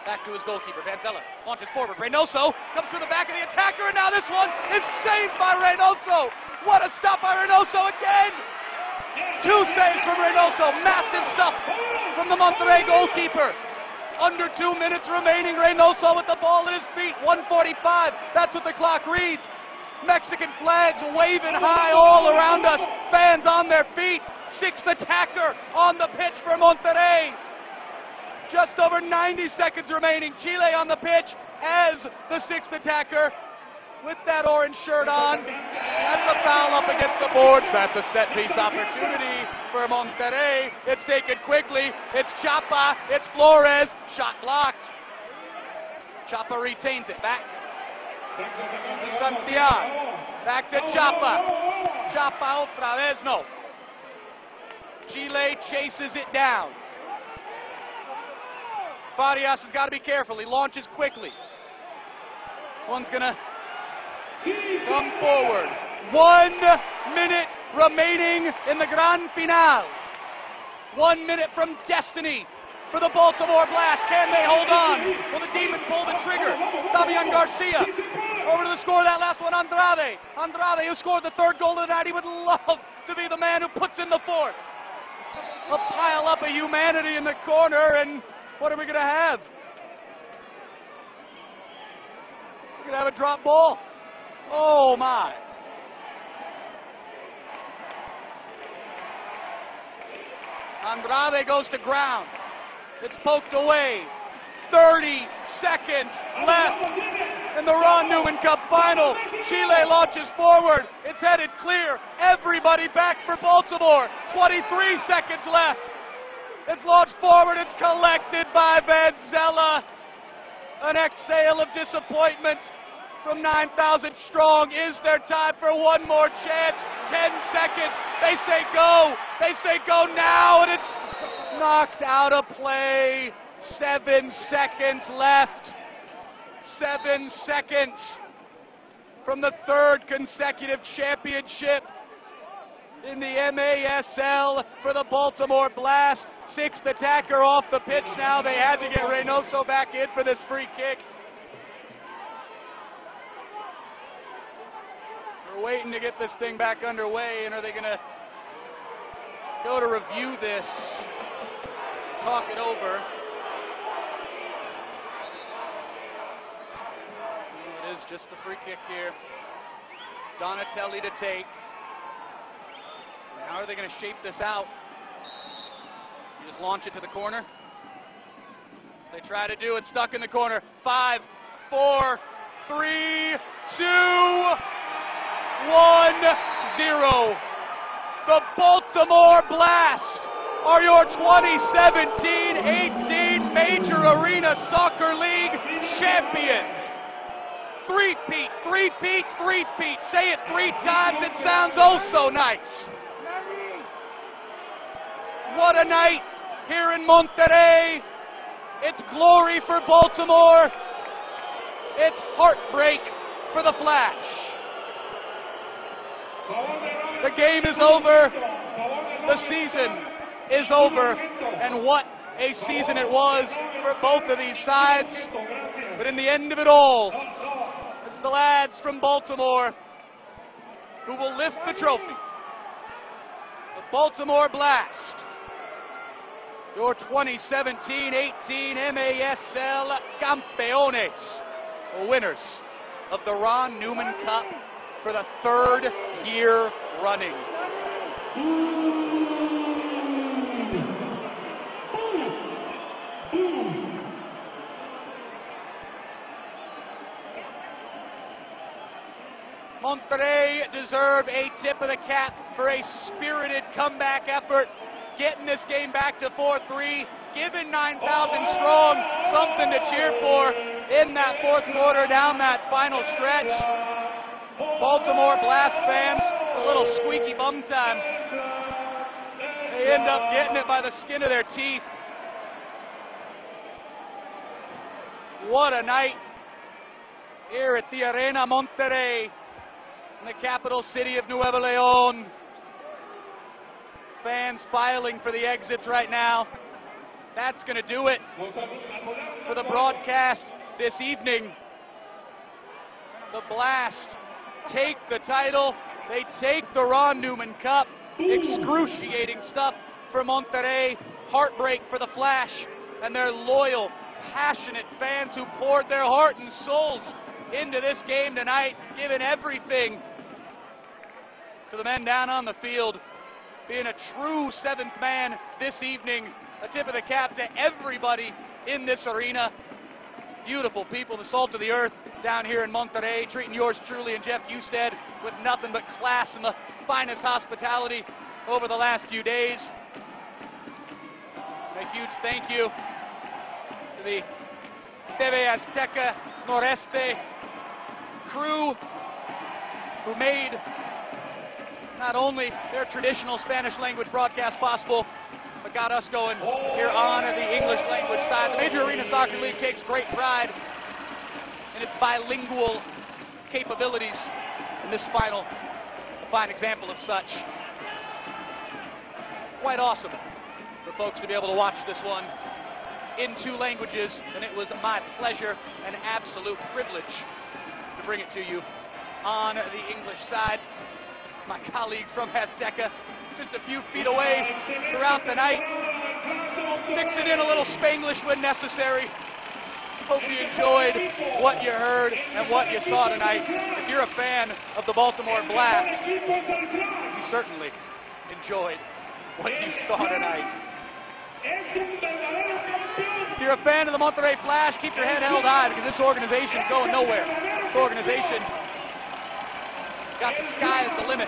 Back to his goalkeeper, Vanzella. Launches forward. Reynoso comes through the back of the attacker, and now this one is saved by Reynoso. What a stop by Reynoso again! 2 saves from Reynoso. Massive stuff from the Monterrey goalkeeper. Under 2 minutes remaining. Reynoso with the ball at his feet. 1:45. That's what the clock reads. Mexican flags waving high all around us. Fans on their feet. 6th attacker on the pitch for Monterrey. Just over 90 seconds remaining. Chile on the pitch as the 6th attacker with that orange shirt on. That's a foul up against the boards. That's a set piece opportunity for Monterrey. It's taken quickly. It's Chapa. It's Flores. Shot blocked. Chapa retains it. Back. Santiago. Back to Chapa. Chapa otra vez. No. Chile chases it down. Farias has got to be careful. He launches quickly. This one's going to come forward. 1 minute remaining in the Grand Finale. 1 minute from destiny for the Baltimore Blast. Can they hold on? Will the Demon pull the trigger? Damian Garcia over to the score of that last one, Andrade. Andrade, who scored the 3rd goal of the night. He would love to be the man who puts in the 4th. A pile up of humanity in the corner, and what are we going to have? We're going to have a drop ball. Oh, my. Andrade goes to ground. It's poked away. 30 seconds left in the Ron Newman Cup final. Chile launches forward. It's headed clear. Everybody back for Baltimore. 23 seconds left. It's launched forward. It's collected by Vanzella. An exhale of disappointment from 9,000 strong. Is there time for one more chance? 10 seconds. They say go. They say go now, and it's knocked out of play. 7 seconds left. 7 seconds from the third consecutive championship in the MASL for the Baltimore Blast. Sixth attacker off the pitch now. They had to get Reynoso back in for this free kick. We're waiting to get this thing back underway, and are they going to go to review this, talk it over? It is just the free kick here. Donatelli to take. How are they going to shape this out? You just launch it to the corner. They try to do it, stuck in the corner. 5, 4, 3, 2, 1, 0. The Baltimore Blast are your 2017-18 Major Arena Soccer League champions. Three-peat, three-peat, three-peat. Say it 3 times, it sounds oh so nice. What a night here in Monterrey. It's glory for Baltimore. It's heartbreak for the Flash. The game is over. The season is over. And what a season it was for both of these sides. But in the end of it all, it's the lads from Baltimore who will lift the trophy. The Baltimore Blast, your 2017-18 MASL Campeones, the winners of the Ron Newman Cup for the 3rd year running. Monterrey deserve a tip of the cap for a spirited comeback effort, getting this game back to 4-3, giving 9,000 strong something to cheer for in that 4th quarter down that final stretch. Baltimore Blast fans, a little squeaky bum time. They end up getting it by the skin of their teeth. What a night here at the Arena Monterrey in the capital city of Nuevo León. Fans filing for the exits right now. That's going to do it for the broadcast this evening. The Blast take the title. They take the Ron Newman Cup. Excruciating stuff for Monterrey. Heartbreak for the Flash and their loyal, passionate fans who poured their heart and souls into this game tonight, giving everything to the men down on the field. Being a true 7th man this evening. A tip of the cap to everybody in this arena. Beautiful people, the salt of the earth down here in Monterrey, treating yours truly and Jeff Husted with nothing but class and the finest hospitality over the last few days. A huge thank you to the TV Azteca Noreste crew who made not only their traditional Spanish language broadcast possible, but got us going here on the English language side. The Major Arena Soccer League takes great pride in its bilingual capabilities, and this final, a fine example of such. Quite awesome for folks to be able to watch this one in 2 languages, and it was my pleasure and absolute privilege to bring it to you on the English side. My colleagues from Azteca, just a few feet away throughout the night, mixing in a little Spanglish when necessary. Hope you enjoyed what you heard and what you saw tonight. If you're a fan of the Baltimore Blast, you certainly enjoyed what you saw tonight. If you're a fan of the Monterrey Flash, keep your head held high because this organization's going nowhere. This organization got the sky as the limit.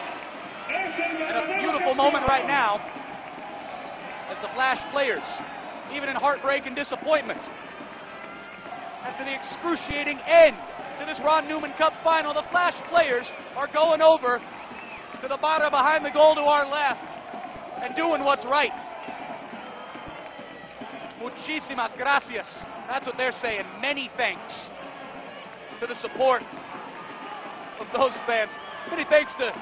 And a beautiful moment right now as the Flash players, even in heartbreak and disappointment, after the excruciating end to this Ron Newman Cup final. The Flash players are going over to the barra behind the goal to our left and doing what's right. Muchísimas gracias. That's what they're saying. Many thanks to the support of those fans. Many thanks to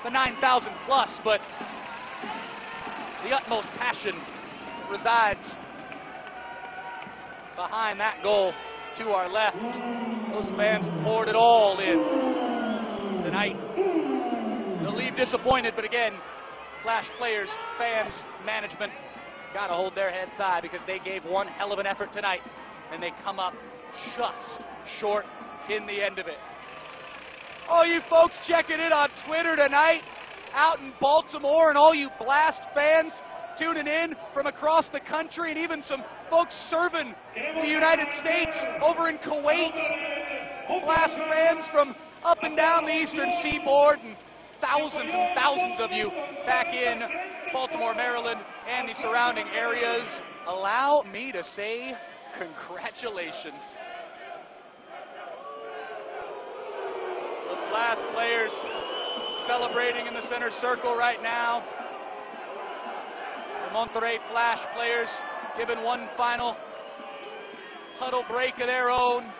the 9,000 plus, but the utmost passion resides behind that goal to our left. Those fans poured it all in tonight. They'll leave disappointed, but again, Flash players, fans, management got to hold their heads high because they gave one hell of an effort tonight, and they come up just short in the end of it. All you folks checking in on Twitter tonight, out in Baltimore, and all you Blast fans tuning in from across the country, and even some folks serving the United States over in Kuwait. Blast fans from up and down the eastern seaboard, and thousands of you back in Baltimore, Maryland, and the surrounding areas. Allow me to say congratulations. The Blast players celebrating in the center circle right now. The Monterrey Flash players given one final huddle break of their own.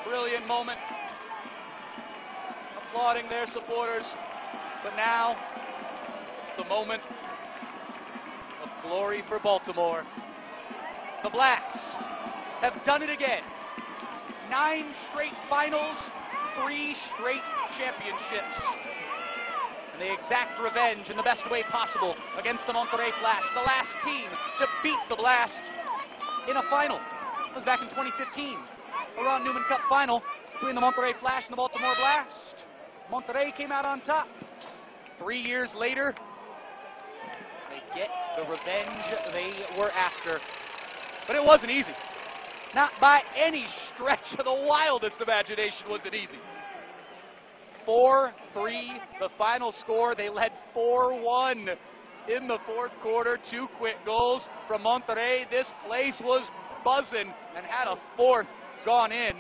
Brilliant moment. Applauding their supporters. But now, it's the moment of glory for Baltimore. The Blast have done it again. 9 straight finals, 3 straight championships. And they exact revenge in the best way possible against the Monterrey Flash, the last team to beat the Blast in a final. It was back in 2015, a Ron Newman Cup final between the Monterrey Flash and the Baltimore Blast. Monterrey came out on top. 3 years later, they get the revenge they were after. But it wasn't easy. Not by any stretch of the wildest imagination was it easy. 4-3, the final score. They led 4-1 in the fourth quarter. 2 quick goals from Monterrey. This place was buzzing, and had a fourth gone in,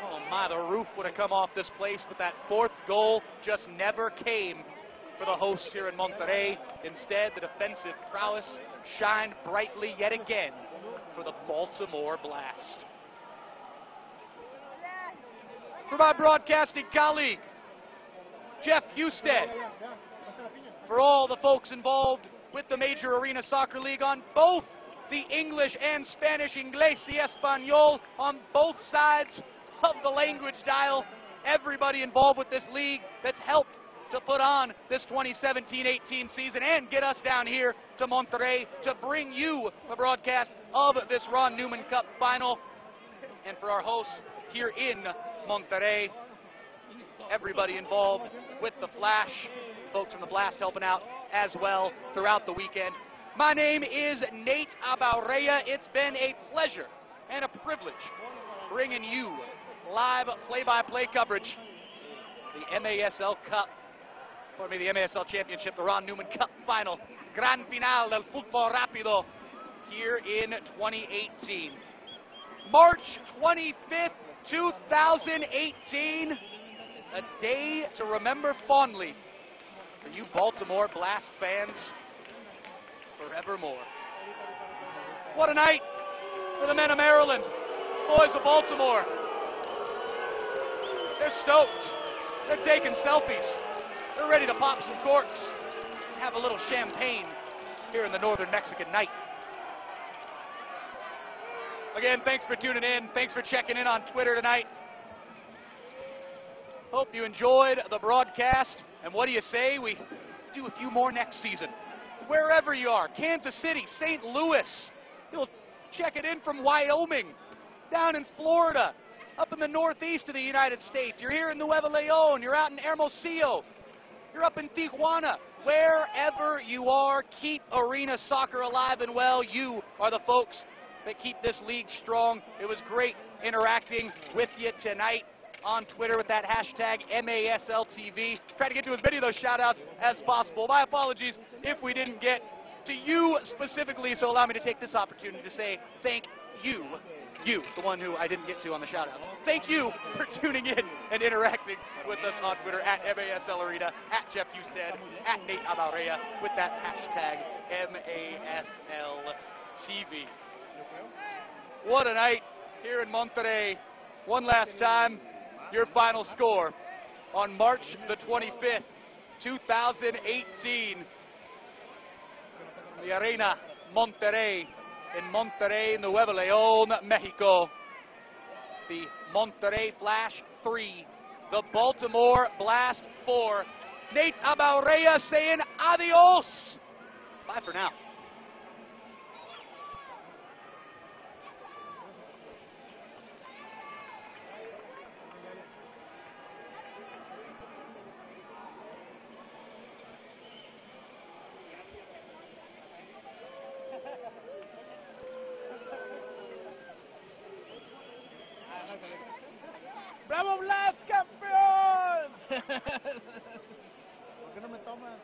oh my, the roof would have come off this place. But that fourth goal just never came for the hosts here in Monterrey. Instead, the defensive prowess shined brightly yet again for the Baltimore Blast. For my broadcasting colleague, Jeff Husted, for all the folks involved with the Major Arena Soccer League on both the English and Spanish, Inglés y Español, on both sides of the language dial, everybody involved with this league that's helped to put on this 2017-18 season and get us down here to Monterrey to bring you the broadcast of this Ron Newman Cup final. And for our hosts here in Monterrey, everybody involved with the Flash, folks from the Blast helping out as well throughout the weekend. My name is Nate Abaurrea. It's been a pleasure and a privilege bringing you live play-by-play coverage of the MASL Cup, or maybe the MASL Championship, the Ron Newman Cup Final, Gran Final del Fútbol Rápido, here in 2018. March 25th, 2018, a day to remember fondly for you Baltimore Blast fans forevermore. What a night for the men of Maryland, boys of Baltimore. They're stoked. They're taking selfies. They're ready to pop some corks and have a little champagne here in the northern Mexican night. Again, thanks for tuning in. Thanks for checking in on Twitter tonight. Hope you enjoyed the broadcast. And what do you say we do a few more next season? Wherever you are, Kansas City, St. Louis. You'll check it in from Wyoming, down in Florida, up in the northeast of the United States. You're here in Nuevo León. You're out in Hermosillo. You're up in Tijuana. Wherever you are, keep arena soccer alive and well. You are the folks that keep this league strong. It was great interacting with you tonight on Twitter with that hashtag MASLTV. Try to get to as many of those shout-outs as possible. My apologies if we didn't get to you specifically, so allow me to take this opportunity to say thank you you, the one who I didn't get to on the shout-outs. Thank you for tuning in and interacting with us on Twitter at MASL Arena, at Jeff Husted, at Nate Abaurrea, with that hashtag MASL TV. What a night here in Monterrey. One last time, your final score on March the 25th, 2018. The Arena Monterrey in Monterrey, Nuevo León, Mexico. The Monterrey Flash 3, the Baltimore Blast 4. Nate Abaurrea saying adios. Bye for now. ¡Bravo, Blas, campeón! ¿Por qué no me tomas?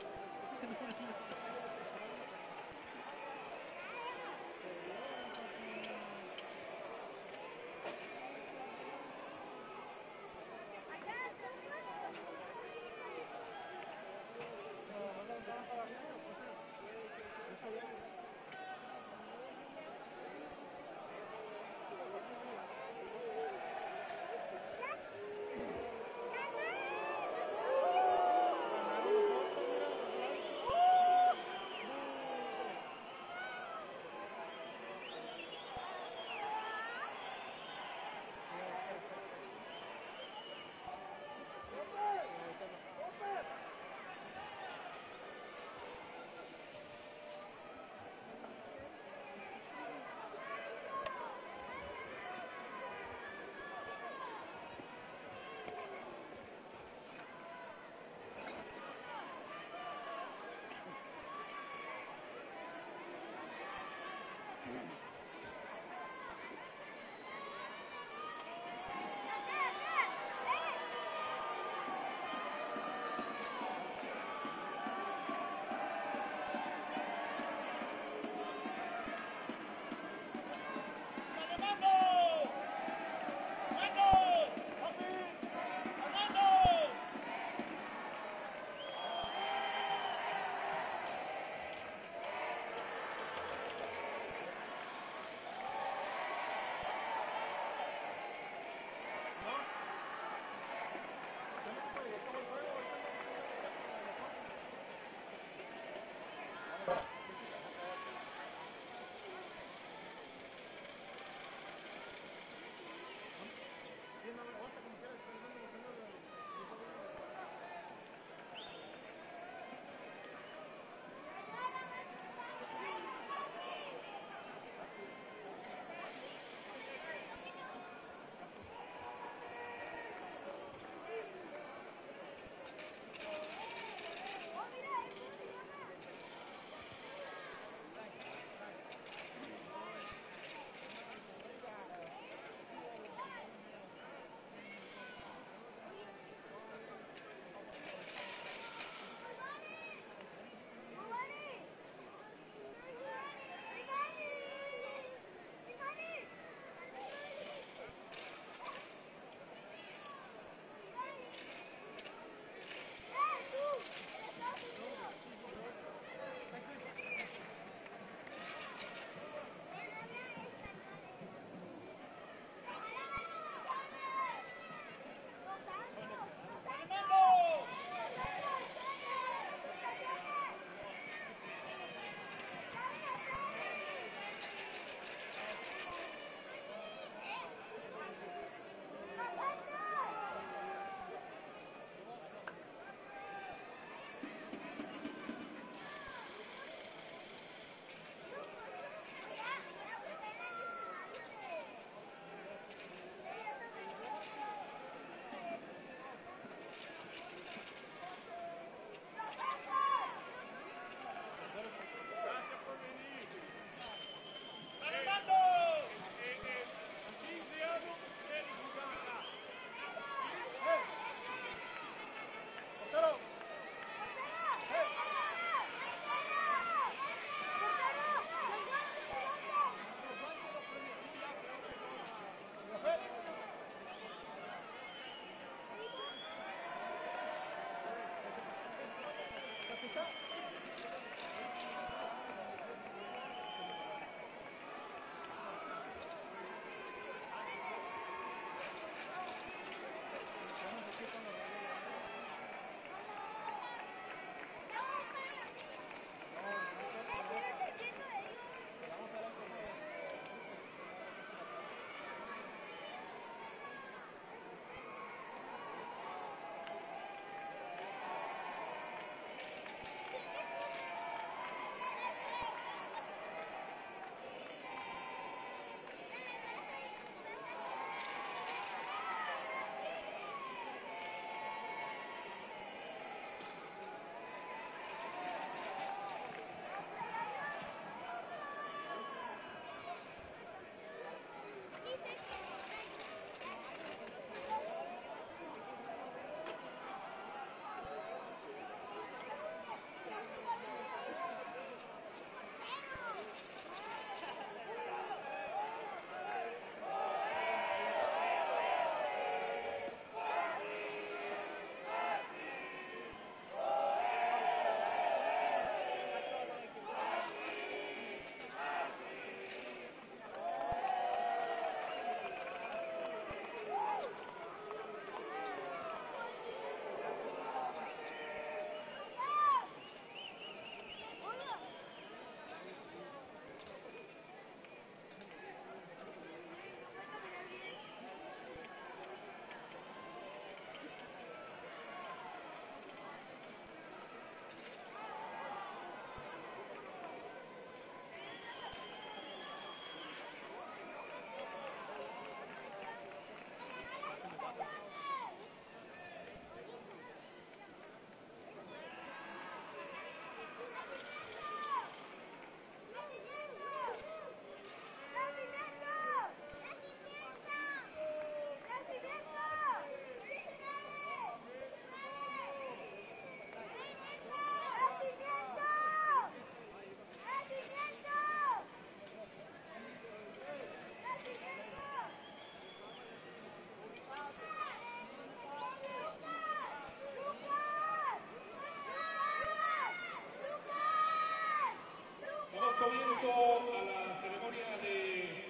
paso a la ceremonia de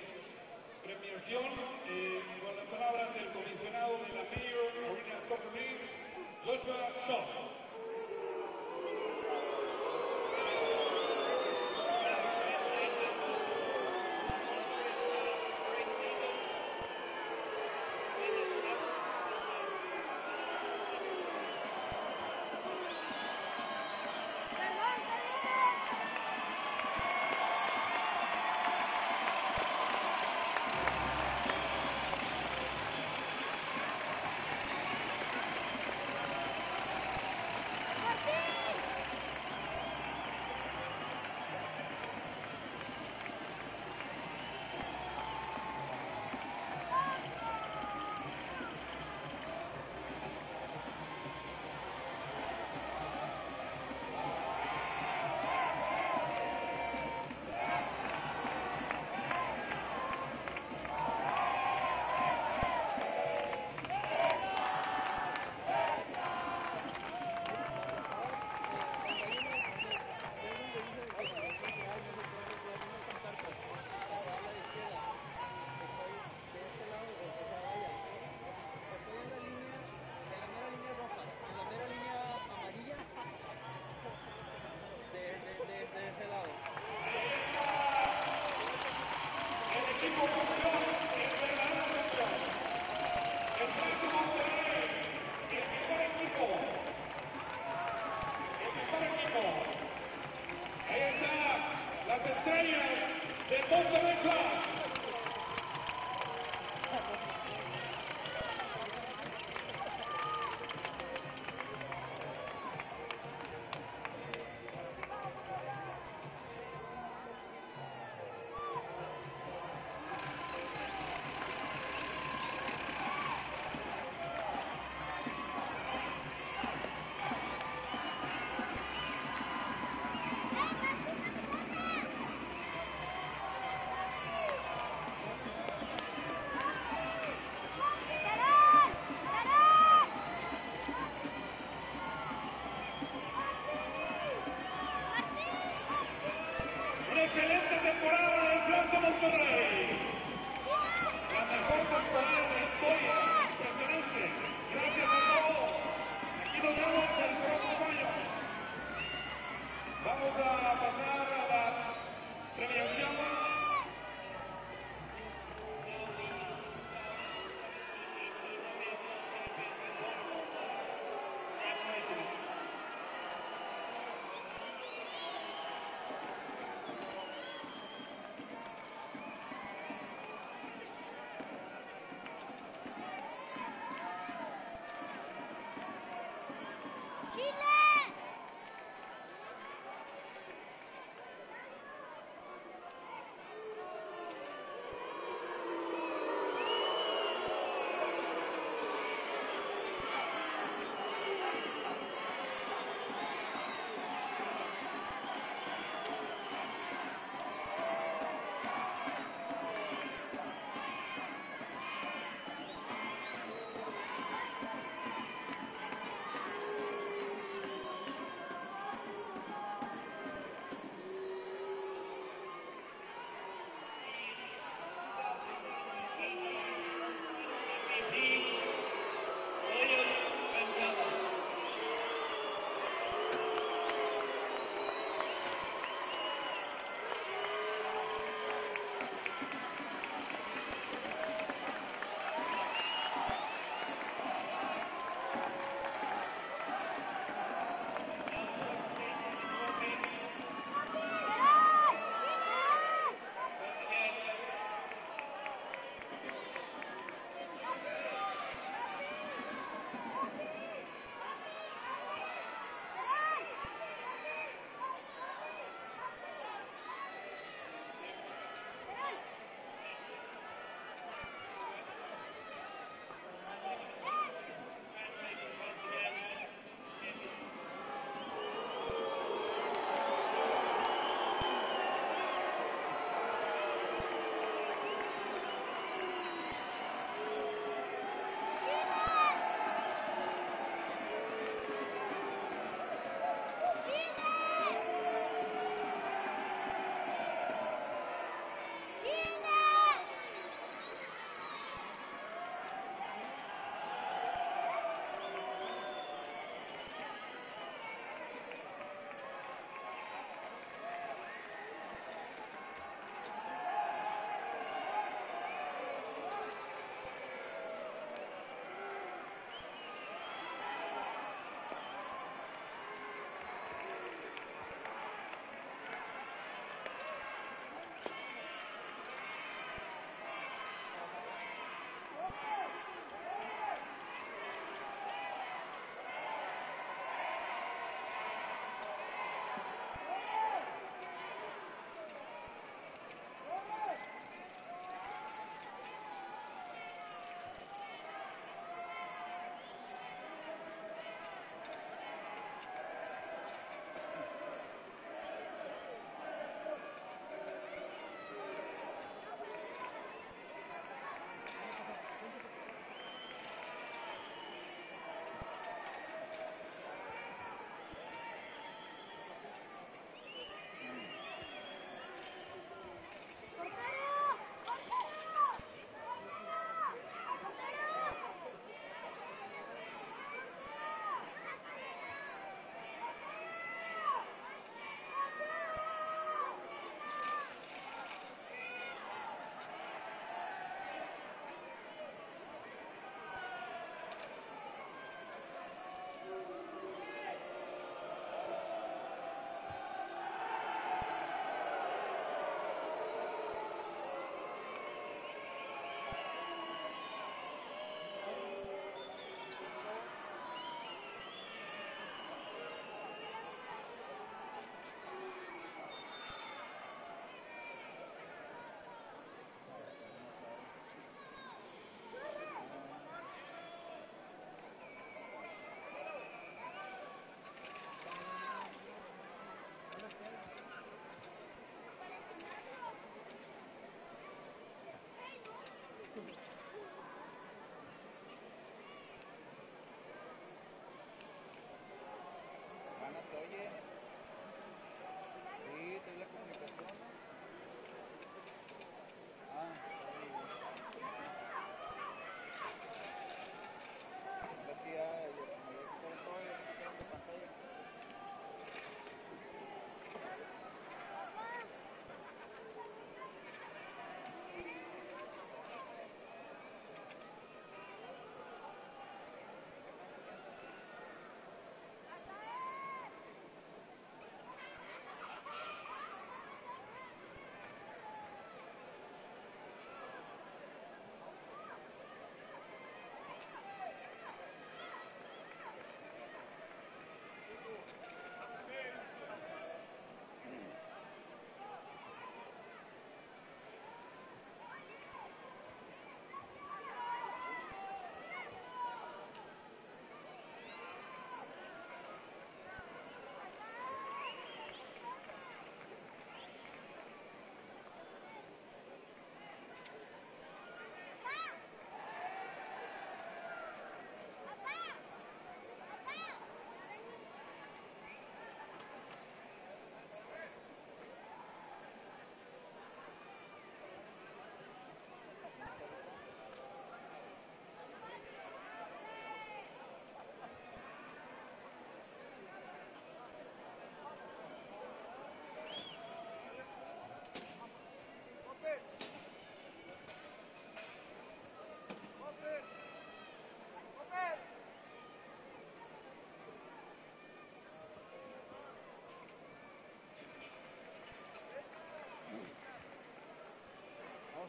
premiación con las palabras del comisionado de la Mayor Arena Soccer League, Joshua Shaw.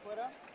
Fuera.